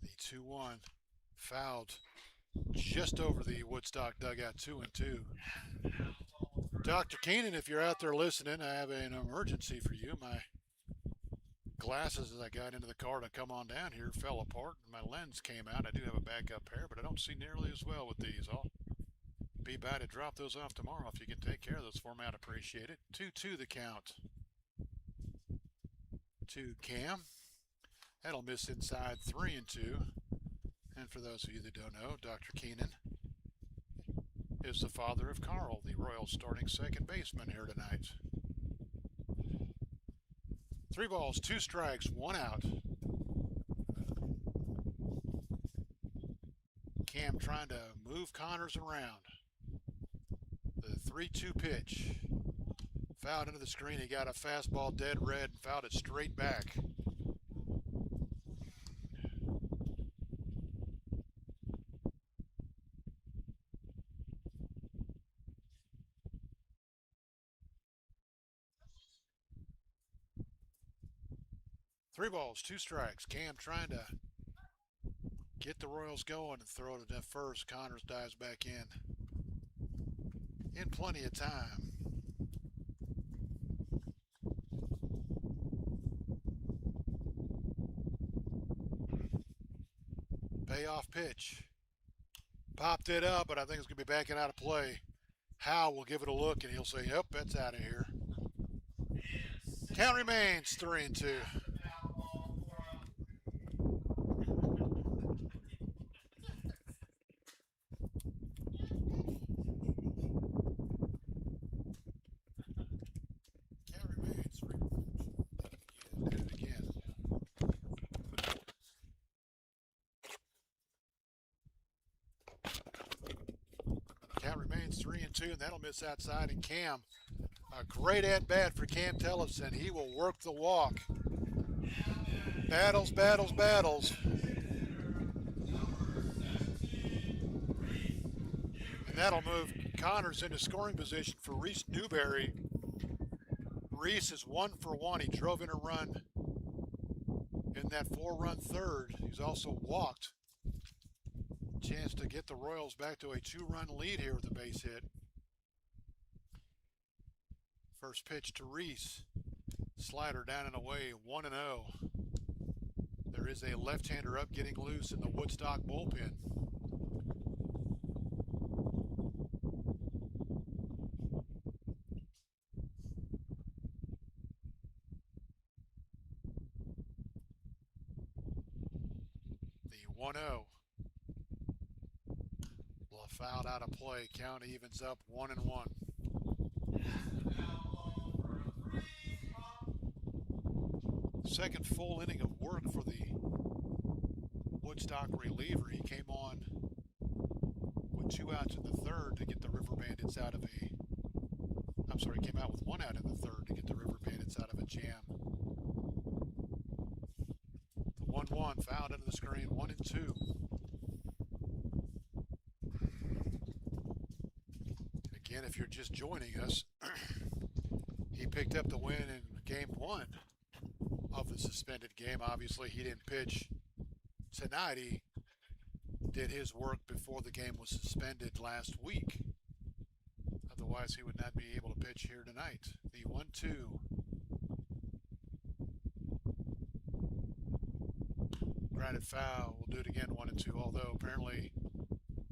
The 2-1 fouled just over the Woodstock dugout. 2-2. Dr. Keenan, if you're out there listening, I have an emergency for you. My glasses, as I got into the car to come on down here, fell apart and my lens came out. I do have a backup pair, but I don't see nearly as well with these. I'll be by to drop those off tomorrow if you can take care of those for me. I'd appreciate it. 2-2 the count to Cam. That'll miss inside. 3-2. And for those of you that don't know, Dr. Keenan is the father of Carl, the Royals starting second baseman here tonight. 3 balls, 2 strikes, 1 out. Cam trying to move Connors around. The 3-2 pitch. Fouled into the screen. He got a fastball dead red and fouled it straight back. Three balls, 2 strikes. Cam trying to get the Royals going and throw it at first. Connors dives back in plenty of time. Payoff pitch. Popped it up, but I think it's going to be backing out of play. Howe will give it a look, and he'll say, yep, that's out of here. Count remains 3-2. Count remains 3-2, and that'll miss outside. And Cam, a great at-bat for Cam Tellefson. He will work the walk. Battles, battles, battles. And that'll move Connors into scoring position for Reese Newberry. Reese is 1 for 1. He drove in a run in that 4-run third. He's also walked. Chance to get the Royals back to a 2-run lead here with a base hit. First pitch to Reese. Slider down and away, 1-0. There is a left-hander up getting loose in the Woodstock bullpen. The 1-0. Fouled out of play. Count evens up 1-1. Second full inning of work for the Woodstock reliever. He came on with 2 outs in the third to get the River Bandits out of a... I'm sorry, came out with 1 out in the third to get the River Bandits out of a jam. The 1-1 fouled into the screen. 1-2. Again, if you're just joining us, he picked up the win in game 1 of the suspended game. Obviously, he didn't pitch tonight. He did his work before the game was suspended last week. Otherwise, he would not be able to pitch here tonight. The 1-2. Grounded foul. We'll do it again, 1-2, although apparently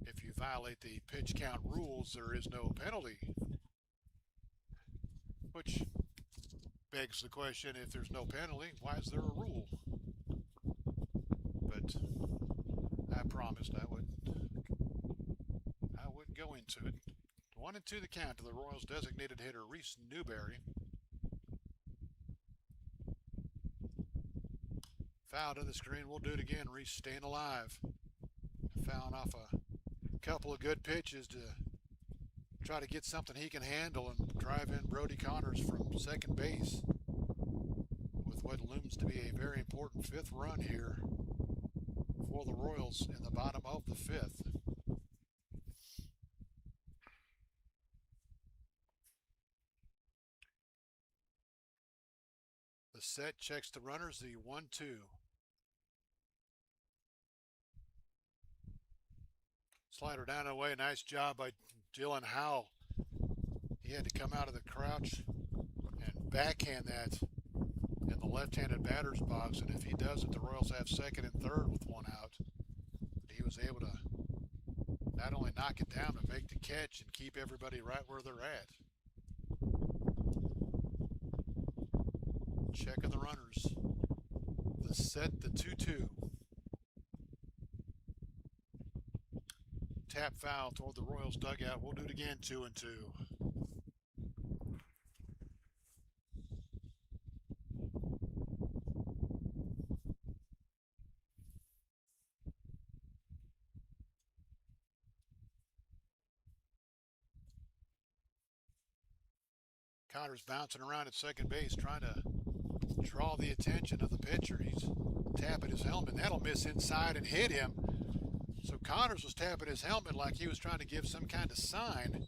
if you violate the pitch count rules, there is no penalty, which begs the question, if there's no penalty, why is there a rule? But I promised I wouldn't go into it. 1-2 the count to the Royals' designated hitter, Reese Newberry. Foul to the screen. We'll do it again. Reese staying alive. Fouling off a couple of good pitches to try to get something he can handle and drive in Brody Connors from second base with what looms to be a very important fifth run here for the Royals in the bottom of the fifth. The set checks the runners, the 1-2. Slider down and away. Nice job by Dylan Howell. He had to come out of the crouch and backhand that in the left-handed batter's box. And if he does it, the Royals have second and third with one out. But he was able to not only knock it down, but make the catch and keep everybody right where they're at. Checking the runners. The set, the 2-2. Tap foul toward the Royals dugout. We'll do it again, 2-2. Connors bouncing around at second base, trying to draw the attention of the pitcher. He's tapping his helmet. That'll miss inside and hit him. So Connors was tapping his helmet like he was trying to give some kind of sign.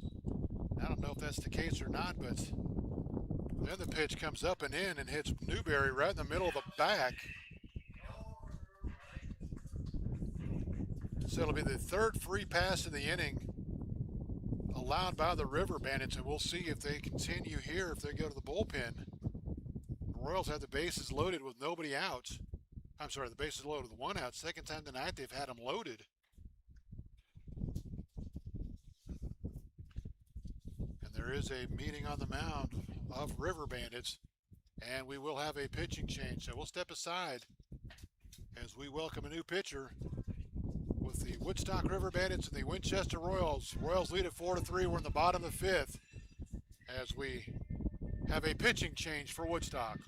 I don't know if that's the case or not, but then the pitch comes up and in and hits Newberry right in the middle of the back. So it'll be the third free pass in the inning allowed by the River Bandits, and we'll see if they continue here, if they go to the bullpen. The Royals have the bases loaded with nobody out. I'm sorry, the bases loaded with one out. Second time tonight they've had them loaded. And there is a meeting on the mound of River Bandits, and we will have a pitching change. So we'll step aside as we welcome a new pitcher with the Woodstock River Bandits and the Winchester Royals. Royals lead at 4-3. We're in the bottom of the fifth as we have a pitching change for Woodstock.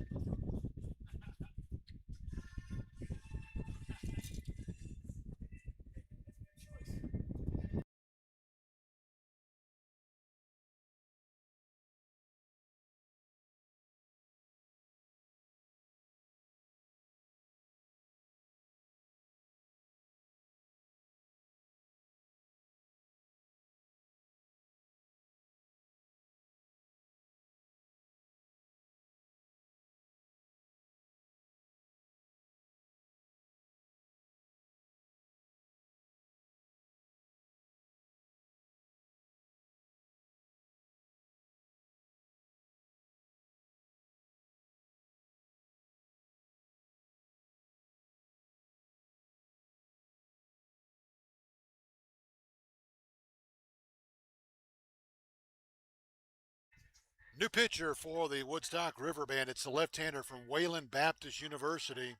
New pitcher for the Woodstock River Bandits, the left-hander from Wayland Baptist University,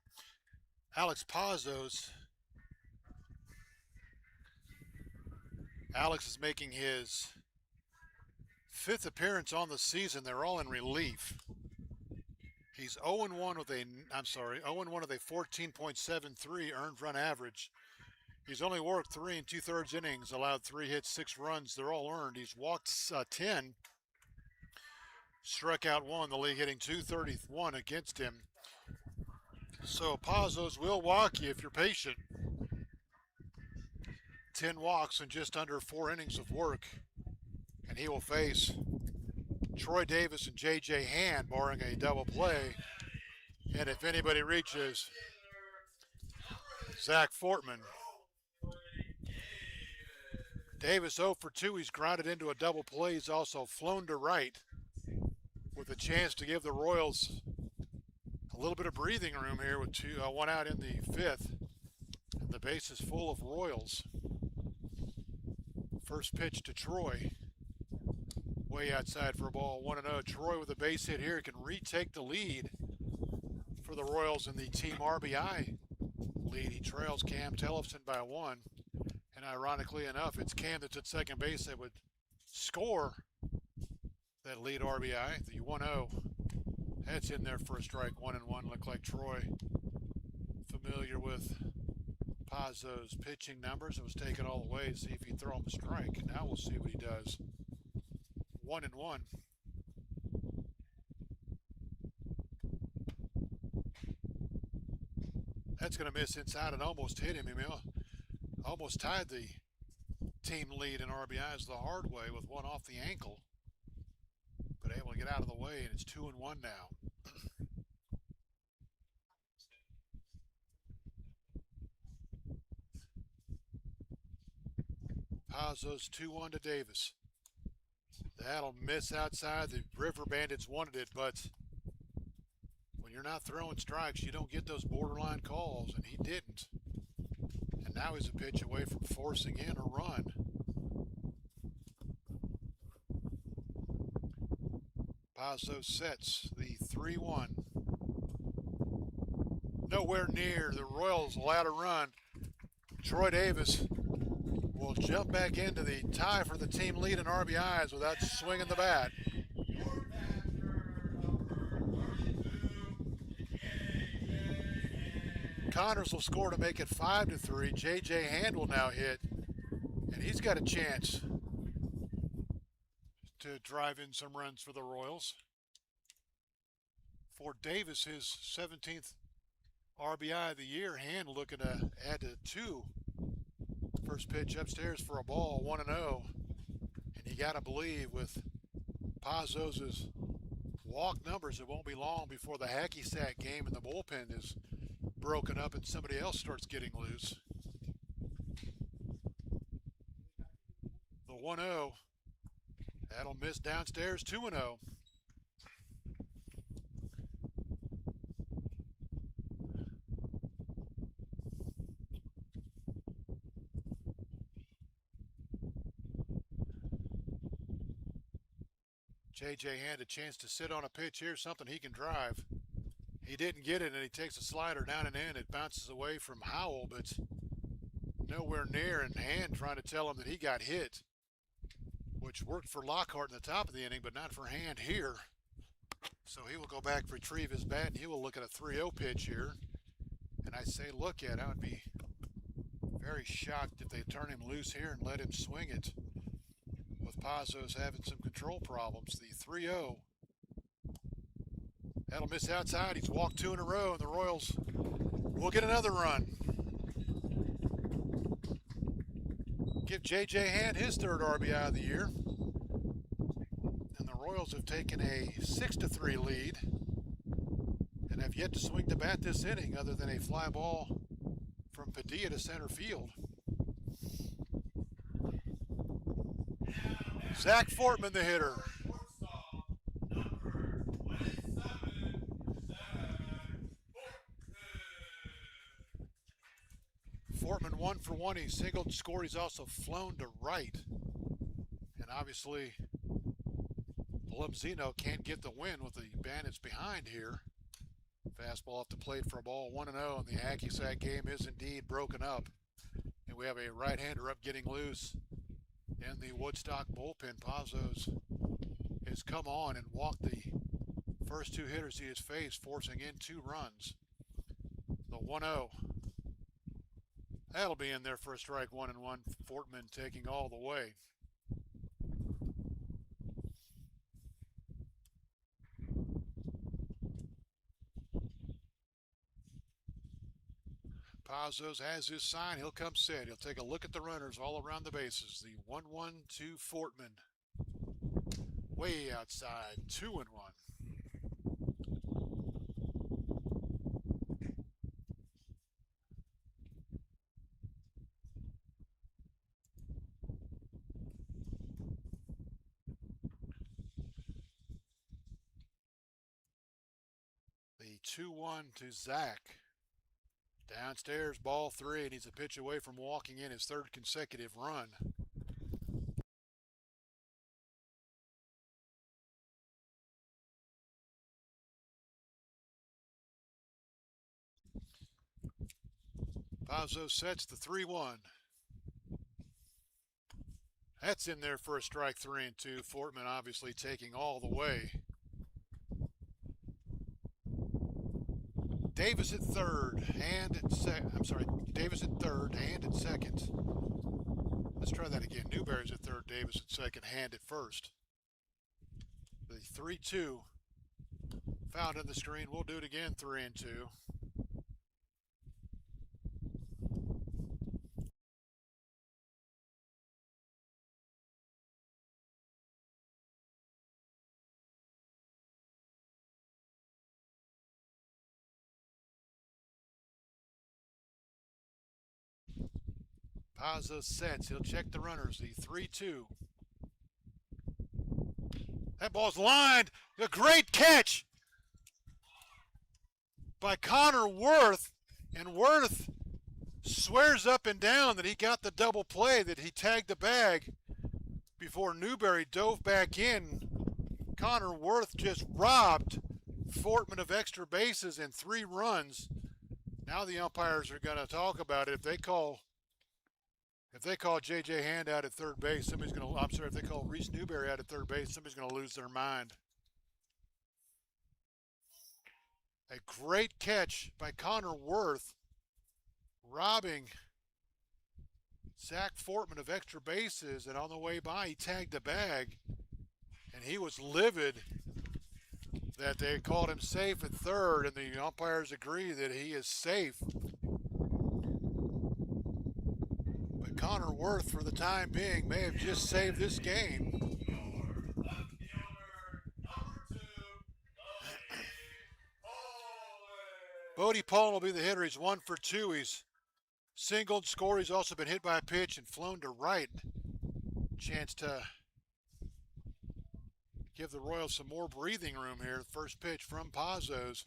Alex Pazos. Alex is making his fifth appearance on the season. They're all in relief. He's 0-1 with a 14.73 earned run average. He's only worked 3 2/3 innings, allowed 3 hits, 6 runs. They're all earned. He's walked 10. Struck out 1, the league hitting .231 against him. So Pazos will walk you if you're patient. 10 walks in just under 4 innings of work. And he will face Troy Davis and J.J. Hand, barring a double play. And if anybody reaches, Zach Fortman. Davis 0 for 2. He's grounded into a double play. He's also flown to right, with a chance to give the Royals a little bit of breathing room here with 1 out in the fifth. And the base is full of Royals. First pitch to Troy. Way outside for a ball, 1-0. Troy with a base hit here can retake the lead for the Royals in the team RBI lead. He trails Cam Tellefson by 1. And ironically enough, it's Cam that's at second base that would score that lead RBI. The 1-0. That's in there for a strike. 1-1. Look like Troy familiar with Pazzo's pitching numbers. It was taken all the way to see if he'd throw him a strike. Now we'll see what he does. 1-1. That's going to miss inside and almost hit him. He almost tied the team lead in RBIs the hard way with one off the ankle, but able to get out of the way, and it's 2-1 now. Pazzo's 2-1 to Davis. That'll miss outside. The River Bandits wanted it, but when you're not throwing strikes, you don't get those borderline calls, and he didn't. And now he's a pitch away from forcing in a run. Pazzo sets the 3-1. Nowhere near. The Royals allowed a run. Troy Davis will jump back into the tie for the team lead in RBIs without swinging the bat. Connors will score to make it 5-3. J.J. Hand will now hit, and he's got a chance to drive in some runs for the Royals. For Davis, his 17th RBI of the year. Hand looking to add to 2. First pitch upstairs for a ball, 1-0. And you got to believe with Pazzo's walk numbers, it won't be long before the hacky sack game in the bullpen is broken up and somebody else starts getting loose. The 1-0. That'll miss downstairs, 2-0. J.J. Hand a chance to sit on a pitch here, something he can drive. He didn't get it, and he takes a slider down and in. It bounces away from Howell, but nowhere near, and Hand trying to tell him that he got hit, which worked for Lockhart in the top of the inning, but not for Hand here. So he will go back, retrieve his bat, and he will look at a 3-0 pitch here. And I say look at it. I would be very shocked if they turn him loose here and let him swing it, with Pazzo's having some control problems. The 3-0. That'll miss outside. He's walked 2 in a row, and the Royals will get another run. Give J.J. Hand his 3rd RBI of the year. And the Royals have taken a 6-3 lead and have yet to swing the bat this inning other than a fly ball from Padilla to center field. Zach Fortman, the hitter. Fortman 1 for 1. He singled and scored. He's also flown to right. And obviously, Limzino can't get the win with the Bandits behind here. Fastball off the plate for a ball, 1-0, and the hacky sack game is indeed broken up. And we have a right-hander up getting loose in the Woodstock bullpen. Pazzo's has come on and walked the first 2 hitters he has faced, forcing in 2 runs. The 1-0. That'll be in there for a strike, 1-1. Fortman taking all the way. Pazzo's has his sign. He'll come sit. He'll take a look at the runners all around the bases. The 1-1 to Fortman. Way outside, 2-1. The 2-1 to Zach. Downstairs, ball 3, and he's a pitch away from walking in his 3rd consecutive run. Pazzo sets the 3-1. That's in there for a strike 3-2. Fortman obviously taking all the way. Davis at third, hand at Davis at third, hand at second. Let's try that again. Newberry's at third, Davis at second, hand at first. The 3-2 found on the screen. We'll do it again, 3-2. Pazzo sets. He'll check the runners. The 3-2. That ball's lined. A great catch by Connor Worth. And Worth swears up and down that he got the double play, that he tagged the bag before Newberry dove back in. Connor Worth just robbed Fortman of extra bases and 3 runs. Now the umpires are going to talk about it. If they call J.J. Hand out at third base, if they call Reese Newberry out at third base, somebody's going to lose their mind. A great catch by Connor Worth, robbing Zach Fortman of extra bases, and on the way by, he tagged the bag, and he was livid that they called him safe at third, and the umpires agree that he is safe. But Connor Worth, for the time being, may have just saved this game. Bodie Poland will be the hitter. He's 1 for 2. He's singled, scored. He's also been hit by a pitch and flown to right. Chance to give the Royals some more breathing room here. First pitch from Pazos.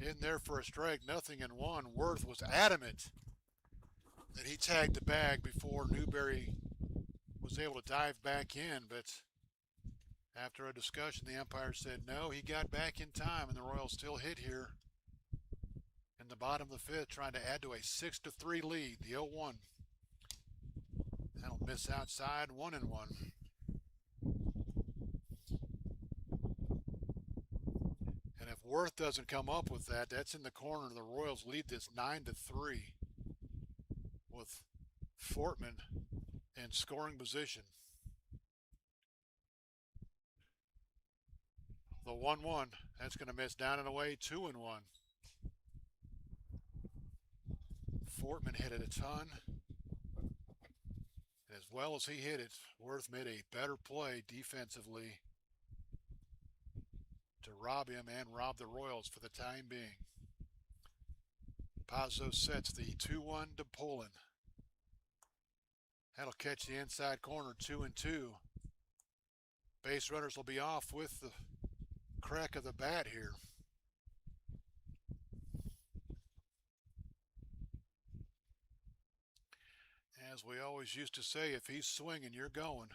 In there for a strike, 0-1. Worth was adamant that he tagged the bag before Newberry was able to dive back in, but after a discussion, the umpire said no, he got back in time, and the Royals still hit here in the bottom of the 5th, trying to add to a 6-3 lead. The 0-1. That'll miss outside, 1-1. And if Worth doesn't come up with that, that's in the corner. The Royals lead this 9-3 with Fortman in scoring position. The 1-1, that's going to miss down and away, 2-1. Fortman hit it a ton. As well as he hit it, Worth made a better play defensively to rob him and rob the Royals for the time being. Pazos sets the 2-1 to Poland. That'll catch the inside corner, 2-2. Base runners will be off with the crack of the bat here. As we always used to say, if he's swinging, you're going.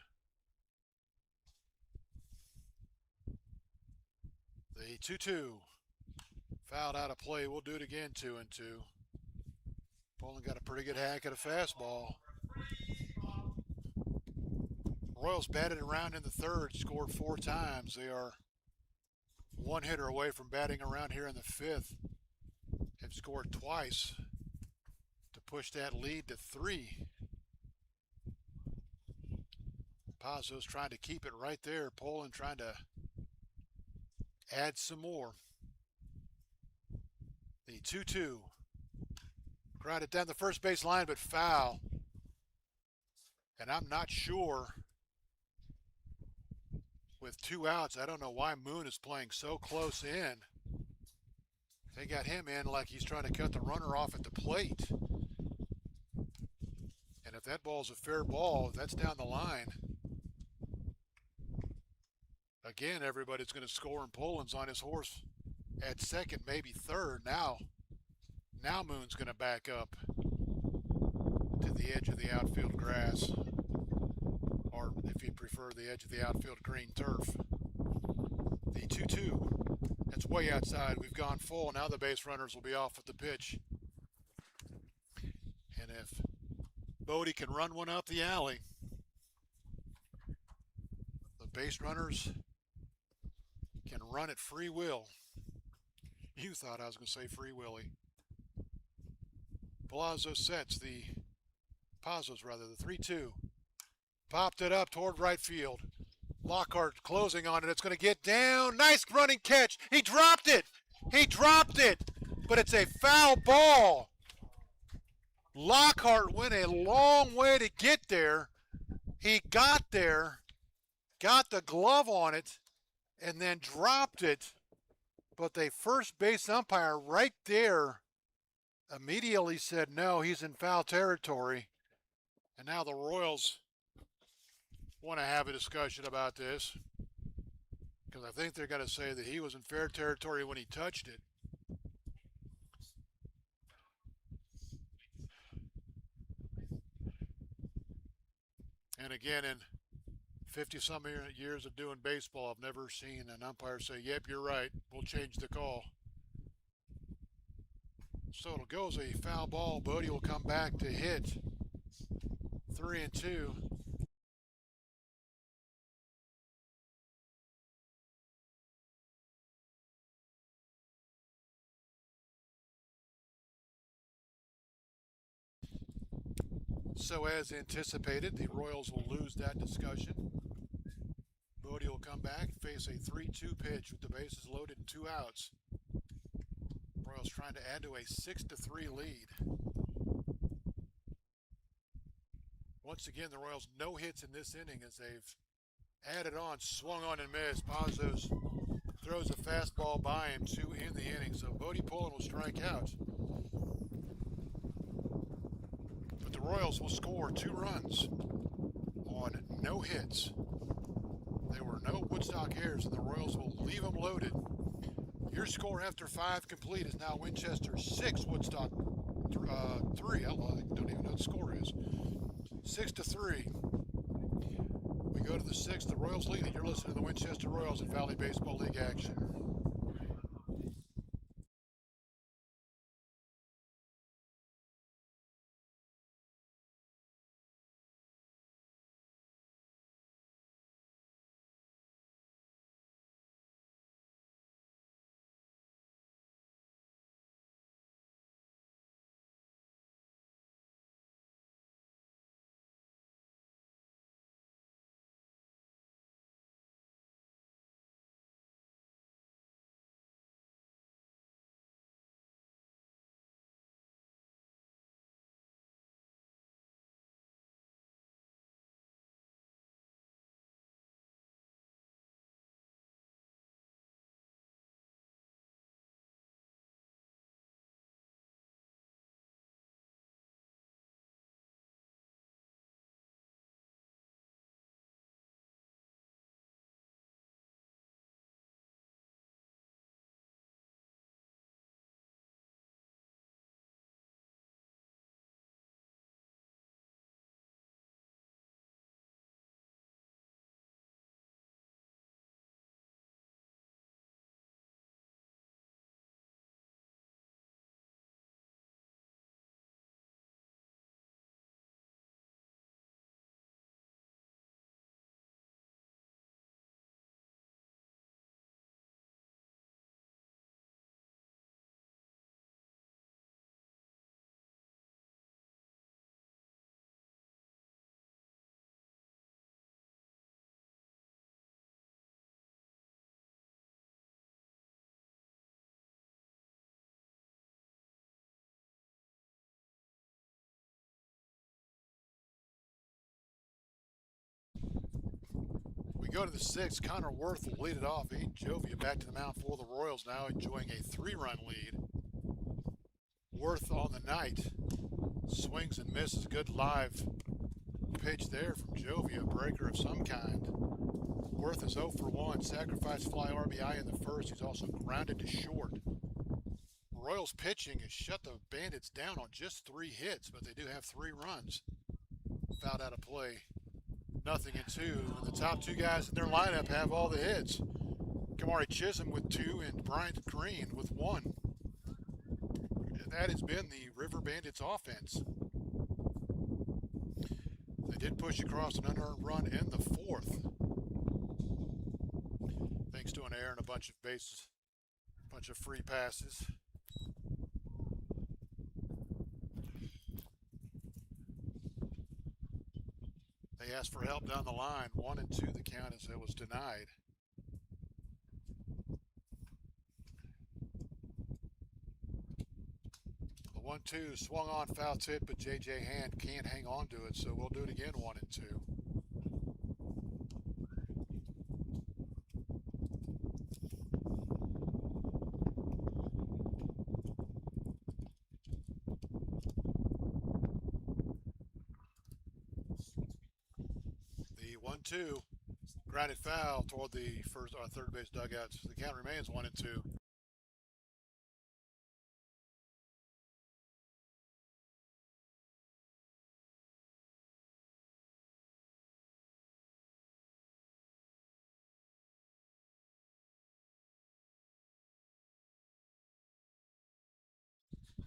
The 2-2. Fouled out of play. We'll do it again, 2-2. Poland got a pretty good hack at a fastball. Royals batted around in the 3rd, scored 4 times. They are 1 hitter away from batting around here in the 5th. Have scored twice to push that lead to 3. Pazos trying to keep it right there. Poland trying to add some more. The 2-2. Grounded down the first base line, but foul. And I'm not sure, with 2 outs, I don't know why Moon is playing so close in. They got him in like he's trying to cut the runner off at the plate. And if that ball's a fair ball, that's down the line. Again, everybody's going to score, and Poland's on his horse at second, maybe third. Now Moon's going to back up to the edge of the outfield grass, or if you prefer, the edge of the outfield green turf. The 2-2. That's way outside. We've gone full. Now the base runners will be off with the pitch. Bodie can run one up the alley. The base runners can run at free will. You thought I was going to say Free Willy. Palazzo sets the Pazos rather, the 3-2. Popped it up toward right field. Lockhart closing on it. It's going to get down. Nice running catch. He dropped it. He dropped it. But it's a foul ball. Lockhart went a long way to get there. He got there, got the glove on it, and then dropped it. But the first base umpire right there immediately said, no, he's in foul territory. And now the Royals want to have a discussion about this, because I think they're going to say that he was in fair territory when he touched it. And again, in 50-some years of doing baseball, I've never seen an umpire say, yep, you're right, we'll change the call. So it'll go as a foul ball. Bodie will come back to hit 3-2. So as anticipated, the Royals will lose that discussion. Bodie will come back, face a 3-2 pitch with the bases loaded and 2 outs. Royals trying to add to a 6-3 lead. Once again, the Royals no hits in this inning as they've added on, swung on and missed. Pazos throws a fastball by him to end the inning. So Bodie Pullen will strike out. But the Royals will score 2 runs on no hits. There were no Woodstock errors, and the Royals will leave them loaded. Your score after 5 complete is now Winchester 6, Woodstock 3. I don't even know what the score is. 6-3. We go to the 6th. The Royals lead it. You're listening to the Winchester Royals at Valley Baseball League action. We go to the 6th. Connor Worth will lead it off. Aiden Jovia back to the mound for the Royals now, enjoying a 3-run lead. Worth on the night swings and misses. Good live pitch there from Jovia, a breaker of some kind. Worth is 0 for 1. Sacrifice fly RBI in the first. He's also grounded to short. Royals pitching has shut the Bandits down on just 3 hits, but they do have 3 runs. Fouled out of play. 0-2. The top 2 guys in their lineup have all the hits. Kamari Chisholm with 2 and Bryant Green with 1. And that has been the River Bandits offense. They did push across an unearned run in the fourth, thanks to an error and a bunch of bases, a bunch of free passes. They asked for help down the line, 1-2 the count as it was denied. The 1-2 swung on, foul tip, but J.J. Hand can't hang on to it, so we'll do it again, 1-2. The 1-2 grounded foul toward the first or third base dugout. So the count remains 1-2.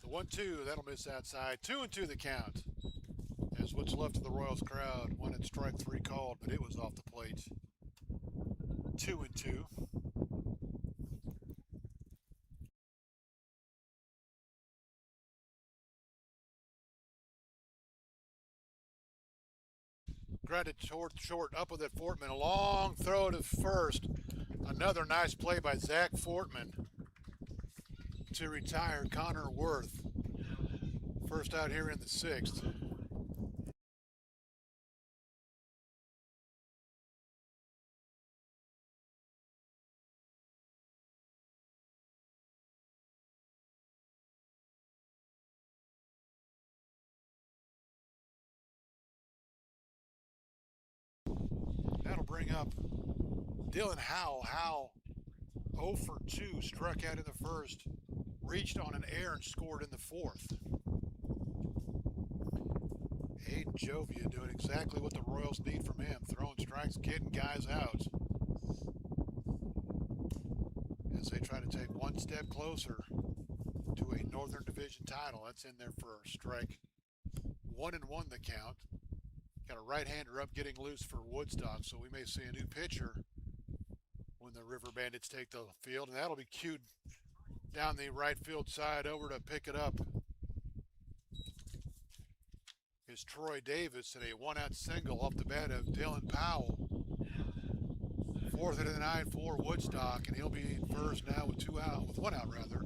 The 1-2, that'll miss outside. 2-2 the count. As what's left of the Royals crowd wanted strike three called, but it was off the plate. 2-2. Grounded toward short, up with it, Fortman. A long throw to first. Another nice play by Zach Fortman to retire Connor Worth. First out here in the sixth. That'll bring up Dylan Howell. Howell 0 for 2, struck out in the first, reached on an error and scored in the fourth. Hayden Jovia doing exactly what the Royals need from him, throwing strikes, getting guys out. As they try to take one step closer to a Northern Division title. That's in there for a strike. 1-1 the count. Got a right-hander up getting loose for Woodstock, so we may see a new pitcher when the River Bandits take the field, and that'll be cued down the right field side. Over to pick it up is Troy Davis, and a one-out single off the bat of Dylan Powell. Fourth into the 9 for Woodstock, and he'll be first now with one out rather.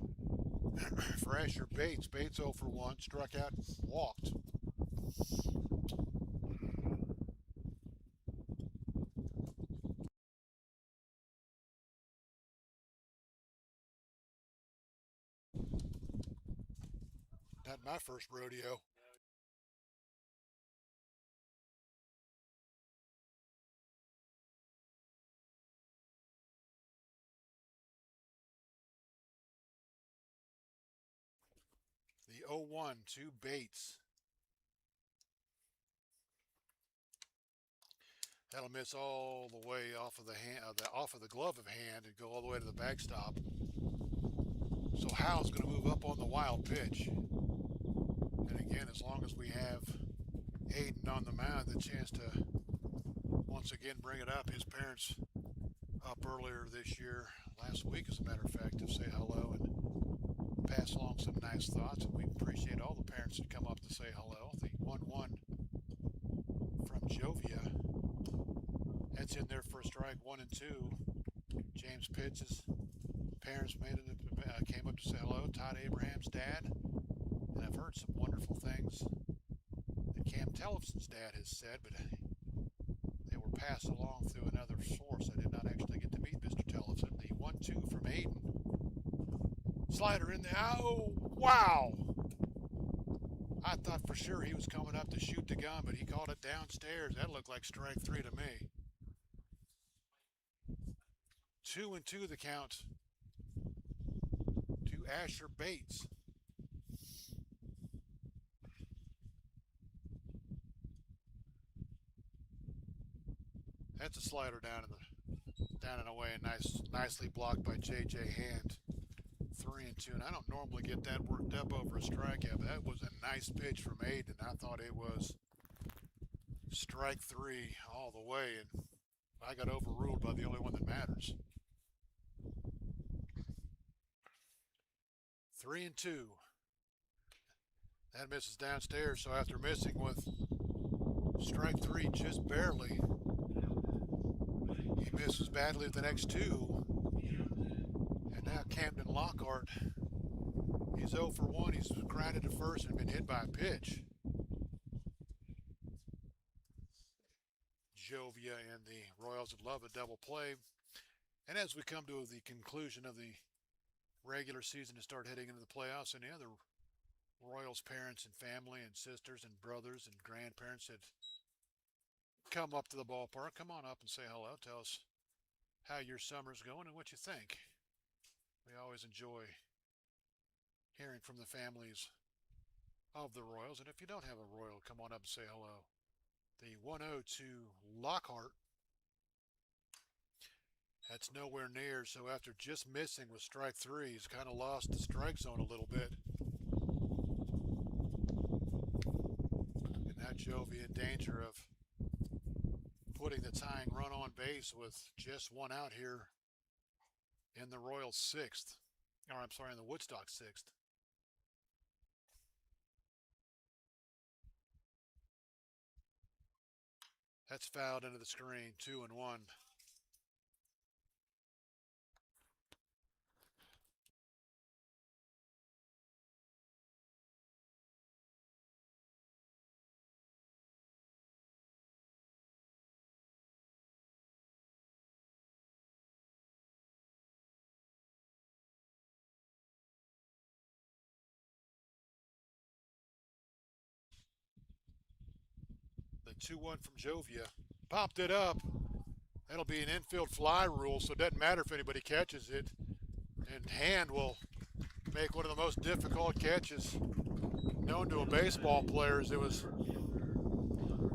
For Asher Bates. Bates 0 for 1, struck out, walked. Not my first rodeo. The 0-1 to Bates. That'll miss all the way off of the hand, off of the glove of hand, and go all the way to the backstop. So Howell's going to move up on the wild pitch. And again, as long as we have Hayden on the mound, the chance to once again bring it up. His parents up earlier this year, last week as a matter of fact, to say hello and pass along some nice thoughts. And we appreciate all the parents that come up to say hello. The 1-1 from Jovia. That's in there for a strike. 1-2. James Pitts' parents came up to say hello. Todd Abraham's dad. And I've heard some wonderful things that Cam Tellefson's dad has said, but they were passed along through another source. I did not actually get to meet Mr. Tellefson. The 1-2 from Hayden. Slider in there. Oh, wow! I thought for sure he was coming up to shoot the gun, but he called it downstairs. That looked like strike three to me. 2-2 the count to Asher Bates. That's a slider down and away, and nicely blocked by J.J. Hand. 3-2, and I don't normally get that worked up over a strikeout, but that was a nice pitch from Hayden. I thought it was Strike three all the way, and I got overruled by the only one that matters. 3-2. That misses downstairs, so after missing with strike three just barely, he misses badly with the next two. And now Camden Lockhart, he's 0 for 1. He's grounded to first and been hit by a pitch. Jovia and the Royals would love a double play. And as we come to the conclusion of the regular season to start heading into the playoffs, and the other Royals parents and family and sisters and brothers and grandparents that come up to the ballpark, come on up and say hello. Tell us how your summer's going and what you think. We always enjoy hearing from the families of the Royals. And if you don't have a Royal, come on up and say hello. The 1-0 to Lockhart. That's nowhere near, so after just missing with strike three, he's kind of lost the strike zone a little bit. And now Jovia in danger of putting the tying run on base with just one out here in the Royals' sixth. Or I'm sorry, in the Woodstock sixth. That's fouled into the screen, 2-1. The 2-1 from Jovia. Popped it up. That'll be an infield fly rule, so it doesn't matter if anybody catches it. And Hand will make one of the most difficult catches known to a baseball player, as it was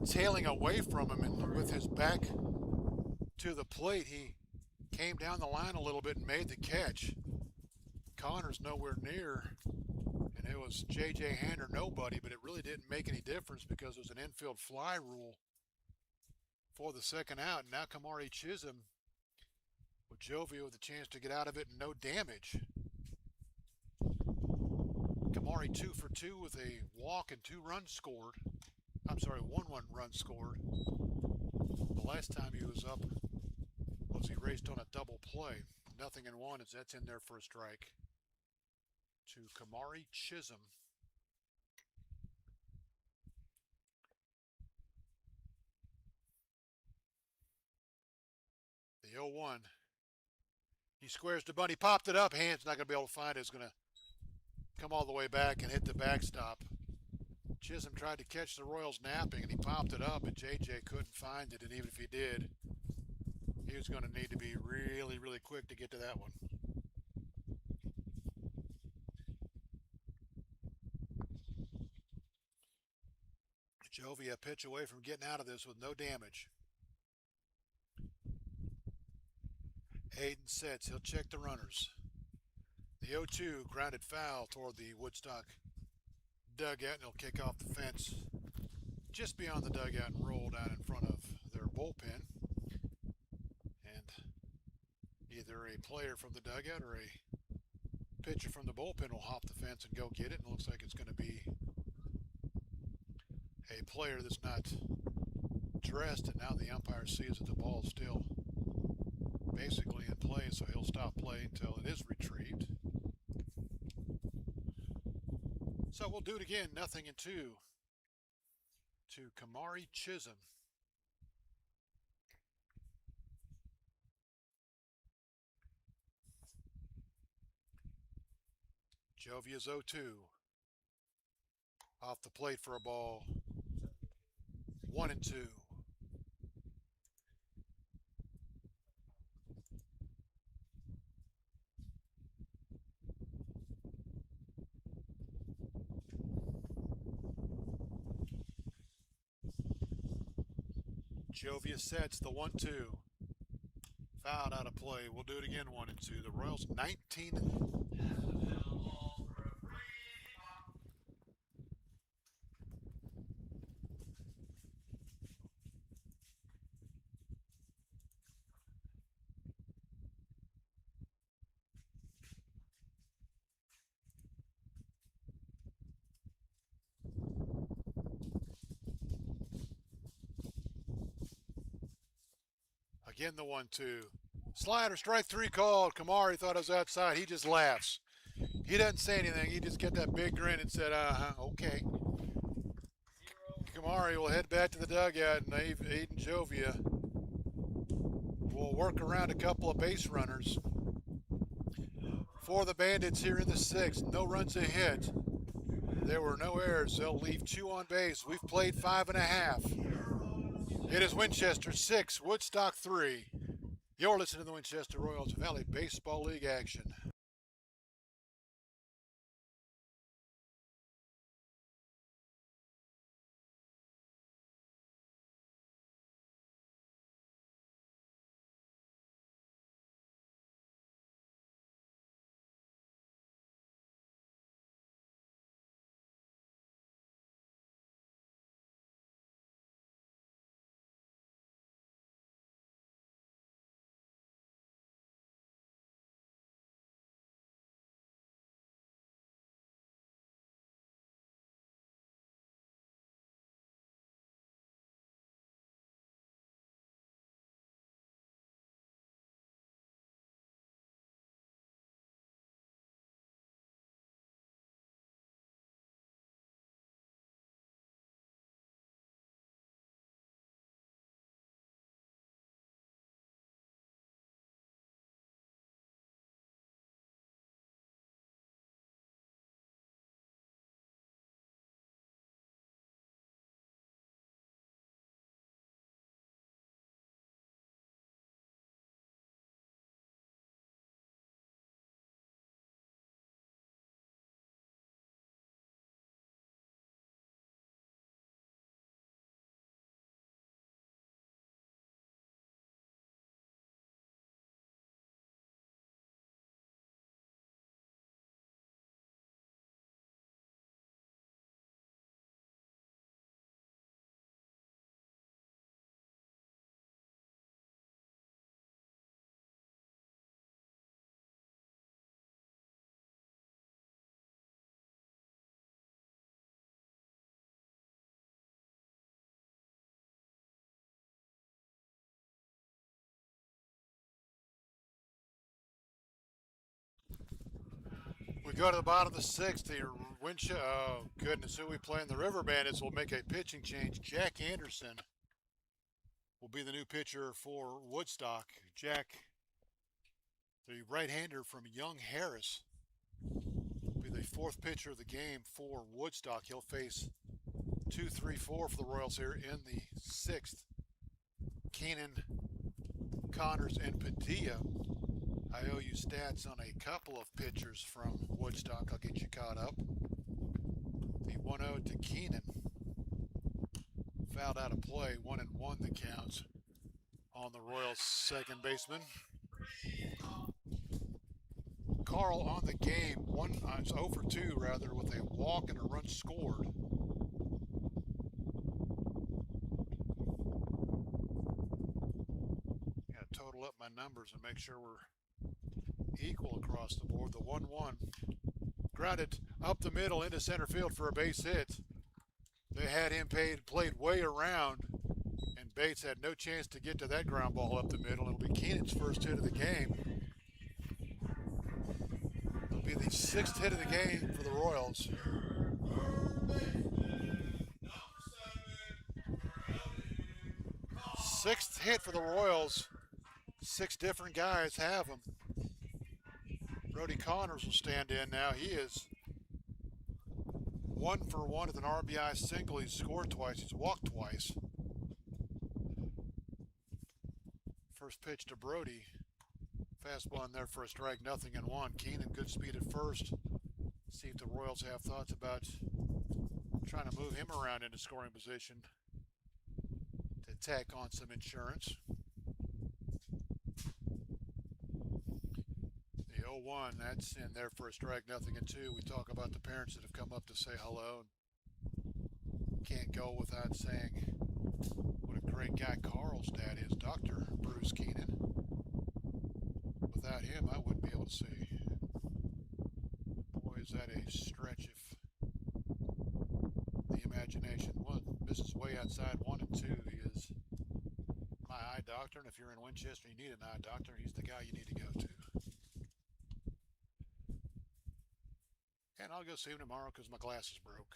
tailing away from him, and with his back to the plate, he came down the line a little bit and made the catch. Connor's nowhere near, and it was J.J. Hand or nobody, but it really didn't make any difference because it was an infield fly rule for the second out. And now Kamari Chisholm with Jovia with a chance to get out of it and no damage. Kamari 2 for 2 with a walk and 2 runs scored. I'm sorry, 1 run scored. The last time he was up was he raced on a double play. 0-1 as that's in there for a strike to Kamari Chisholm. The 0-1. He squares to Bunny, popped it up. Hand's not going to be able to find it. It's going to come all the way back and hit the backstop. Chisholm tried to catch the Royals napping, and he popped it up, and JJ couldn't find it. And even if he did, he was going to need to be really, really quick to get to that one. Jovia a pitch away from getting out of this with no damage. Hayden sets. He'll check the runners. The 0-2 grounded foul toward the Woodstock dugout, and he'll kick off the fence just beyond the dugout and roll down in front of their bullpen. And either a player from the dugout or a pitcher from the bullpen will hop the fence and go get it. And it looks like it's going to be a player that's not dressed, and now the umpire sees that the ball is still basically in play, so he'll stop play until it is retrieved. So we'll do it again, 0-2 to Kamari Chisholm. Jovia's 0-2. Off the plate for a ball. 1-2. Jovia sets the 1-2. Fouled out of play. We'll do it again, 1-2. The Royals 19. Again, the 1-2. Slider, strike 3 called. Kamari thought it was outside. He just laughs. He doesn't say anything. He just get that big grin and said, okay. Kamari will head back to the dugout, and Aiden Jovia will work around a couple of base runners. For the Bandits here in the 6th, no runs a hit. There were no errors. They'll leave 2 on base. We've played 5.5. It is Winchester 6, Woodstock 3. You're listening to the Winchester Royals Valley Baseball League action. We go to the bottom of the 6th. The oh goodness, who we play in the River Bandits will make a pitching change. Jack Anderson will be the new pitcher for Woodstock. Jack, the right-hander from Young Harris, will be the 4th pitcher of the game for Woodstock. He'll face 2, 3, 4 for the Royals here in the 6th. Keenan, Connors, and Padilla. I owe you stats on a couple of pitchers from Woodstock. I'll get you caught up. The 1-0 to Keenan. Fouled out of play. 1-1 the counts on the Royals' second baseman. Carl on the game. It's 0 for 2 rather, with a walk and a run scored. Gotta total up my numbers and make sure we're equal across the board. The 1-1 grounded up the middle into center field for a base hit. They had him played way around, and Bates had no chance to get to that ground ball up the middle. It'll be Keenan's first hit of the game. It'll be the 6th hit of the game for the Royals. Sixth hit for the Royals. 6 different guys have them. Brody Connors will stand in now. He is 1 for 1 with an RBI single. He's scored twice. He's walked twice. First pitch to Brody. Fastball in there for a strike, 0-1. Keenan, good speed at first. See if the Royals have thoughts about trying to move him around into scoring position to tack on some insurance. The 0-1, that's in there for a strike, 0-2. We talk about the parents that have come up to say hello. Can't go without saying what a great guy Carl's dad is, Dr. Bruce Keenan. Without him, I wouldn't be able to see. Boy, is that a stretch if the imagination. One, this is way outside. 1 and 2 is my eye doctor, and if you're in Winchester and you need an eye doctor, he's the guy you need to go to. And I'll go see him tomorrow because my glasses broke.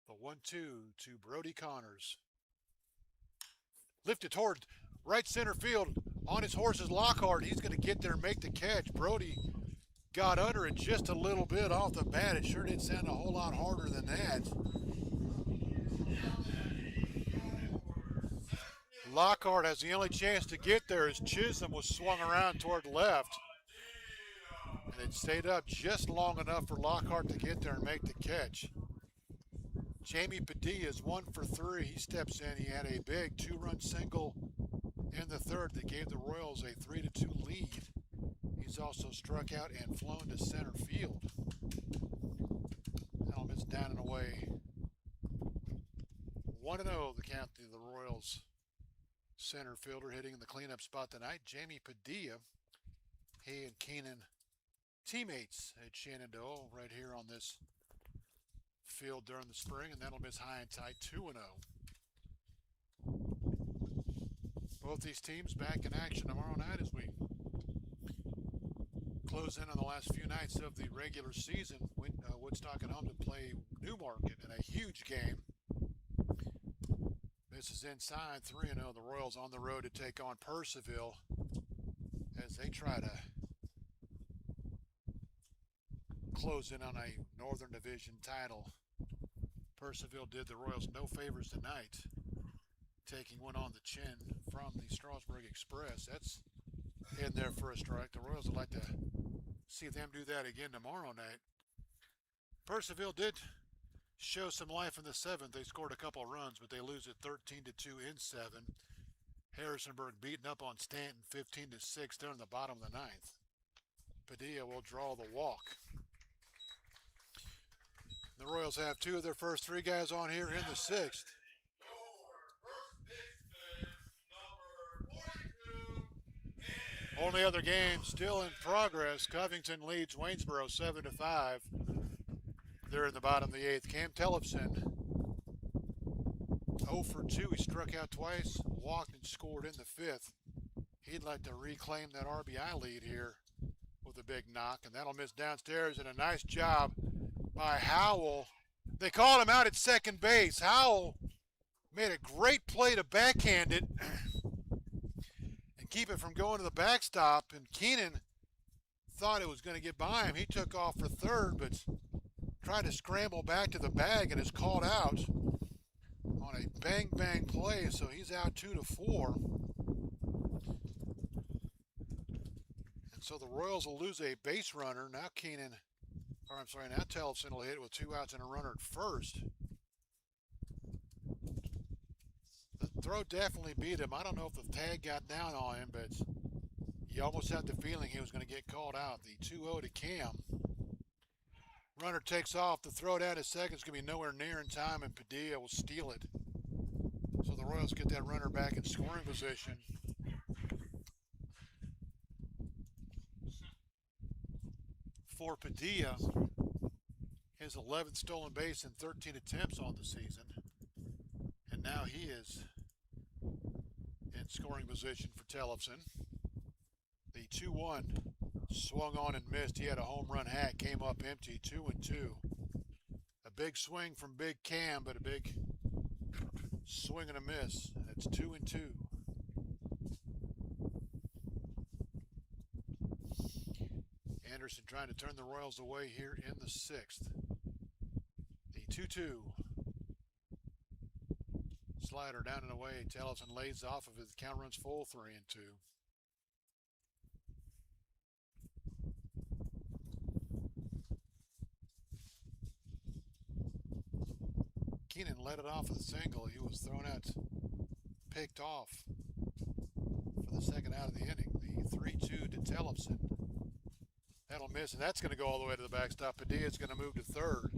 The 1-2 to Brody Connors. Lifted toward right center field on his horse's Lockhart. He's going to get there and make the catch. Brody got under it just a little bit off the bat. It sure did sound a whole lot harder than that. Lockhart has the only chance to get there as Chisholm was swung around toward left. And it stayed up just long enough for Lockhart to get there and make the catch. Jamie Padilla is 1 for 3. He steps in. He had a big 2-run single in the third that gave the Royals a 3-2 lead. He's also struck out and flown to center field. Helmet's down and away. 1-0 the count to the Royals center fielder hitting in the cleanup spot tonight. Jamie Padilla. He and Keenan teammates at Shenandoah right here on this field during the spring, and that'll miss high and tight 2-0. Both these teams back in action tomorrow night as we close in on the last few nights of the regular season. Woodstock at home to play Newmarket in a huge game. This is inside 3-0. The Royals on the road to take on Purcellville as they try to close in on a Northern Division title. Purcellville did the Royals no favors tonight, taking one on the chin from the Strasburg Express. That's in there for a strike. The Royals would like to see them do that again tomorrow night. Purcellville did show some life in the seventh. They scored a couple runs, but they lose it 13-2 in 7. Harrisonburg beating up on Stanton 15-6 there in the bottom of the ninth. Padilla will draw the walk. The Royals have 2 of their first 3 guys on here in the 6th. Only other game still in progress. Covington leads Waynesboro 7-5. They're in the bottom of the 8th. Cam Tellefson 0 for 2. He struck out twice, walked and scored in the 5th. He'd like to reclaim that RBI lead here with a big knock, and that'll miss downstairs, and a nice job by Howell. They called him out at second base. Howell made a great play to backhand it and keep it from going to the backstop, and Keenan thought it was going to get by him. He took off for third, but tried to scramble back to the bag and is called out on a bang play, so he's out 2-4. And so the Royals will lose a base runner. Now now Tellefson will hit with 2 outs and a runner at first. The throw definitely beat him. I don't know if the tag got down on him, but you almost had the feeling he was going to get called out. The 2-0 to Cam. Runner takes off. The throw down to second is going to be nowhere near in time, and Padilla will steal it. So the Royals get that runner back in scoring position. For Padilla, his 11th stolen base in 13 attempts on the season. And now he is in scoring position for Tellefson. The 2-1 swung on and missed. He had a home run hat, came up empty, 2-2. A big swing from Big Cam, but a big swing and a miss. And it's 2-2. Anderson trying to turn the Royals away here in the 6th. The 2-2. Slider down and away. Tellefson lays off of it. The count runs full, 3-2. Keenan led it off with a single. He was thrown out, picked off for the second out of the inning. The 3-2 to Tellefson. That'll miss, and that's going to go all the way to the backstop. Padilla's going to move to third.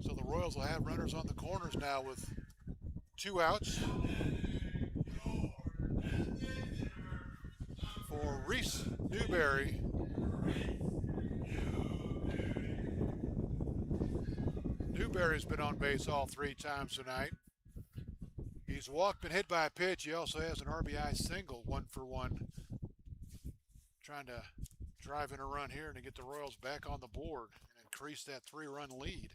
So the Royals will have runners on the corners now with 2 outs. For Reese Newberry. Newberry's been on base all 3 times tonight. He's walked, been hit by a pitch. He also has an RBI single, 1-for-1. Trying to drive in a run here to get the Royals back on the board and increase that 3-run lead.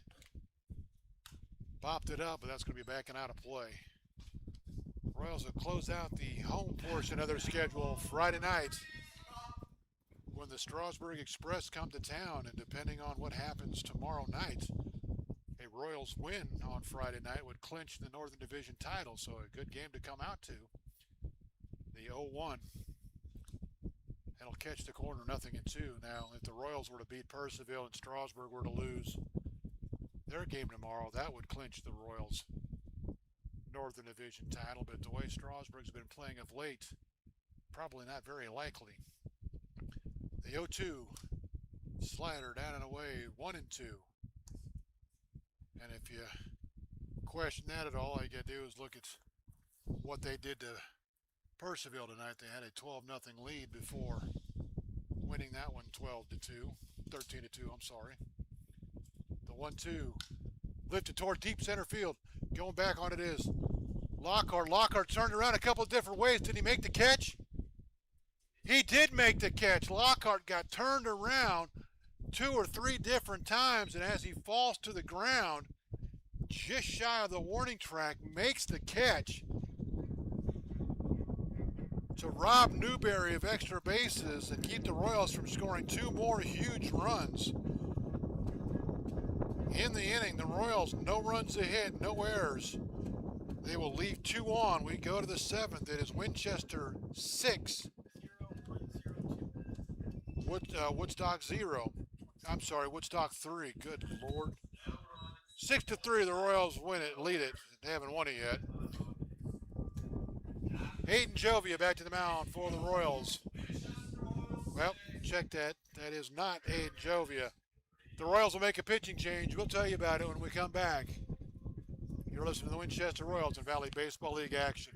Bopped it up, but that's going to be backing out of play. Royals will close out the home portion of their schedule Friday night when the Strasburg Express come to town, and depending on what happens tomorrow night, a Royals win on Friday night would clinch the Northern Division title, so a good game to come out to. The 0-1. That'll catch the corner 0-2. Now, if the Royals were to beat Purcellville and Strasburg were to lose their game tomorrow, that would clinch the Royals Northern Division title, but the way Strasburg's been playing of late, probably not very likely. The 0-2 slider down and away, 1-2. And if you question that at all you got to do is look at what they did to Purcellville tonight. They had a 12-0 lead before winning that one 12-2, 13-2, I'm sorry. The 1-2 lifted toward deep center field. Going back on it is Lockhart. Lockhart turned around a couple of different ways. Did he make the catch? He did make the catch. Lockhart got turned around 2 or 3 different times, and as he falls to the ground, just shy of the warning track, makes the catch to rob Newberry of extra bases and keep the Royals from scoring 2 more huge runs. In the inning, the Royals, no runs ahead, no errors. They will leave 2 on. We go to the 7th. It is Winchester 6, Woodstock 0. I'm sorry, Woodstock 3. Good Lord. 6-3, the Royals win it, lead it. They haven't won it yet. Hayden Jovia back to the mound for the Royals. Well, check that. That is not Hayden Jovia. The Royals will make a pitching change. We'll tell you about it when we come back. You're listening to the Winchester Royals in Valley Baseball League action.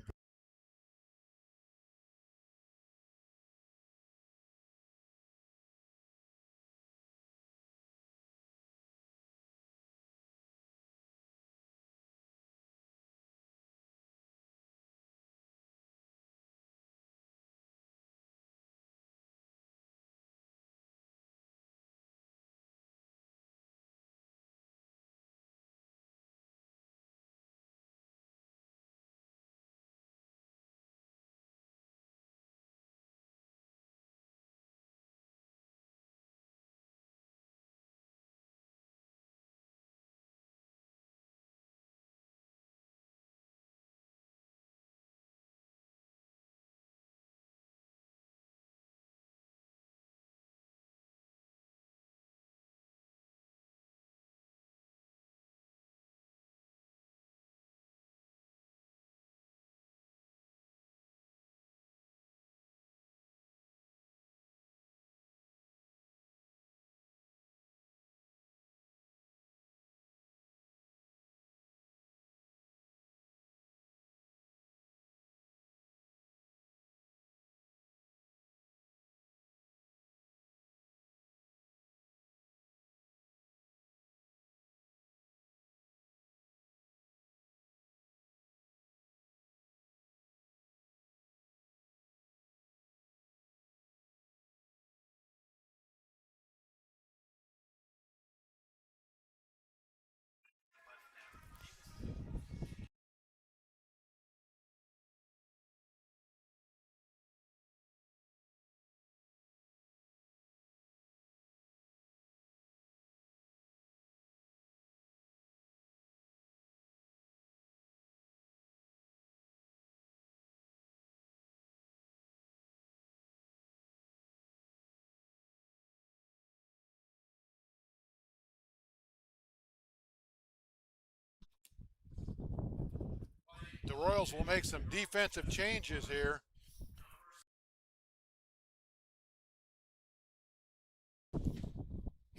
The Royals will make some defensive changes here.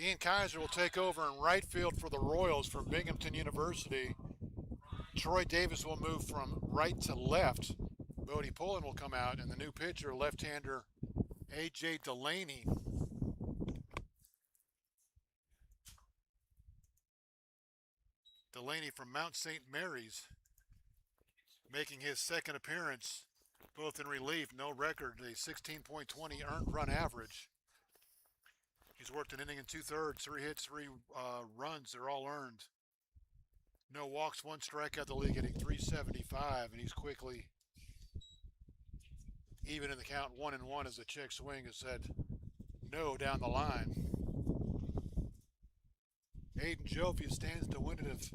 Ian Kaiser will take over in right field for the Royals from Binghamton University. Troy Davis will move from right to left. Bodie Pullen will come out, and the new pitcher, left-hander A.J. Delaney. Delaney from Mount St. Mary's making his second appearance, both in relief, no record, a 16.20 earned run average. He's worked an inning and two-thirds, 3 hits, 3 runs. They're all earned. No walks, 1 strikeout. The league hitting .375, and he's quickly even in the count 1-1 as the check swing has said no down the line. Aiden Jovia stands to win it if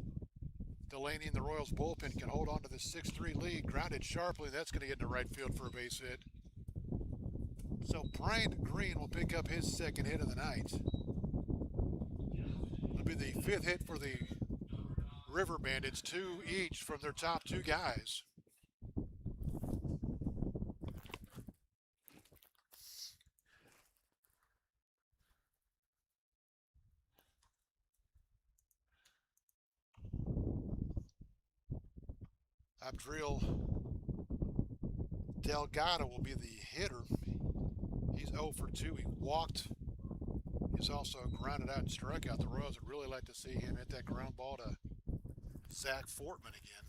Delaney and the Royals bullpen can hold on to the 6-3 lead. Grounded sharply. That's going to get into right field for a base hit. So Bryant Green will pick up his second hit of the night. It'll be the 5th hit for the River Bandits, 2 each from their top 2 guys. Abdriel Delgado will be the hitter. He's 0 for 2. He walked. He's also grounded out and struck out. The Royals would really like to see him hit that ground ball to Zach Fortman again.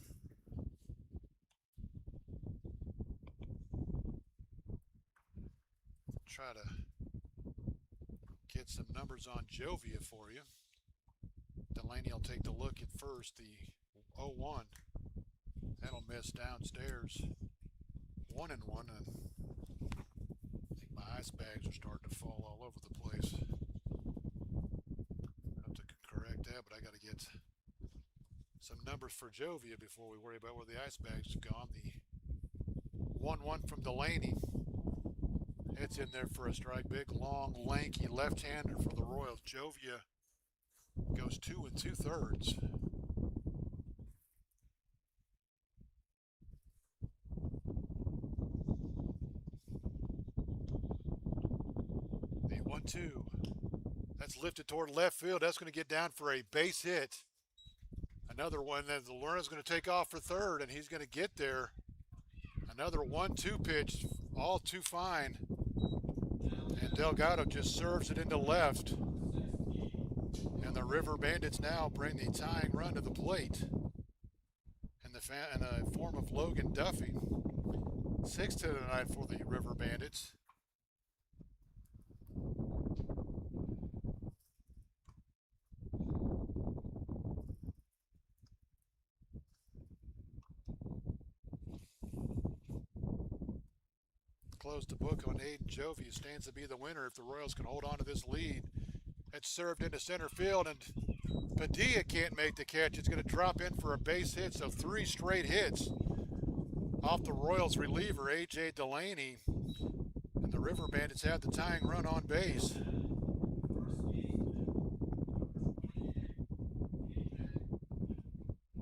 Try to get some numbers on Jovia for you. Delaney will take the look at first. The 0-1. That'll miss downstairs. 1-1, and I think my ice bags are starting to fall all over the place. I have to correct that, but I got to get some numbers for Jovia before we worry about where the ice bags have gone. The 1-1 from Delaney. It's in there for a strike. Big, long, lanky left-hander for the Royals. Jovia goes 2 2/3. The 1-2. That's lifted toward left field. That's going to get down for a base hit. Another one that the Lerner's going to take off for third, and he's going to get there. Another 1-2 pitch, all too fine. And Delgado just serves it into left. And the River Bandits now bring the tying run to the plate in the form of Logan Duffy. 6th hit of the night for the River Bandits. Close the book on Aiden Jovia, who stands to be the winner if the Royals can hold on to this lead. It's served into center field, and Padilla can't make the catch. It's going to drop in for a base hit, so 3 straight hits off the Royals reliever, A.J. Delaney. And the River Bandits have the tying run on base.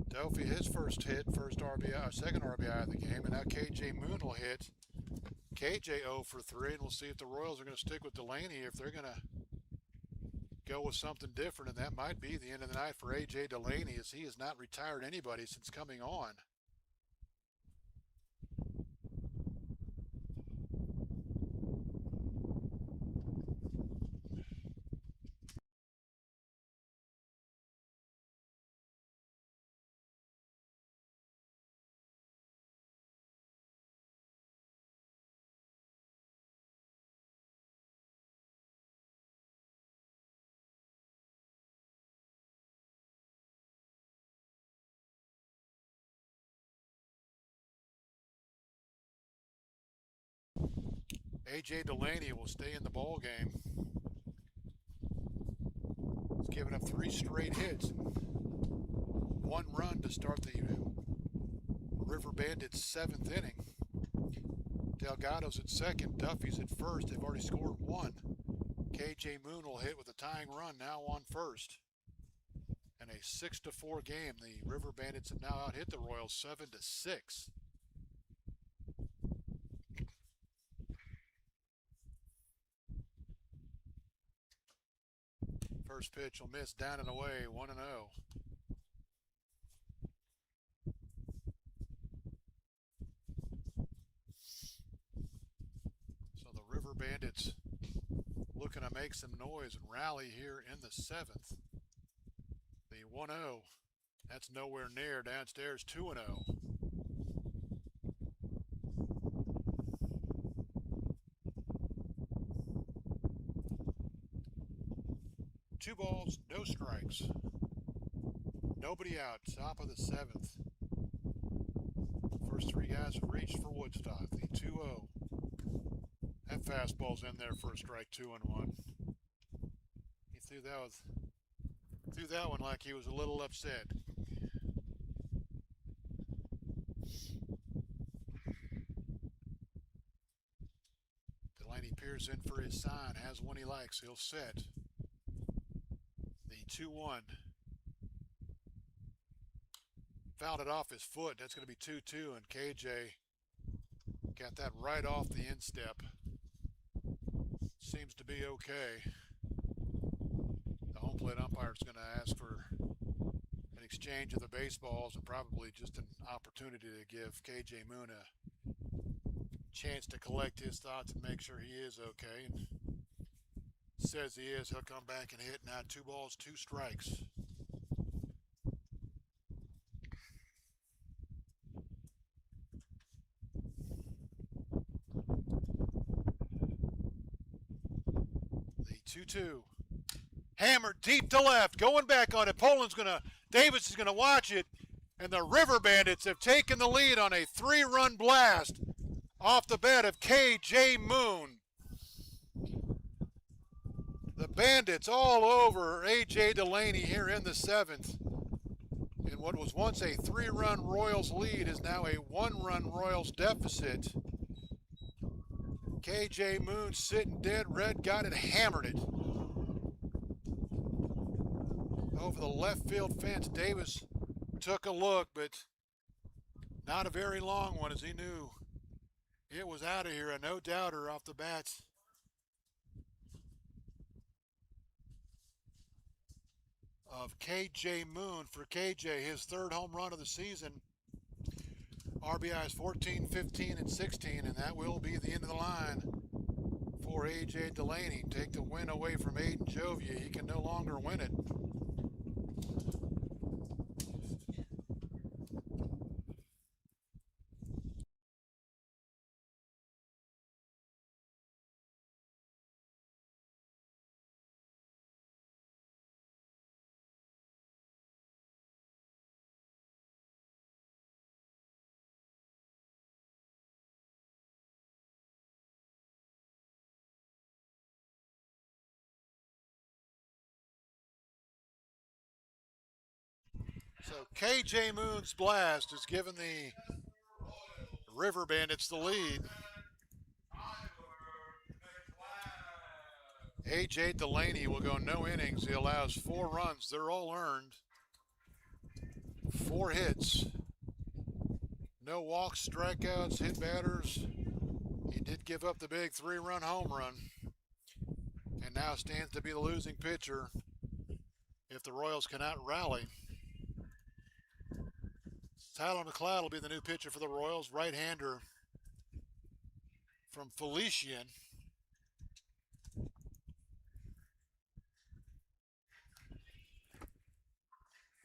Duffy, his first hit, first RBI, second RBI of the game, and now KJ Moon will hit. KJ 0 for 3, and we'll see if the Royals are going to stick with Delaney, if they're going to go with something different, and that might be the end of the night for A.J. Delaney, as he has not retired anybody since coming on. A.J. Delaney will stay in the ball game. He's given up 3 straight hits, 1 run to start the River Bandits' 7th inning. Delgado's at second, Duffy's at first. They've already scored 1. KJ Moon will hit with a tying run now on first. In a 6-4 game, the River Bandits have now out-hit the Royals 7-6. First pitch will miss, down and away, 1-0. So the River Bandits looking to make some noise and rally here in the 7th. The 1-0, that's nowhere near. Downstairs, 2-0. 2 balls, no strikes. Nobody out, top of the 7th. First 3 guys have reached for Woodstock. The 2-0. That fastball's in there for a strike, 2-1. He threw that one like he was a little upset. Delaney peers in for his sign, has one he likes, he'll set. The 2-1. Fouled it off his foot. That's going to be 2-2, and KJ got that right off the instep. Seems to be okay. The home plate umpire is going to ask for an exchange of the baseballs and probably just an opportunity to give KJ Moon a chance to collect his thoughts and make sure he is okay. And says he is. He'll come back and hit. Now 2 balls, 2 strikes. The 2-2. Hammered deep to left. Going back on it. Davis is going to watch it. And the River Bandits have taken the lead on a 3-run blast off the bat of KJ Moon. The Bandits all over A.J. Delaney here in the 7th. And what was once a 3-run Royals lead is now a 1-run Royals deficit. KJ Moon sitting dead red, got it, hammered it. Over the left field fence, Davis took a look, but not a very long one, as he knew it was out of here, a no-doubter off the bats. Of KJ Moon. For KJ, his 3rd home run of the season. RBIs 14, 15, and 16, and that will be the end of the line for A.J. Delaney. Take the win away from Aiden Jovia. He can no longer win it. So KJ Moon's blast has given the River Bandits the lead. A.J. Delaney will go no innings. He allows 4 runs. They're all earned. 4 hits. No walks, strikeouts, hit batters. He did give up the big 3-run home run. And now stands to be the losing pitcher if the Royals cannot rally. Tyler McLeod will be the new pitcher for the Royals. Right-hander from Felician.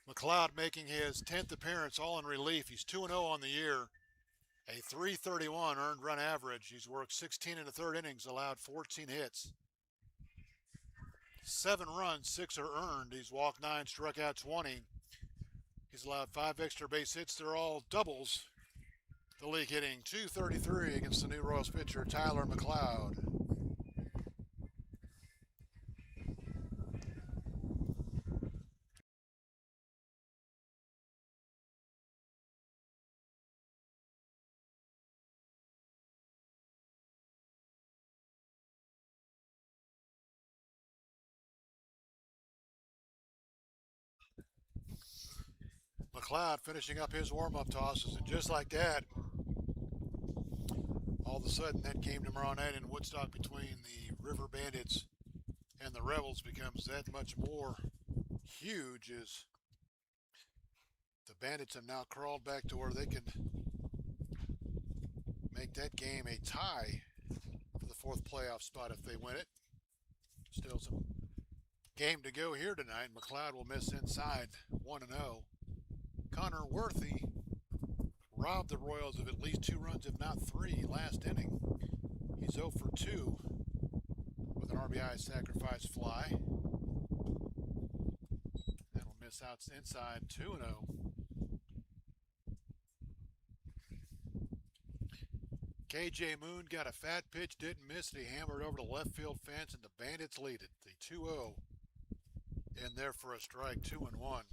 McLeod making his 10th appearance, all in relief. He's 2-0 on the year. A .331 earned run average. He's worked 16 1/3 innings, allowed 14 hits. 7 runs, 6 are earned. He's walked 9, struck out 20. He's allowed 5 extra base hits. They're all doubles. The league hitting .233 against the new Royals pitcher, Tyler McLeod. McLeod finishing up his warm-up tosses, and just like that, all of a sudden that game tomorrow night in Woodstock between the River Bandits and the Rebels becomes that much more huge, as the Bandits have now crawled back to where they can make that game a tie for the 4th playoff spot if they win it. Still some game to go here tonight. McLeod will miss inside 1-0. Connor Worthy robbed the Royals of at least 2 runs, if not 3, last inning. He's 0 for 2 with an RBI sacrifice fly. pass out inside 2-0. KJ Moon got a fat pitch, didn't miss it. He hammered over the left field fence, and the Bandits lead it. The 2-0 in there for a strike, 2-1.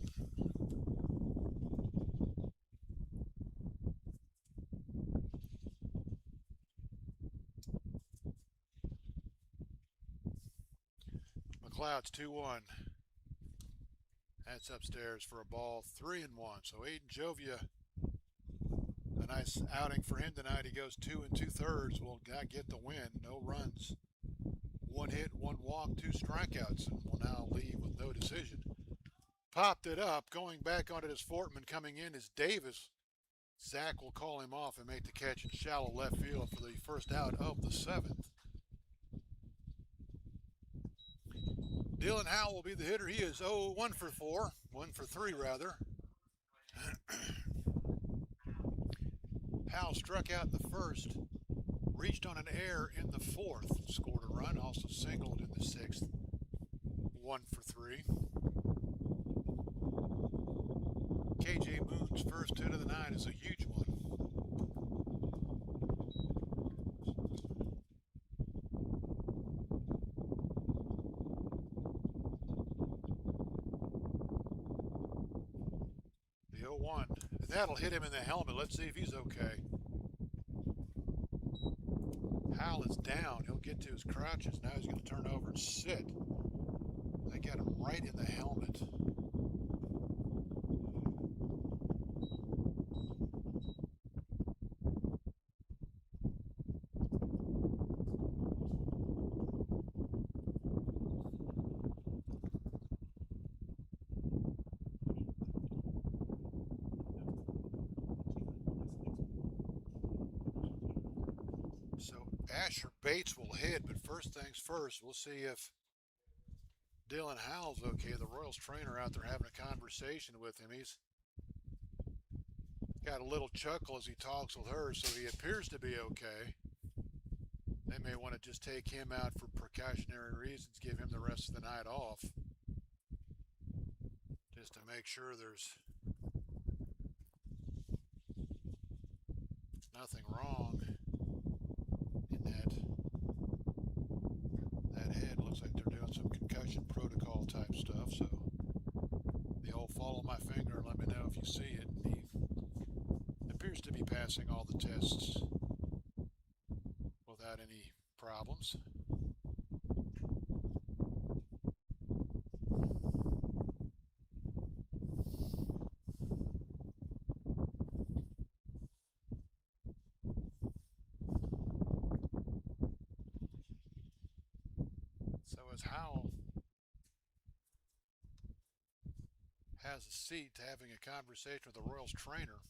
McLeod's 2-1. That's upstairs for a ball, 3-1. So Aiden Jovia, a nice outing for him tonight. He goes 2 2/3. Will not get the win. No runs. 1 hit, 1 walk, 2 strikeouts, and will now leave with no decision. Popped it up. Going back on it is Fortman. Coming in is Davis. Zach will call him off and make the catch in shallow left field for the first out of the 7th. Dylan Howell will be the hitter. He is 1 for 4. 1 for 3, rather. Howell struck out in the first, reached on an error in the 4th, scored a run, also singled in the 6th. 1 for 3. KJ Moon's first hit of the night is a huge one. The 0-1. That'll hit him in the helmet. Let's see if he's okay. Howell is down. He'll get to his crouches. Now he's going to turn over and sit. They got him right in the helmet. Asher Bates will hit, but first things first, we'll see if Dylan Howell's okay. The Royals trainer out there having a conversation with him. He's got a little chuckle as he talks with her, so he appears to be okay. They may want to just take him out for precautionary reasons, give him the rest of the night off, just to make sure there's nothing wrong. That head looks like they're doing some concussion protocol type stuff, so the old follow my finger and let me know if you see it. He appears to be passing all the tests without any problems. Howell has a seat having a conversation with the Royals trainer.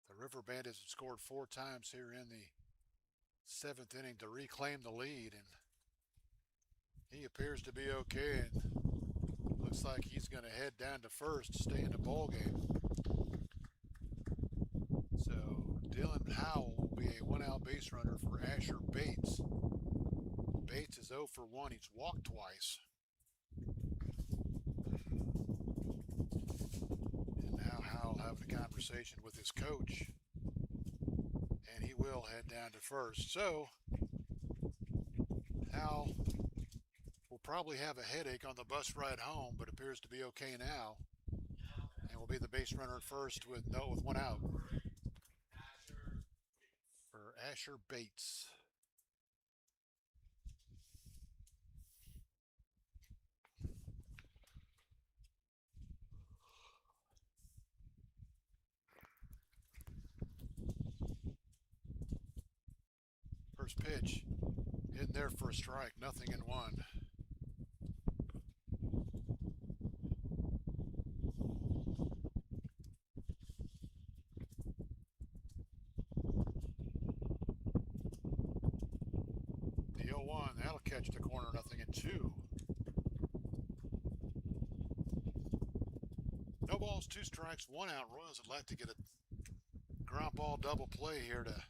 The River Bandits have scored 4 times here in the 7th inning to reclaim the lead, and he appears to be okay, and looks like he's going to head down to first to stay in the ball game. So Dylan Howell will be a 1-out base runner for Asher Bates. Bates is 0 for 1. He's walked twice. And now Howell having a conversation with his coach. And he will head down to first. So Howell will probably have a headache on the bus ride home, but appears to be okay now. And will be the base runner at first with 1 out. For Asher Bates. First pitch, in there for a strike, 0-1. The 0-1, that'll catch the corner, 0-2. No balls, 2 strikes, 1 out. Royals would like to get a ground ball double play here to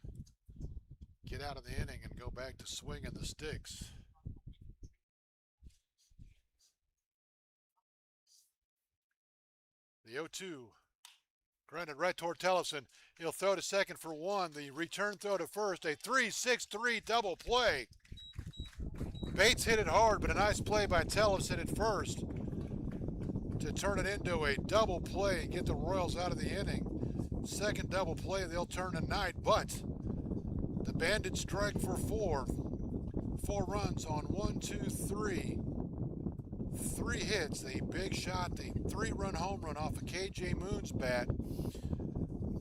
get out of the inning and go back to swinging the sticks. The 0-2. Grounded right toward Tellefson. He'll throw to second for one. The return throw to first. A 3-6-3 double play. Bates hit it hard, but a nice play by Tellefson at first to turn it into a double play and get the Royals out of the inning. Second double play they'll turn tonight, but the Bandits strike for four. 4 runs on 1, 2, 3. 3 hits, a big shot, the 3-run home run off of KJ Moon's bat.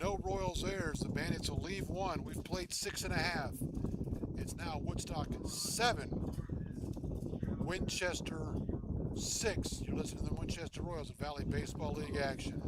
No Royals errors. The Bandits will leave 1. We've played 6.5. It's now Woodstock 7, Winchester 6. You're listening to the Winchester Royals at Valley Baseball League action.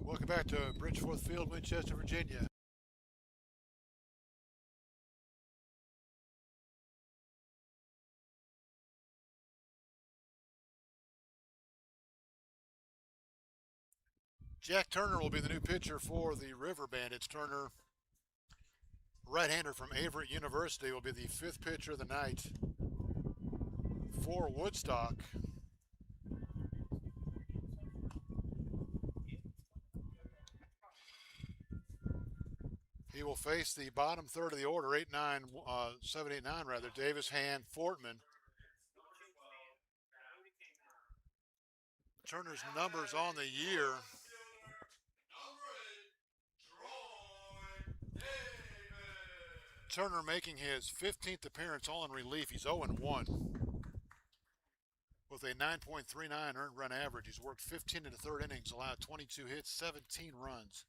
Welcome back to Bridgeforth Field, Winchester, Virginia. Jack Turner will be the new pitcher for the River Bandits. Turner, right-hander from Averett University, will be the 5th pitcher of the night for Woodstock. He will face the bottom third of the order, 7, 8, 9 rather. Davis, Hand, Fortman. Turner's numbers on the year. Turner making his 15th appearance all in relief. He's 0-1 with a 9.39 earned run average. He's worked 15 in the third innings, allowed 22 hits, 17 runs,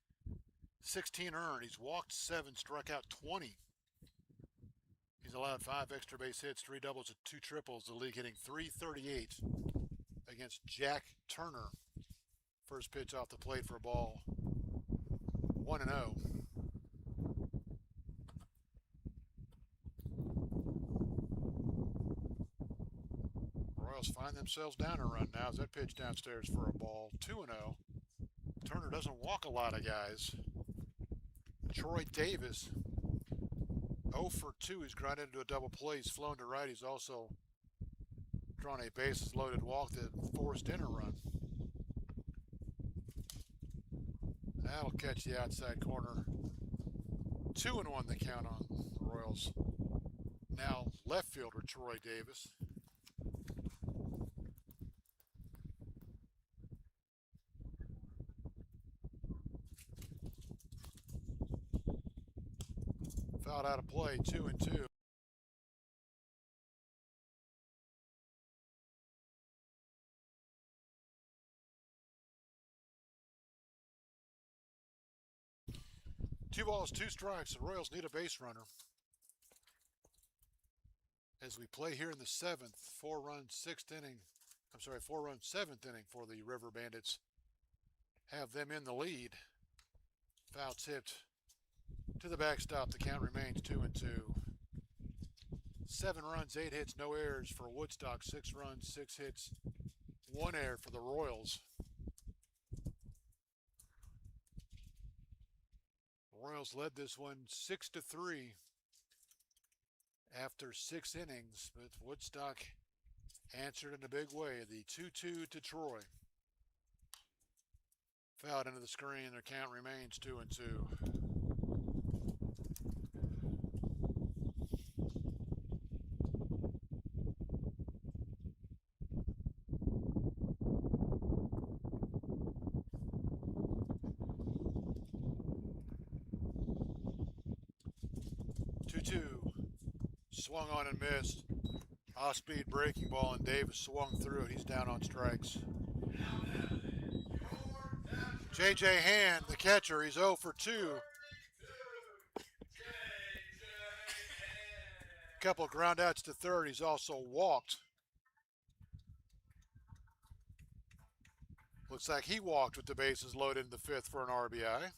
16 earned. He's walked 7, struck out 20. He's allowed 5 extra base hits, 3 doubles, and 2 triples. The league hitting .338 against Jack Turner. First pitch off the plate for a ball. 1-0. Royals find themselves down a run now as that pitch downstairs for a ball. 2-0. Turner doesn't walk a lot of guys. Troy Davis, 0 for 2. He's grounded into a double play. He's flown to right. He's also drawn a bases loaded walk that forced in a run. That'll catch the outside corner. 2-1 the count on the Royals. Now left fielder Troy Davis. Fouled out of play, 2-2. Two balls, 2 strikes. The Royals need a base runner. As we play here in the 7th, 4-run 7th inning for the River Bandits. Have them in the lead. Foul tipped to the backstop. The count remains 2-2. 7 runs, 8 hits, no errors for Woodstock. 6 runs, 6 hits, 1 error for the Royals. The Royals led this one 6-3 after 6 innings, but Woodstock answered in a big way. The 2-2 to Troy. Fouled into the screen. Their count remains 2-2. 2-2. Swung on and missed. Off-speed breaking ball, and Davis swung through it. He's down on strikes. J.J. Hand, the catcher, he's 0 for 2. Couple of ground outs to third. He's also walked. Looks like he walked with the bases loaded in the fifth for an RBI.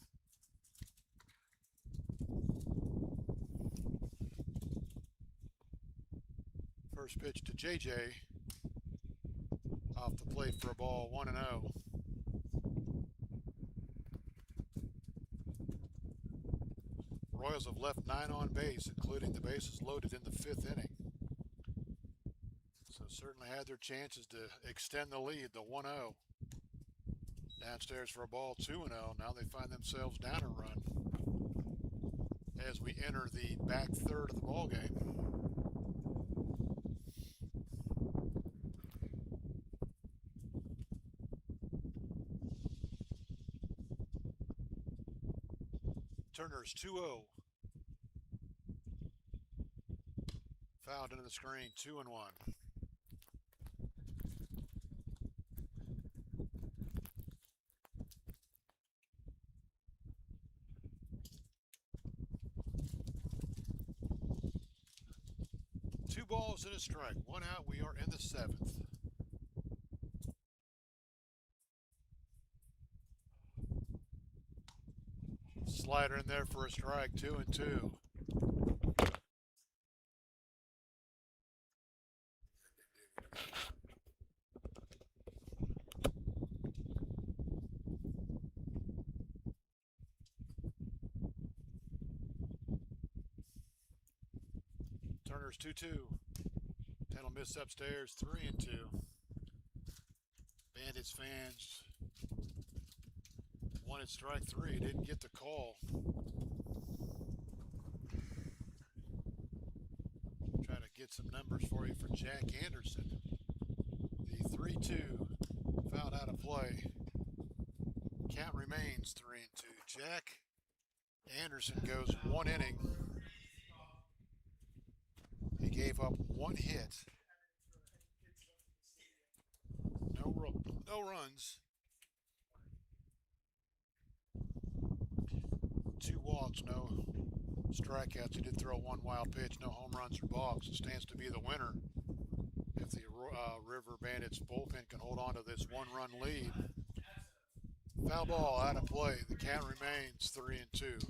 First pitch to JJ. Off the plate for a ball, 1-0. Royals have left 9 on base, including the bases loaded in the fifth inning. So certainly had their chances to extend the lead, the 1-0. Downstairs for a ball, 2-0. Now they find themselves down a run as we enter the back third of the ball game. Turner's 2-0. Fouled into the screen, 2-1. Two balls and a strike. One out. We are in the seventh. Slider in there for a strike. 2-2. Turner's 2-2. That'll miss upstairs, 3-2. Bandits fans wanted strike 3, didn't get the call. Try to get some numbers for you for Jack Anderson. The 3-2 fouled out of play. Count remains 3-2. Jack Anderson goes 1 inning. He gave up 1 hit. No runs. 2 walks, no strikeouts. He did throw 1 wild pitch, no home runs or balks. It stands to be the winner if the River Bandits bullpen can hold on to this 1-run lead. Foul ball out of play. The count remains 3-2.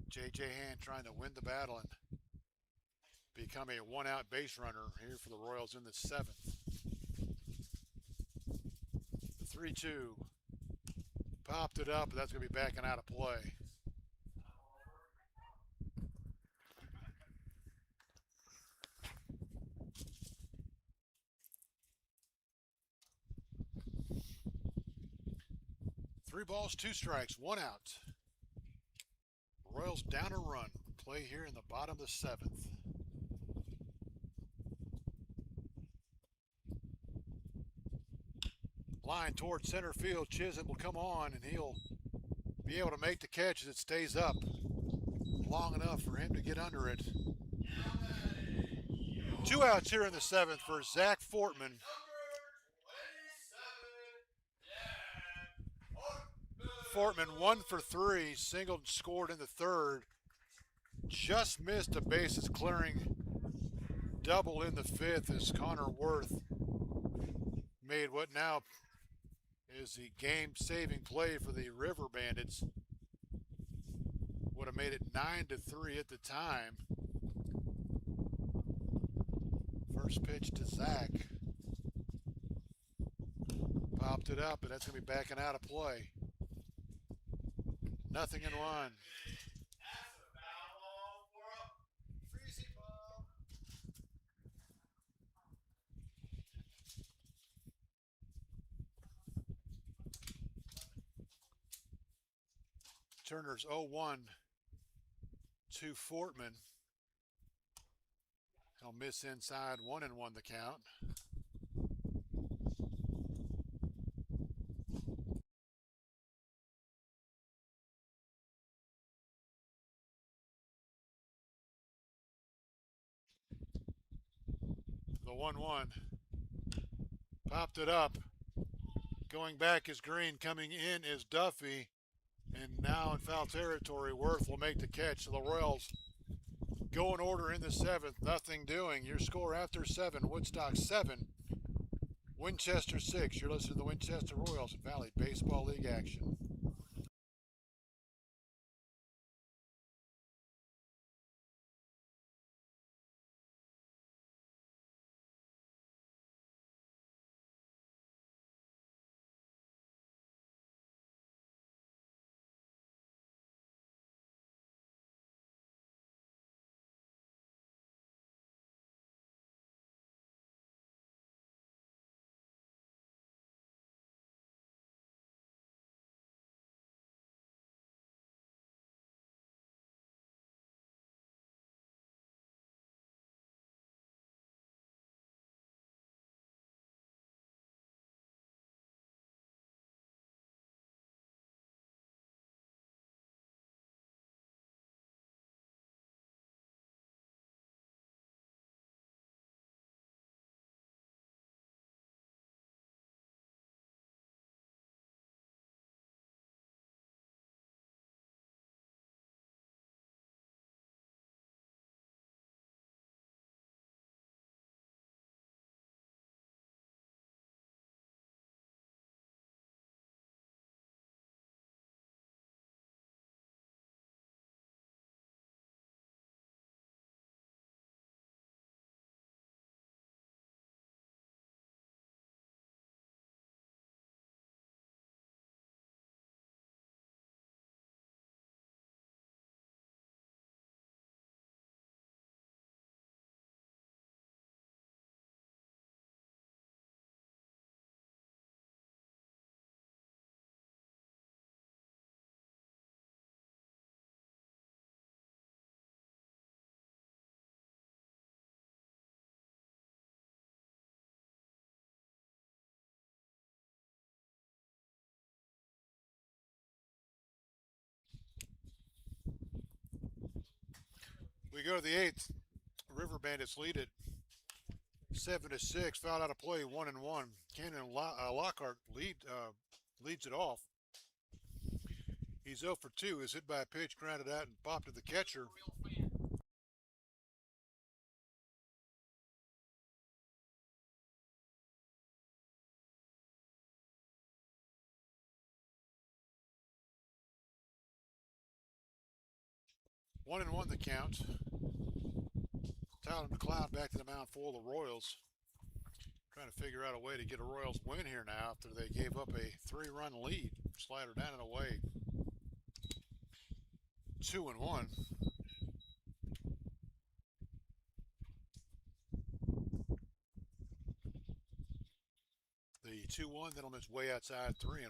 J.J. Hand trying to win the battle and become a 1-out base runner here for the Royals in the 7th. The 3-2 popped it up, but that's going to be backing out of play. Three balls, 2 strikes, 1 out. Royals down a run. Play here in the bottom of the 7th. Line towards center field. Chisholm will come on and he'll be able to make the catch as it stays up long enough for him to get under it. 2 outs here in the 7th for Zach Fortman. Fortman 1 for 3, singled and scored in the 3rd. Just missed a bases clearing double in the 5th as Connor Worth made what now is the game-saving play for the River Bandits. Would have made it 9-3 at the time. First pitch to Zach. Popped it up, but that's going to be backing out of play. 0-1. Turner's 0-1 to Fortman. He'll miss inside, 1-1 the count. The 1-1. Popped it up. Going back is Green. Coming in is Duffy. And now in foul territory, Worth will make the catch. So the Royals go in order in the 7th. Nothing doing. Your score after 7, Woodstock 7, Winchester 6. You're listening to the Winchester Royals and Valley Baseball League action. We go to the 8th. River Bandits lead it 7-6. Fouled out of play, 1-1. Cannon Lockhart leads it off. He's 0 for 2. Is hit by a pitch, grounded out, and popped to the catcher. One and one the count. Tyler McLeod back to the mound for the Royals. Trying to figure out a way to get a Royals win here now after they gave up a 3-run lead. Slider down and away. 2-1. The 2-1 then on its way outside, 3-1.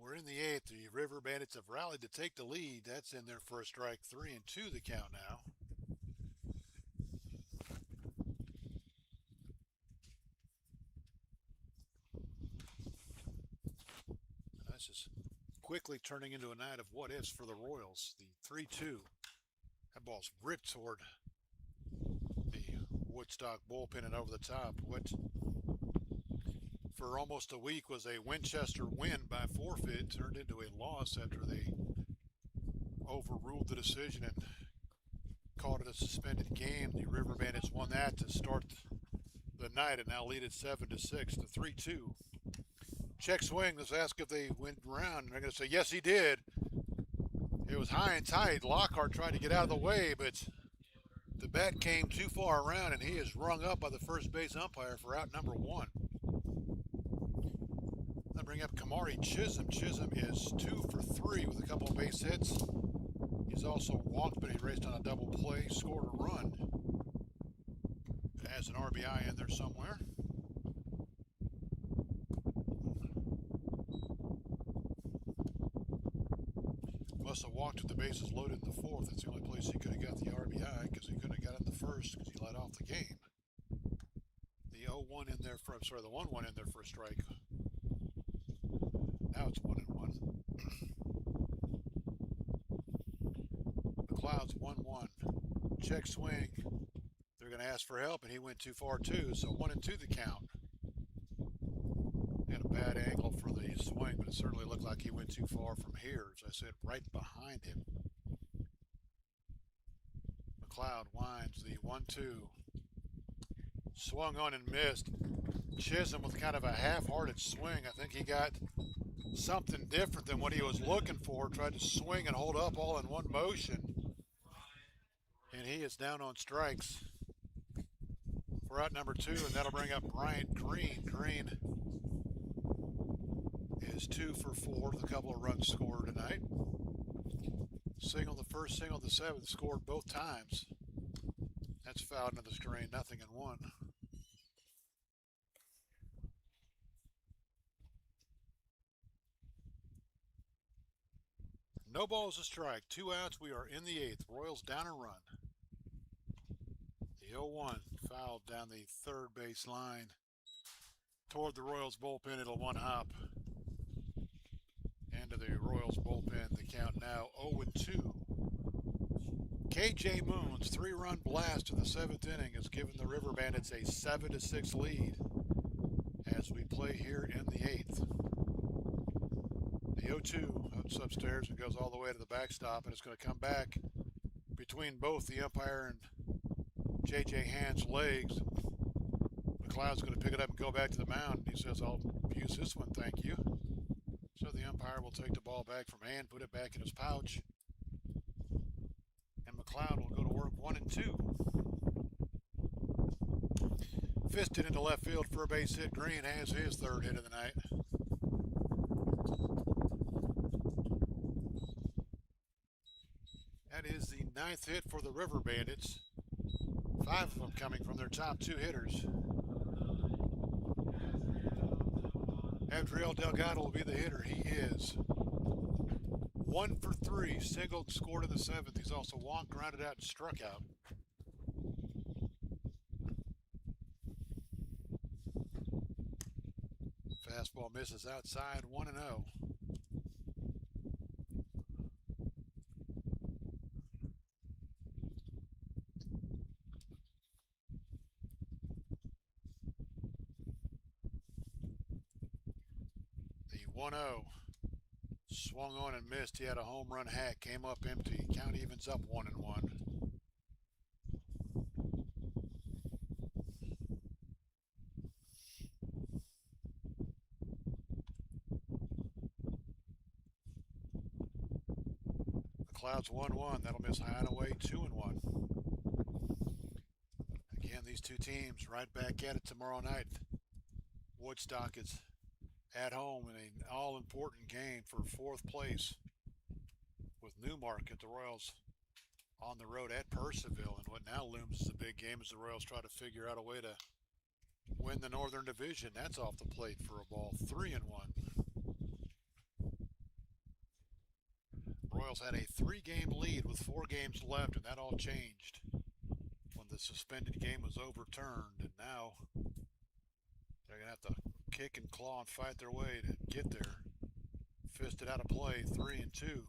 We're in the 8th. The River Bandits have rallied to take the lead. That's in there for a strike. 3-2 the count now. This is quickly turning into a night of what ifs for the Royals. The 3-2. That ball's ripped toward the Woodstock bullpen and over the top. What for almost a week was a Winchester win by forfeit turned into a loss after they overruled the decision and called it a suspended game. The River Bandits won that to start the night and now lead it 7-6 to 3-2. Check swing. Let's ask if they went around. And they're going to say, yes, he did. It was high and tight. Lockhart tried to get out of the way, but the bat came too far around, and he is rung up by the first base umpire for out number 1. I bring up Kamari Chisholm. Chisholm is 2 for 3 with a couple of base hits. He's also walked, but he raced on a double play, scored a run. Has an RBI in there somewhere. Must have walked with the bases loaded in the 4th. That's the only place he could have got the RBI because he couldn't have got it in the 1st because he let off the game. The 0-1 in there for, I'm sorry, the 1-1 in there for a strike. McLeod's 1-1. Check swing. They're going to ask for help, and he went too far too, so 1-2 the count. Had a bad angle for the swing, but it certainly looked like he went too far from here. As I said, right behind him. McLeod winds the 1-2. Swung on and missed. Chisholm with kind of a half-hearted swing. I think he got something different than what he was looking for. Tried to swing and hold up all in one motion. And he is down on strikes for out number 2, and that'll bring up Bryant Green. Green is 2 for 4 with a couple of runs scored tonight. Single the first, single the 7th, scored both times. That's fouled into the screen, 0-1. No balls, a strike. 2 outs. We are in the 8th. Royals down a run. The 0-1 fouled down the third base line toward the Royals bullpen. It'll one hop into the Royals bullpen. The count now 0-2. KJ Moon's 3-run blast in the 7th inning has given the River Bandits a 7-6 lead as we play here in the 8th. The 0-2 ups upstairs and goes all the way to the backstop, and it's going to come back between both the umpire and J.J. Hand's legs. McLeod's going to pick it up and go back to the mound. He says, "I'll use this one, thank you." So the umpire will take the ball back from Hand, put it back in his pouch, and McLeod will go to work 1-2. Fisted into left field for a base hit. Green has his 3rd hit of the night. That is the 9th hit for the River Bandits. 5 of them coming from their top 2 hitters. Adriel Delgado will be the hitter. He is 1 for 3, singled and scored in the 7th. He's also walked, grounded out, and struck out. Fastball misses outside, 1-0. The 1-0 swung on and missed. He had a home run hack, came up empty. Count evens up 1-1. McLeod's 1-1. That'll miss high and away, 2-1. Again, these two teams right back at it tomorrow night. Woodstock is at home in an all-important game for 4th place with Newmarket. The Royals on the road at Purcellville, and what now looms as a big game as the Royals try to figure out a way to win the Northern Division. That's off the plate for a ball, 3-1. Royals had a 3-game lead with 4 games left, and that all changed when the suspended game was overturned, and now they're going to have to kick and claw and fight their way to get there. Fisted out of play, 3-2.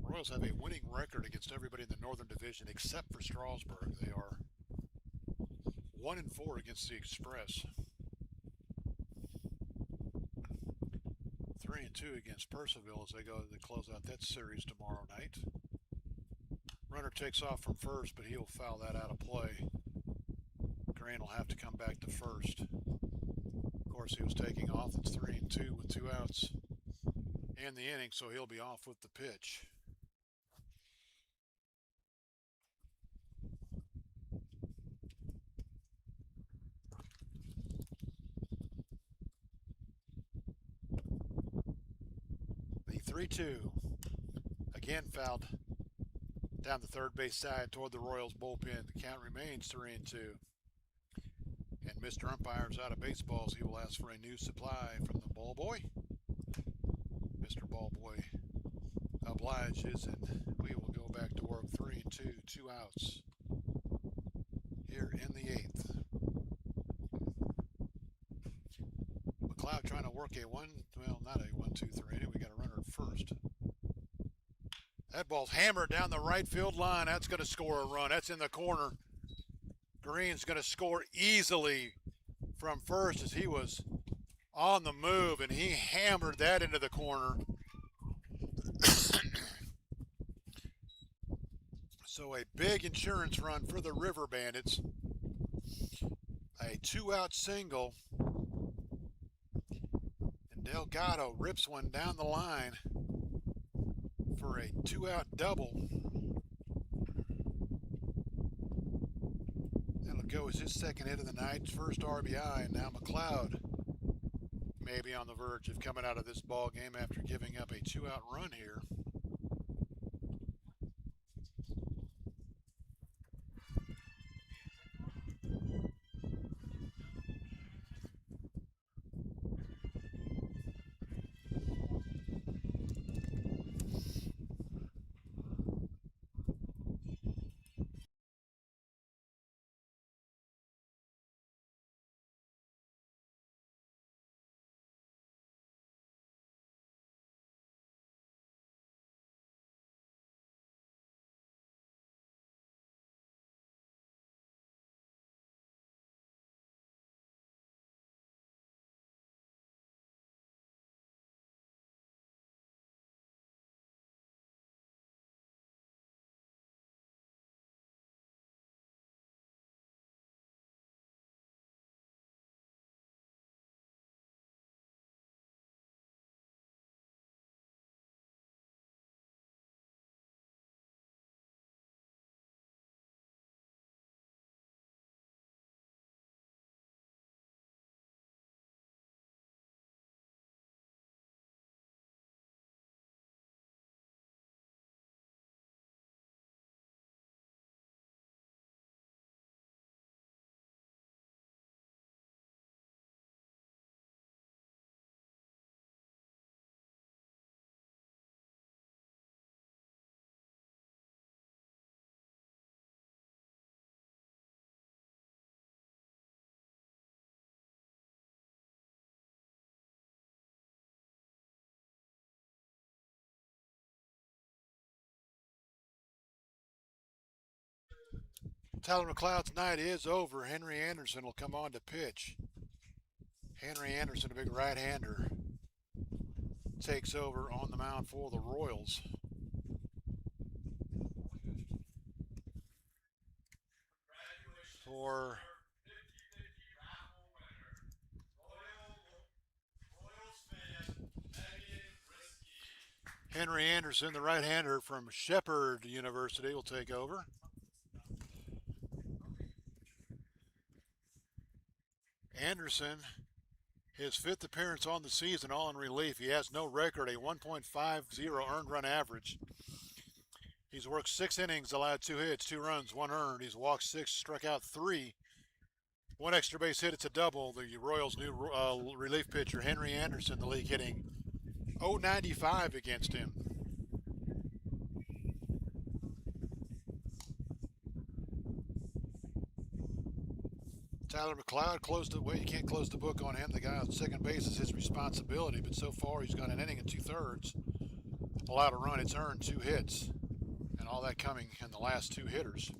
Royals have a winning record against everybody in the Northern Division except for Strasburg. They are 1-4 against the Express. 3-2 against Purcellville as they go to close out that series tomorrow night. Runner takes off from first, but he'll foul that out of play. Green will have to come back to first. Of course, he was taking off. It's 3-2 with 2 outs in the inning, so he'll be off with the pitch. The 3-2 again fouled down the third base side toward the Royals bullpen. The count remains 3-2. And Mr. Umpire's out of baseballs. He will ask for a new supply from the ball boy. Mr. Ballboy obliges, and we will go back to work. 3-2, 2 outs here in the 8th. McLeod trying to work a not a 1-2-3 inning. We got a runner at first. That ball's hammered down the right field line. That's going to score a run. That's in the corner. Green's going to score easily from first as he was on the move, and he hammered that into the corner. So a big insurance run for the River Bandits. A 2-out single. And Delgado rips one down the line for a 2-out double. That'll go as his second hit of the night, first RBI, and now McLeod may be on the verge of coming out of this ball game after giving up a 2-out run here. Tyler McLeod's night is over. Henry Anderson will come on to pitch. Henry Anderson, a big right-hander, takes over on the mound for the Royals. For Henry Anderson, the right-hander from Shepherd University, will take over. Anderson, his 5th appearance on the season, all in relief. He has no record, a 1.50 earned run average. He's worked 6 innings, allowed 2 hits, 2 runs, 1 earned. He's walked 6, struck out 3. 1 extra base hit, it's a double. The Royals' new relief pitcher, Henry Anderson, the league hitting .095 against him. Tyler McLeod closed the way. You can't close the book on him. The guy on second base is his responsibility, but so far he's got an inning and 2/3. Allowed a run. It's earned 2 hits, and all that coming in the last 2 hitters.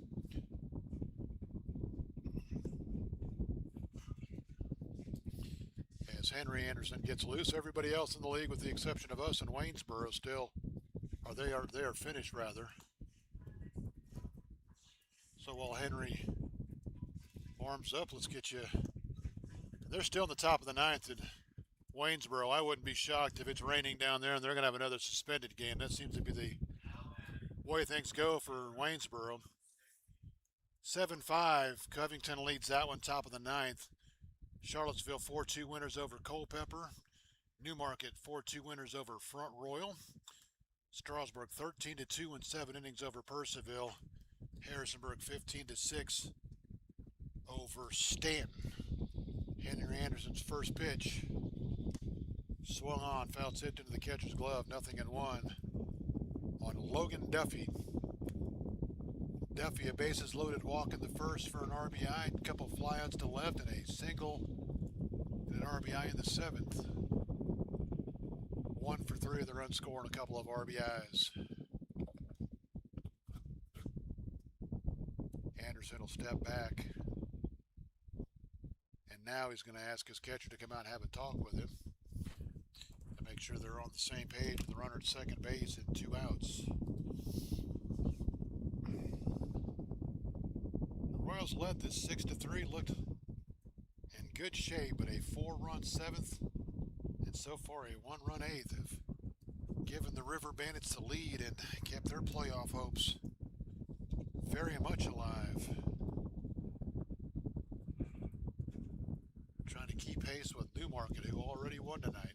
As Henry Anderson gets loose, everybody else in the league, with the exception of us and Waynesboro, still, or they are finished rather. So while Henry warms up, let's get you. They're still in the top of the 9th at Waynesboro. I wouldn't be shocked if it's raining down there and they're going to have another suspended game. That seems to be the way things go for Waynesboro. 7-5. Covington leads that one, top of the 9th. Charlottesville 4-2 winners over Culpeper. Newmarket 4-2 winners over Front Royal. Strasburg 13-2 in 7 innings over Percival. Harrisonburg 15-6 over Stanton. Henry Anderson's first pitch swung on, foul tipped into the catcher's glove, 0-1 on Logan Duffy. Duffy, a bases loaded walk in the first for an RBI, a couple flyouts to left, and a single and an RBI in the seventh. 1 for 3 of the run score and a couple of RBIs. Anderson will step back. And now he's going to ask his catcher to come out and have a talk with him to make sure they're on the same page with the runner at second base and 2 outs. The Royals led this 6-3, looked in good shape, but a 4-run 7th and so far a 1-run 8th have given the River Bandits the lead and kept their playoff hopes very much alive. Trying to keep pace with Newmarket, who already won tonight.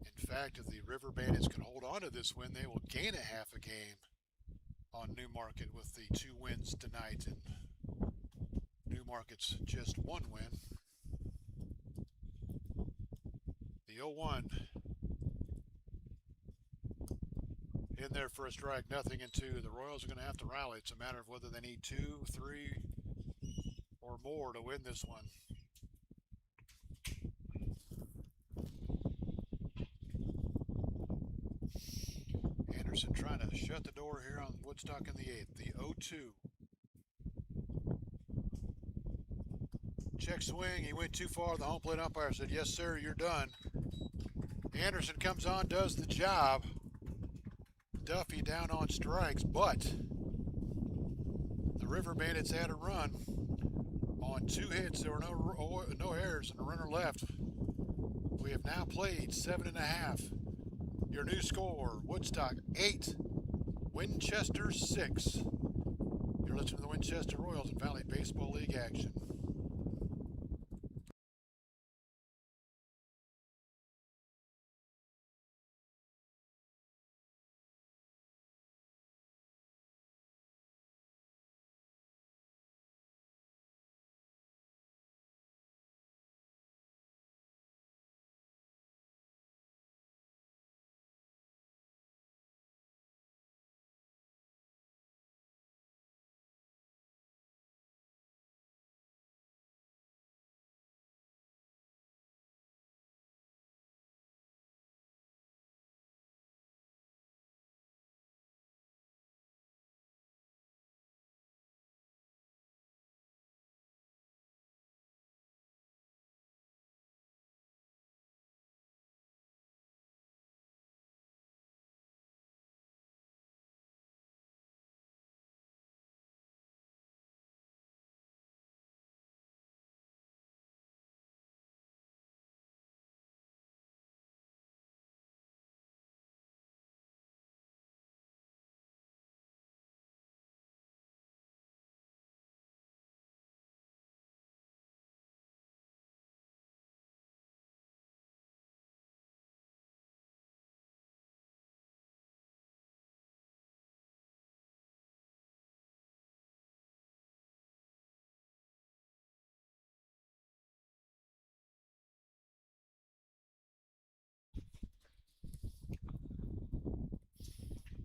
In fact, if the River Bandits can hold on to this win, they will gain a half a game on Newmarket with the 2 wins tonight, and Newmarket's just 1 win. The 0-1 in there for a strike, nothing in 2. The Royals are going to have to rally. It's a matter of whether they need 2, 3, or more to win this one. Anderson trying to shut the door here on Woodstock in the 8th. The 0-2. Check swing. He went too far. The home plate umpire said, "Yes, sir, you're done." Anderson comes on, does the job. Duffy down on strikes, but the River Bandits had a run on 2 hits. There were no errors and a runner left. We have now played 7.5. Your new score, Woodstock 8, Winchester 6. You're listening to the Winchester Royals and Valley Baseball League action.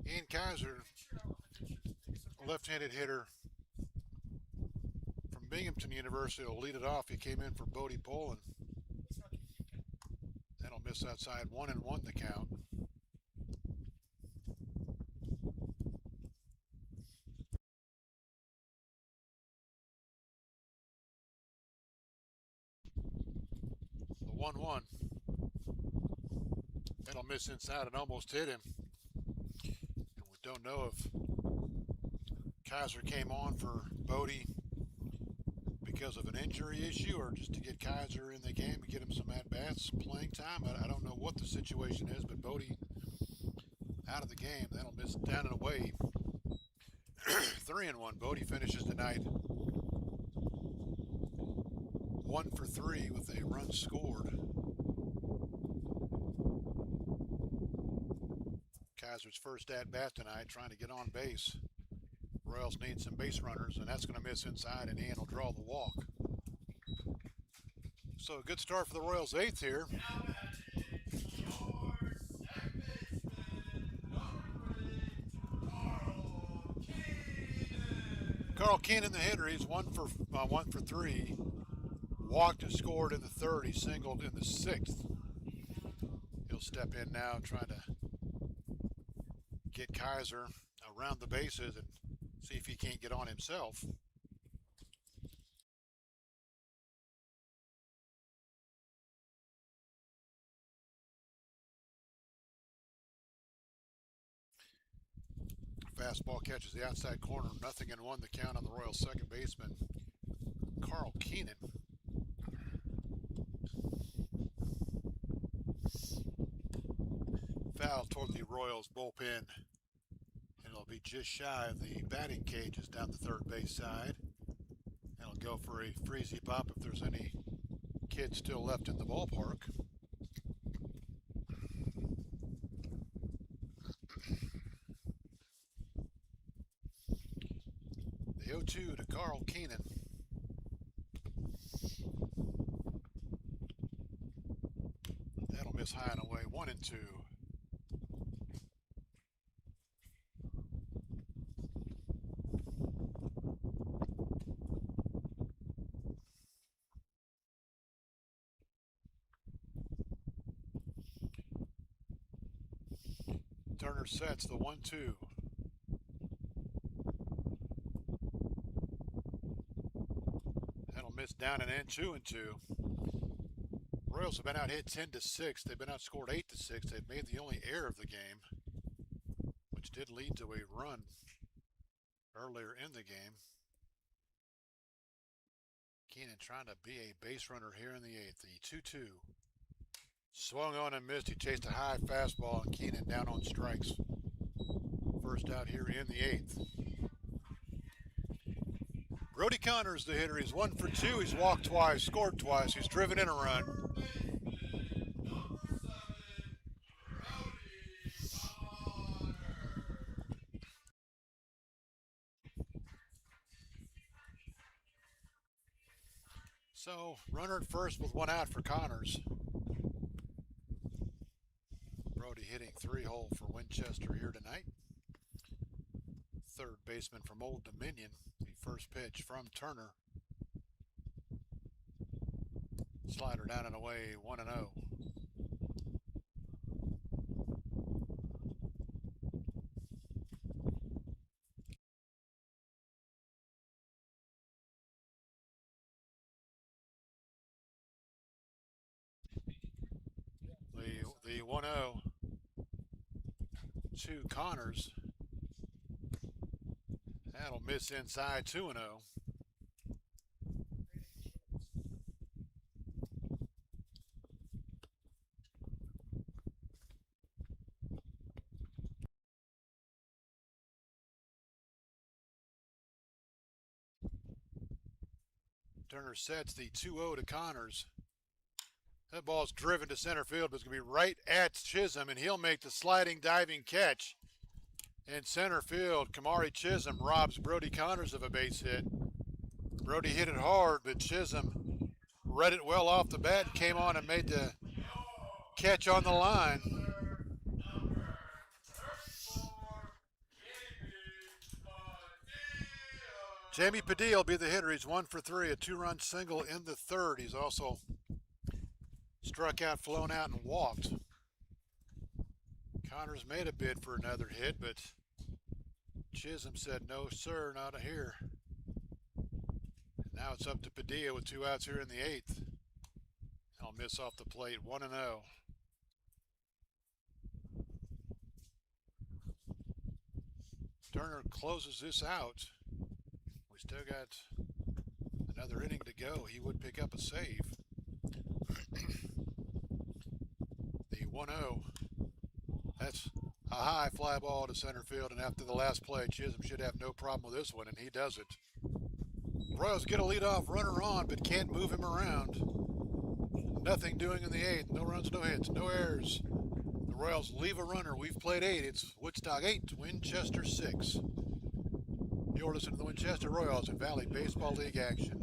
Ian Kaiser, left-handed hitter from Binghamton University, will lead it off. He came in for Bodie Poland. That'll miss outside, 1-1 the count. The 1-1. That'll miss inside and almost hit him. Don't know if Kaiser came on for Bodie because of an injury issue or just to get Kaiser in the game and get him some at-bats, playing time. I don't know what the situation is, but Bodie out of the game. That'll miss down and away. 3-1. Bodie finishes tonight 1 for 3 with a run scored. Kaiser's first at-bat tonight, trying to get on base. Royals need some base runners, and that's going to miss inside, and Ian will draw the walk. So a good start for the Royals' 8th here. Carl Keenan, the hitter, he's one for three. Walked and scored in the third. He singled in the sixth. He'll step in now, trying to get Kaiser around the bases and see if he can't get on himself. Fastball catches the outside corner. 0-1 the count on the Royals' second baseman, Carl Keenan. Foul toward the Royals bullpen. And it'll be just shy of the batting cages down the third base side. And it'll go for a freezy pop if there's any kids still left in the ballpark. The 0-2 to Carl Keenan. That'll miss high and away. 1-2. Turner sets the 1-2. That'll miss down and in. 2-2. Royals have been out hit 10-6. They've been outscored 8-6. They've made the only error of the game, which did lead to a run earlier in the game. Keenan trying to be a base runner here in the eighth. The 2-2. Swung on and missed. He chased a high fastball, and Keenan down on strikes. First out here in the eighth. Brody Connors, the hitter. He's 1 for 2. He's walked twice, scored twice. He's driven in a run. So, runner at first with 1 out for Connors. Brody hitting 3-hole for Winchester here tonight. Third baseman from Old Dominion. The first pitch from Turner. Slider down and away, 1-0. The 1-0 to Connors. That'll miss inside. 2-0. Turner sets the 2-0 to Connors. That ball's driven to center field, but it's going to be right at Chisholm, and he'll make the sliding, diving catch. In center field, Kamari Chisholm robs Brody Connors of a base hit. Brody hit it hard, but Chisholm read it well off the bat and came on and made the catch on the line. Jamie Padilla will be the hitter. He's 1 for 3, a 2-run single in the third. He's also struck out, flown out, and walked. Connors made a bid for another hit, but Chisholm said, no, sir, not here. Now it's up to Padilla with 2 outs here in the eighth. He'll miss off the plate, 1-0. Turner closes this out. We still got another inning to go. He would pick up a save. The 1-0. That's a high fly ball to center field, and after the last play, Chisholm should have no problem with this one, and he does it. Royals get a leadoff runner on, but can't move him around. Nothing doing in the eighth. No runs, no hits, no errors. The Royals leave a runner. We've played 8. It's Woodstock 8, Winchester 6. You're listening to the Winchester Royals in Valley Baseball League action.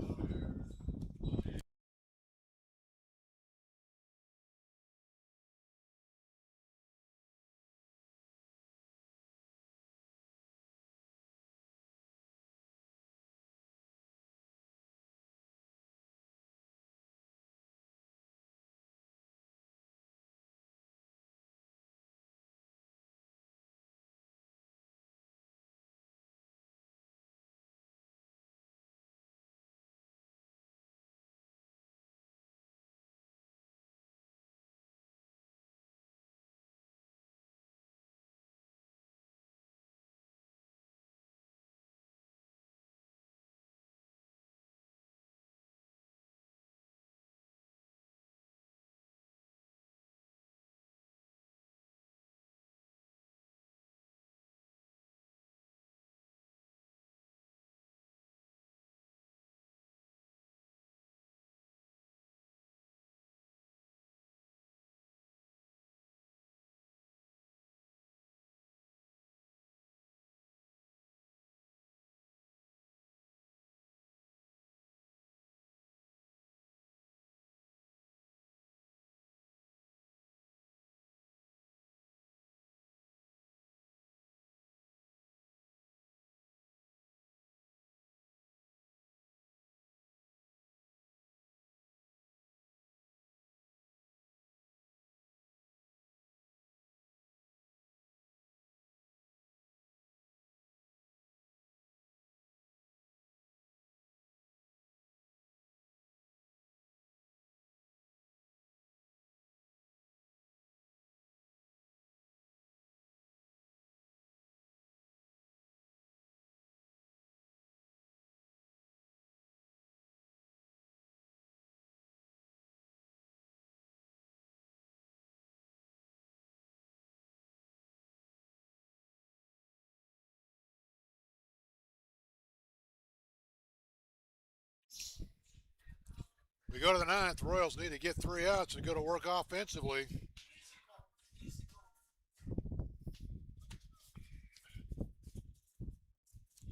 go to the ninth. Royals need to get 3 outs and go to work offensively.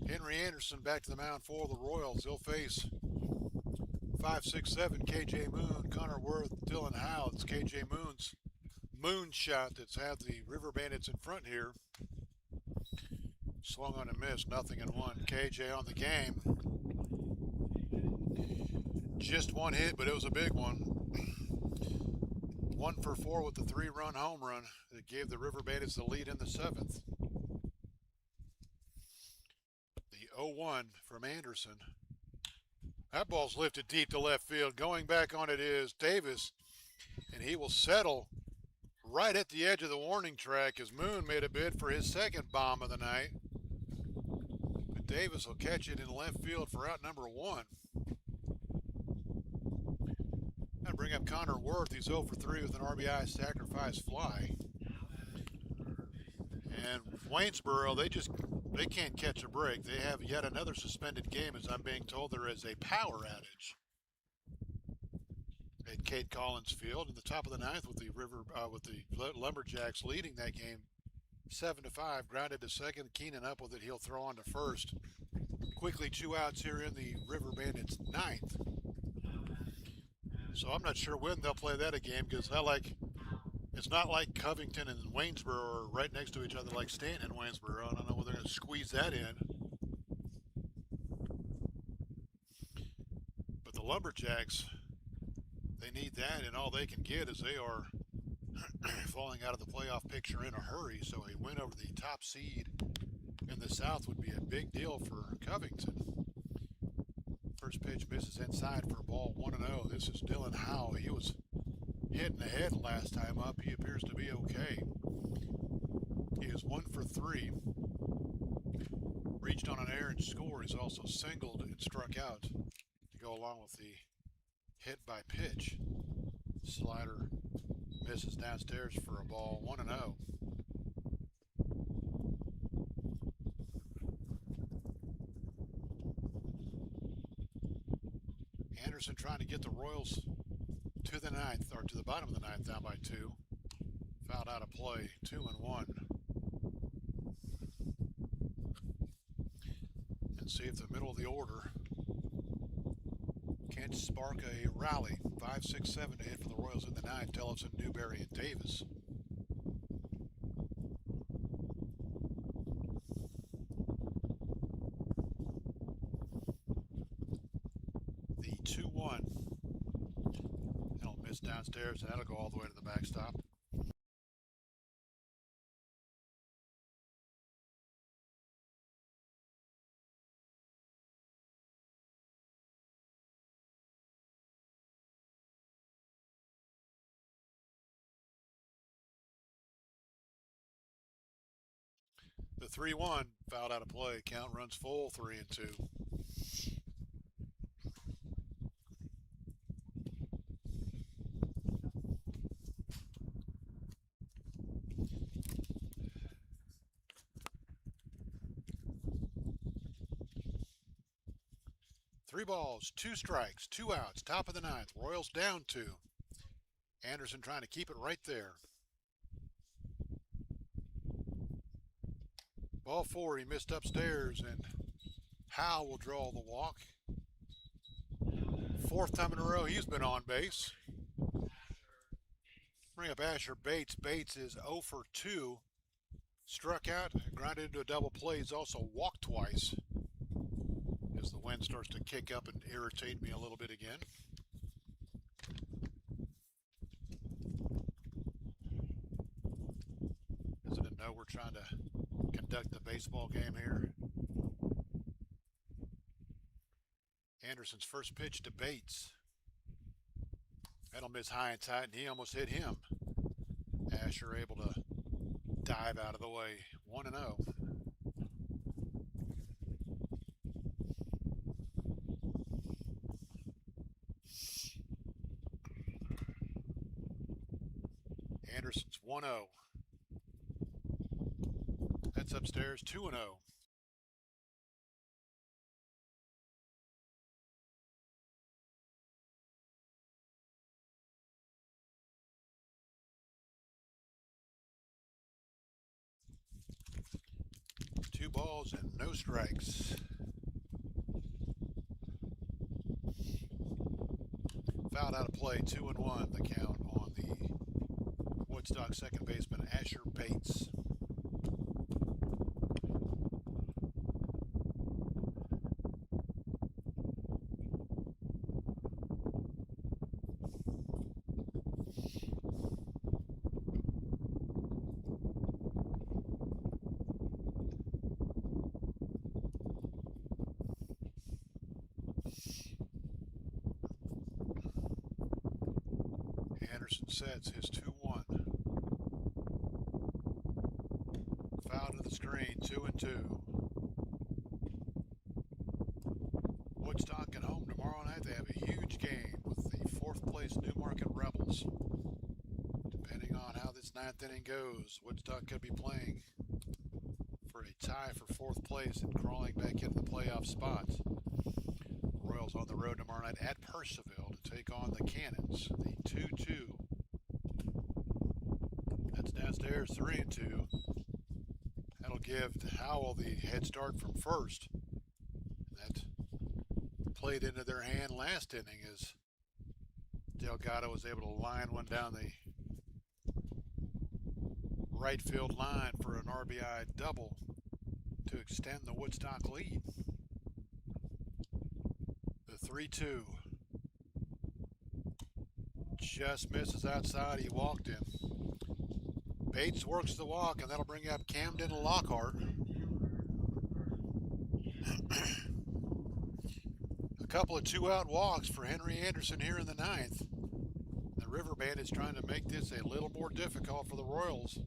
Henry Anderson back to the mound for the Royals. He'll face 5'6'7" KJ Moon, Connor Worth, Dylan Howe. It's KJ Moon's moonshot that's had the River Bandits in front here. Swung on and missed, 0-1. KJ on the game. Just one hit, but it was a big one. 1 for 4 with the 3-run home run that gave the River Bandits the lead in the 7th. The 0-1 from Anderson. That ball's lifted deep to left field. Going back on it is Davis, and he will settle right at the edge of the warning track as Moon made a bid for his second bomb of the night. But Davis will catch it in left field for out number 1. That'll bring up Connor Worth. He's 0 for 3 with an RBI sacrifice fly. And Waynesboro, they can't catch a break. They have yet another suspended game, as I'm being told there is a power outage at Kate Collins Field in the top of the 9th with the Lumberjacks leading that game 7-5. Grounded to second. Keenan up with it. He'll throw on to first. Quickly 2 outs here in the River Bandits 9th. So I'm not sure when they'll play that a game, because it's not like Covington and Waynesboro are right next to each other like Stanton and Waynesboro. I don't know whether they're going to squeeze that in. But the Lumberjacks, they need that, and all they can get is they are falling out of the playoff picture in a hurry. So a win over the top seed in the South would be a big deal for Covington. First pitch misses inside for a ball, 1-0. This is Dylan Howe. He was hitting the head last time up. He appears to be okay. He is 1 for 3. Reached on an errant score. He's also singled and struck out to go along with the hit by pitch. Slider misses downstairs for a ball, 1-0. Anderson trying to get the Royals to the 9th, or to the bottom of the 9th, down by 2. Fouled out of play, 2-1. And see if the middle of the order can't spark a rally. 5, 6, 7 to hit for the Royals in the 9th. Tellefson, Newberry, and Davis. The 2-1. That'll miss downstairs, and that'll go all the way to the backstop. The 3-1 fouled out of play. Count runs full, 3-2. Three balls, 2 strikes, 2 outs, top of the 9th. Royals down 2. Anderson trying to keep it right there. Ball 4, he missed upstairs, and Howe will draw the walk. 4th time in a row he's been on base. Bring up Asher Bates. Bates is 0 for 2. Struck out, grounded into a double play. He's also walked twice. As the wind starts to kick up and irritate me a little bit again. Doesn't it know we're trying to conduct the baseball game here? Anderson's first pitch to Bates. That'll miss high and tight, and he almost hit him. Asher able to dive out of the way. 1-0. Anderson's 1-0. That's upstairs, 2-0. balls and no strikes. Fouled out of play, 2-1 the count on the Woodstock second baseman Asher Bates. Anderson sets his 2-1. Foul to the screen, 2-2. Woodstock at home tomorrow night. They have a huge game with the fourth place Newmarket Rebels. Depending on how this ninth inning goes, Woodstock could be playing for a tie for fourth place and crawling back into the playoff spots. Royals on the road tomorrow night at Purcellville to take on the Cannons. The 2-2. That's downstairs, 3-2. That'll give Howell the head start from first. That played into their hand last inning as Delgado was able to line one down the right field line for an RBI double to extend the Woodstock lead. The 3-2 just misses outside. He walked him. Bates works the walk, and that'll bring up Camden Lockhart. A couple of two-out walks for Henry Anderson here in the ninth. The River Bandits trying to make this a little more difficult for the Royals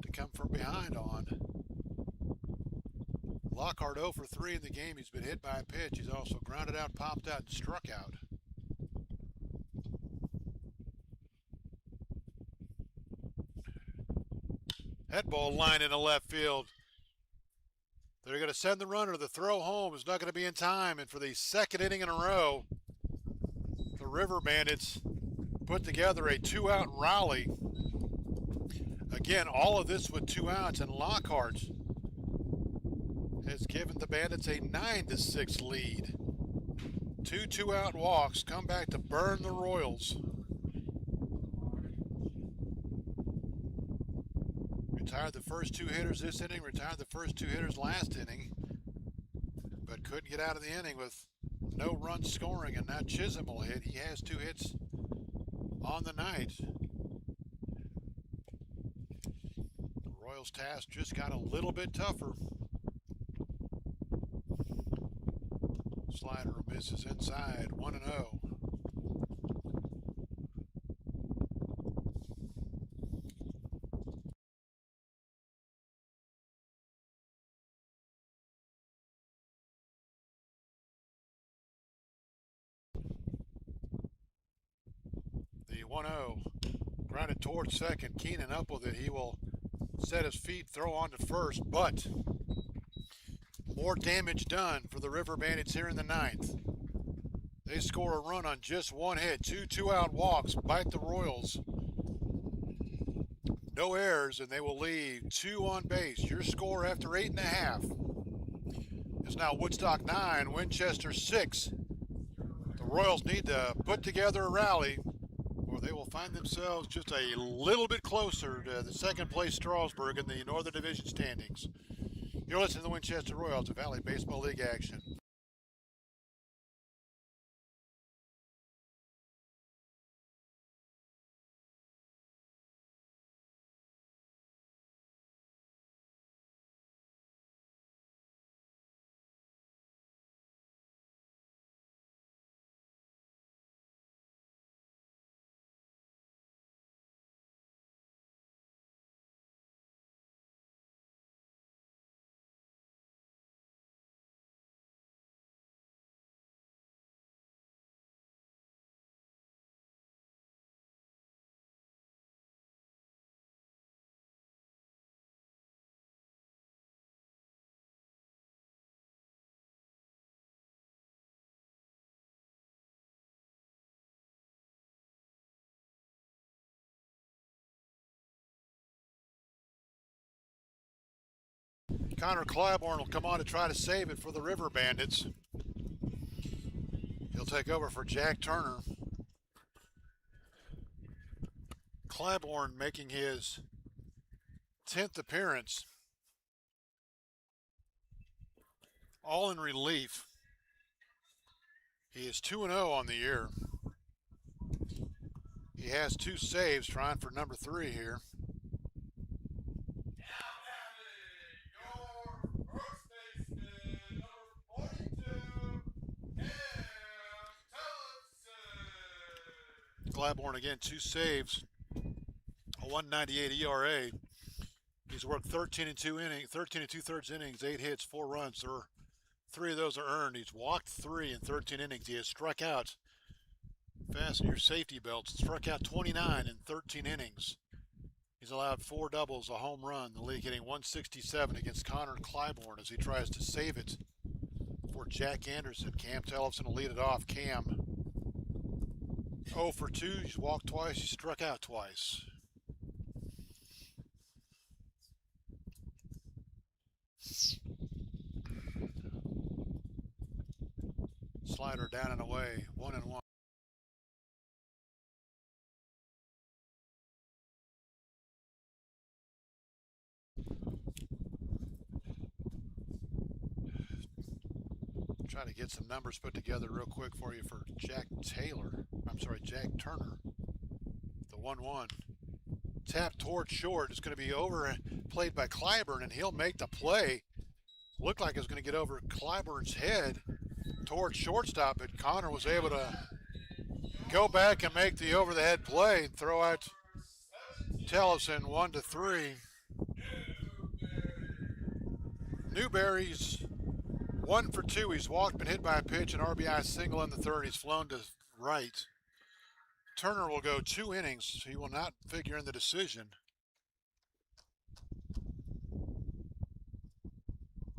to come from behind on. Lockhart 0 for 3 in the game. He's been hit by a pitch. He's also grounded out, popped out, and struck out. That ball line into left field. They're going to send the runner. The throw home is not going to be in time. And for the second inning in a row, the River Bandits put together a two-out rally. Again, all of this with 2 outs, and Lockhart has given the Bandits a 9-6 lead. 2 two-out walks come back to burn the Royals. Retired the first 2 hitters this inning, retired the first 2 hitters last inning, but couldn't get out of the inning with no runs scoring, and now Chisholm will hit. He has 2 hits on the night. The Royals' task just got a little bit tougher. Slider misses inside, 1-0. The 1-0 grounded towards second. Keenan up with it. He will set his feet, throw on to first, but more damage done for the River Bandits here in the ninth. They score a run on just 1 hit. 2 two-out walks bite the Royals. No errors, and they will leave 2 on base. Your score after 8.5 is now Woodstock 9, Winchester 6. The Royals need to put together a rally, or they will find themselves just a little bit closer to the second place Strasburg in the Northern Division standings. You're listening to the Winchester Royals of Valley Baseball League action. Connor Claiborne will come on to try to save it for the River Bandits. He'll take over for Jack Turner. Claiborne making his 10th appearance, all in relief. He is 2-0 on the year. He has 2 saves, trying for number 3 here. Claiborne again, 2 saves, a 1.98 ERA. He's worked 13 and 2/3 innings, 8 hits, 4 runs. 3 of those are earned. He's walked 3 in 13 innings. He has struck out, fasten your safety belts, struck out 29 in 13 innings. He's allowed 4 doubles, a home run. The league hitting 167 against Connor Claiborne as he tries to save it for Jack Anderson. Cam Tellefson will lead it off. Cam 0 for 2. He's walked twice. He struck out twice. Slider down and away, 1-1. Try to get some numbers put together real quick for you for Jack Turner. The 1-1. Tap towards short. It's going to be over, played by Claiborne, and he'll make the play. Looked like it was going to get over Claiborne's head towards shortstop, but Connor was able to go back and make the over-the-head play and throw out Tellefson 1-3. Newberry's 1 for 2. He's walked, been hit by a pitch, an RBI single in the 3rd. He's flown to right. Turner will go 2 innings. He will not figure in the decision.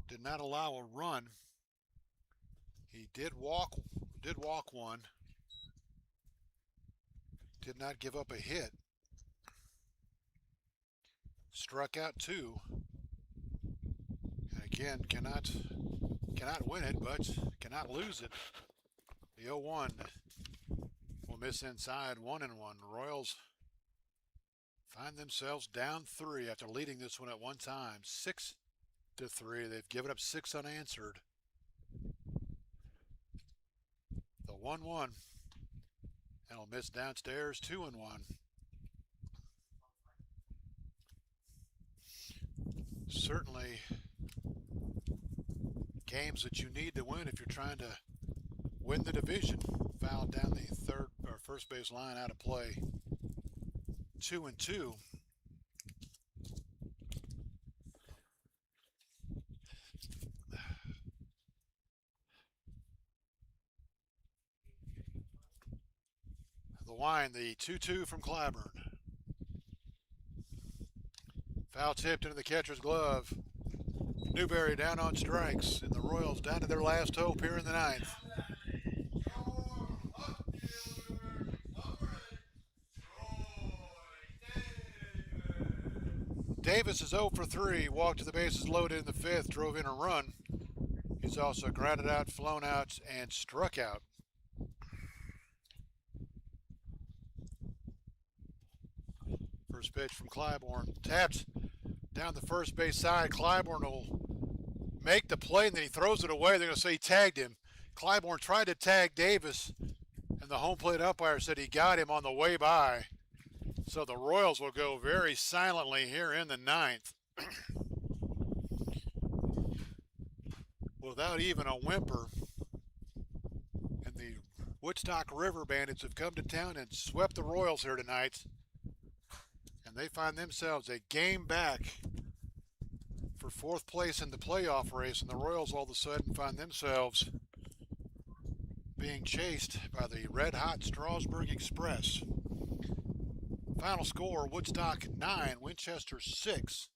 Did not allow a run. He did walk 1. Did not give up a hit. Struck out 2. And again, cannot win it, but cannot lose it. The 0-1 will miss inside, 1-1. Royals find themselves down 3 after leading this one at one time, 6-3. They've given up 6 unanswered. The 1-1, and he'll miss downstairs, 2-1. Certainly games that you need to win if you're trying to win the division. Fouled down the first base line, out of play. 2-2. The wine, the 2-2 from Claiborne. Foul tipped into the catcher's glove. Newberry down on strikes, and the Royals down to their last hope here in the 9th. Davis is 0 for 3, walked to the bases loaded in the 5th, drove in a run. He's also grounded out, flown out, and struck out. First pitch from Claiborne, tapped down the first base side. Claiborne will make the play, and then he throws it away. They're going to say he tagged him. Claiborne tried to tag Davis, and the home plate umpire said he got him on the way by. So the Royals will go very silently here in the 9th. Without even a whimper. And the Woodstock River Bandits have come to town and swept the Royals here tonight. And they find themselves a game back for 4th place in the playoff race. And the Royals all of a sudden find themselves being chased by the red-hot Strasburg Express. Final score, Woodstock 9, Winchester 6.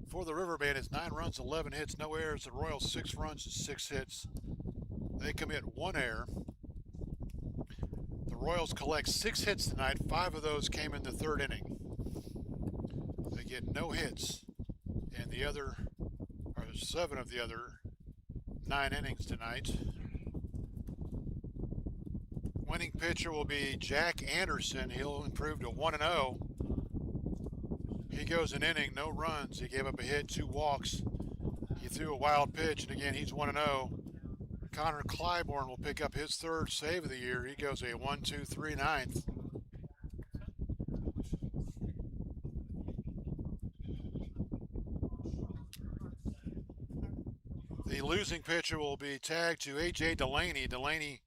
For the River Bandits, 9 runs, 11 hits, no errors. The Royals 6 runs and 6 hits. They commit 1 error. The Royals collect 6 hits tonight. 5 of those came in the 3rd inning. They get no hits in the other, or 7 of the other 9 innings tonight. Winning pitcher will be Jack Anderson. He'll improve to 1-0. He goes an inning, no runs. He gave up a hit, 2 walks. He threw a wild pitch, and again, he's 1-0. Connor Clybourne will pick up his 3rd save of the year. He goes a 1-2-3 ninth. The losing pitcher will be tagged to A.J. Delaney. Delaney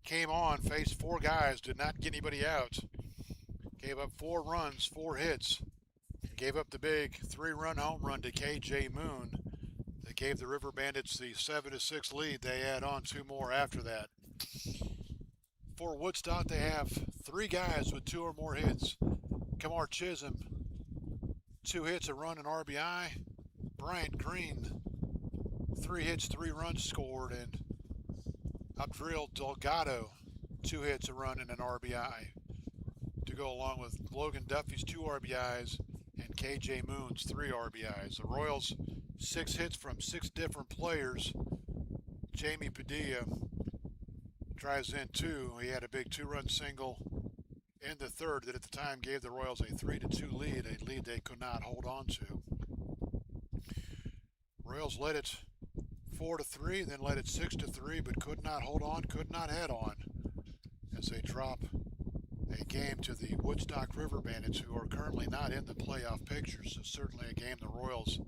came on, faced 4 guys, did not get anybody out. Gave up 4 runs, 4 hits. Gave up the big 3-run home run to K.J. Moon that gave the River Bandits the 7-6 lead. They add on 2 more after that. For Woodstock, they have 3 guys with 2 or more hits. Kamar Chisholm, 2 hits, a run, and RBI. Bryant Green, 3 hits, 3 runs scored, and Abdril Delgado, 2 hits, a run, and an RBI to go along with Logan Duffy's 2 RBIs and KJ Moon's 3 RBIs. The Royals, 6 hits from 6 different players. Jamie Padilla drives in 2. He had a big 2-run single in the 3rd that at the time gave the Royals a 3-2 lead, a lead they could not hold on to. Royals led it 4-3, then led it 6-3, but could not hold on, could not head on as they drop a game to the Woodstock River Bandits, who are currently not in the playoff picture. So certainly a game the Royals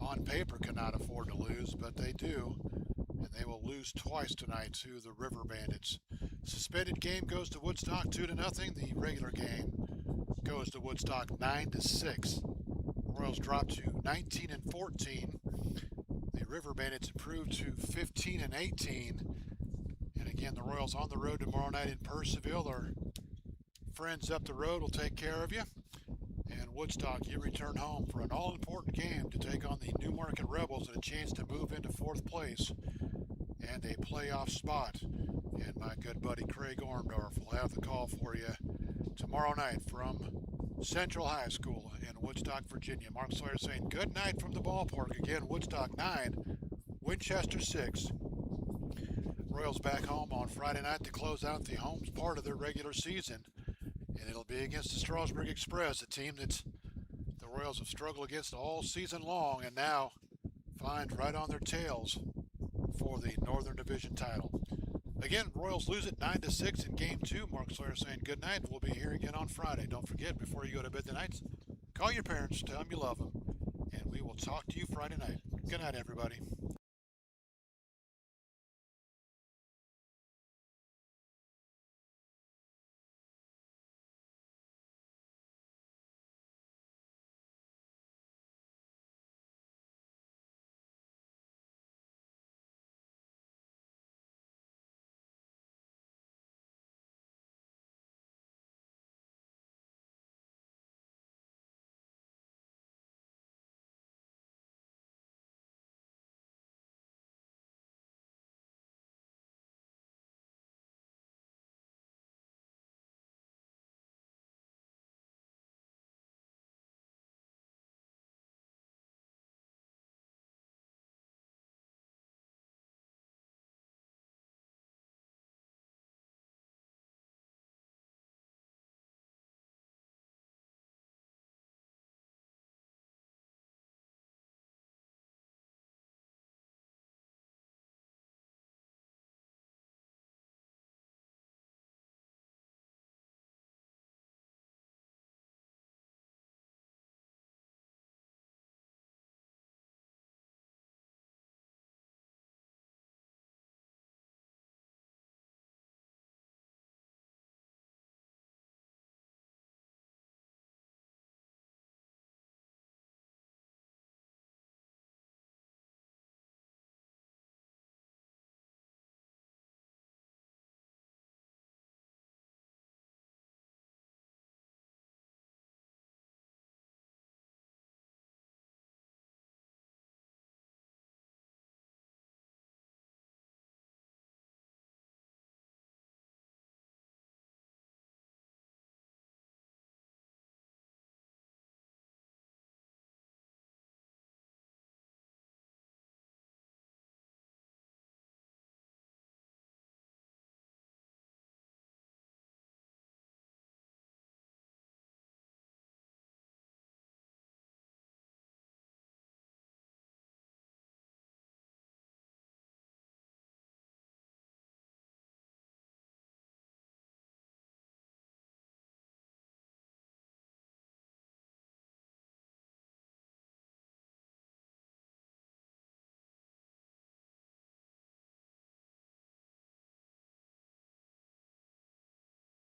on paper cannot afford to lose, but they do, and they will lose twice tonight to the River Bandits. Suspended game goes to Woodstock 2-0. The regular game goes to Woodstock 9-6. Royals drop to 19-14. The River Bandits improved to 15-18. And again, the Royals on the road tomorrow night in Purcellville. Our friends up the road will take care of you. And Woodstock, you return home for an all-important game to take on the Newmarket Rebels and a chance to move into 4th place and a playoff spot. And my good buddy Craig Orndorff will have the call for you tomorrow night from Central High School in Woodstock, Virginia. Mark Sawyer saying good night from the ballpark. Again, Woodstock 9, Winchester 6. Royals back home on Friday night to close out the home part of their regular season. And it'll be against the Strasburg Express, a team that the Royals have struggled against all season long and now find right on their tails for the Northern Division title. Again, Royals lose it 9-6 in Game 2. Mark Sawyer saying good night. We'll be here again on Friday. Don't forget, before you go to bed tonight, call your parents, tell them you love them, and we will talk to you Friday night. Good night, everybody.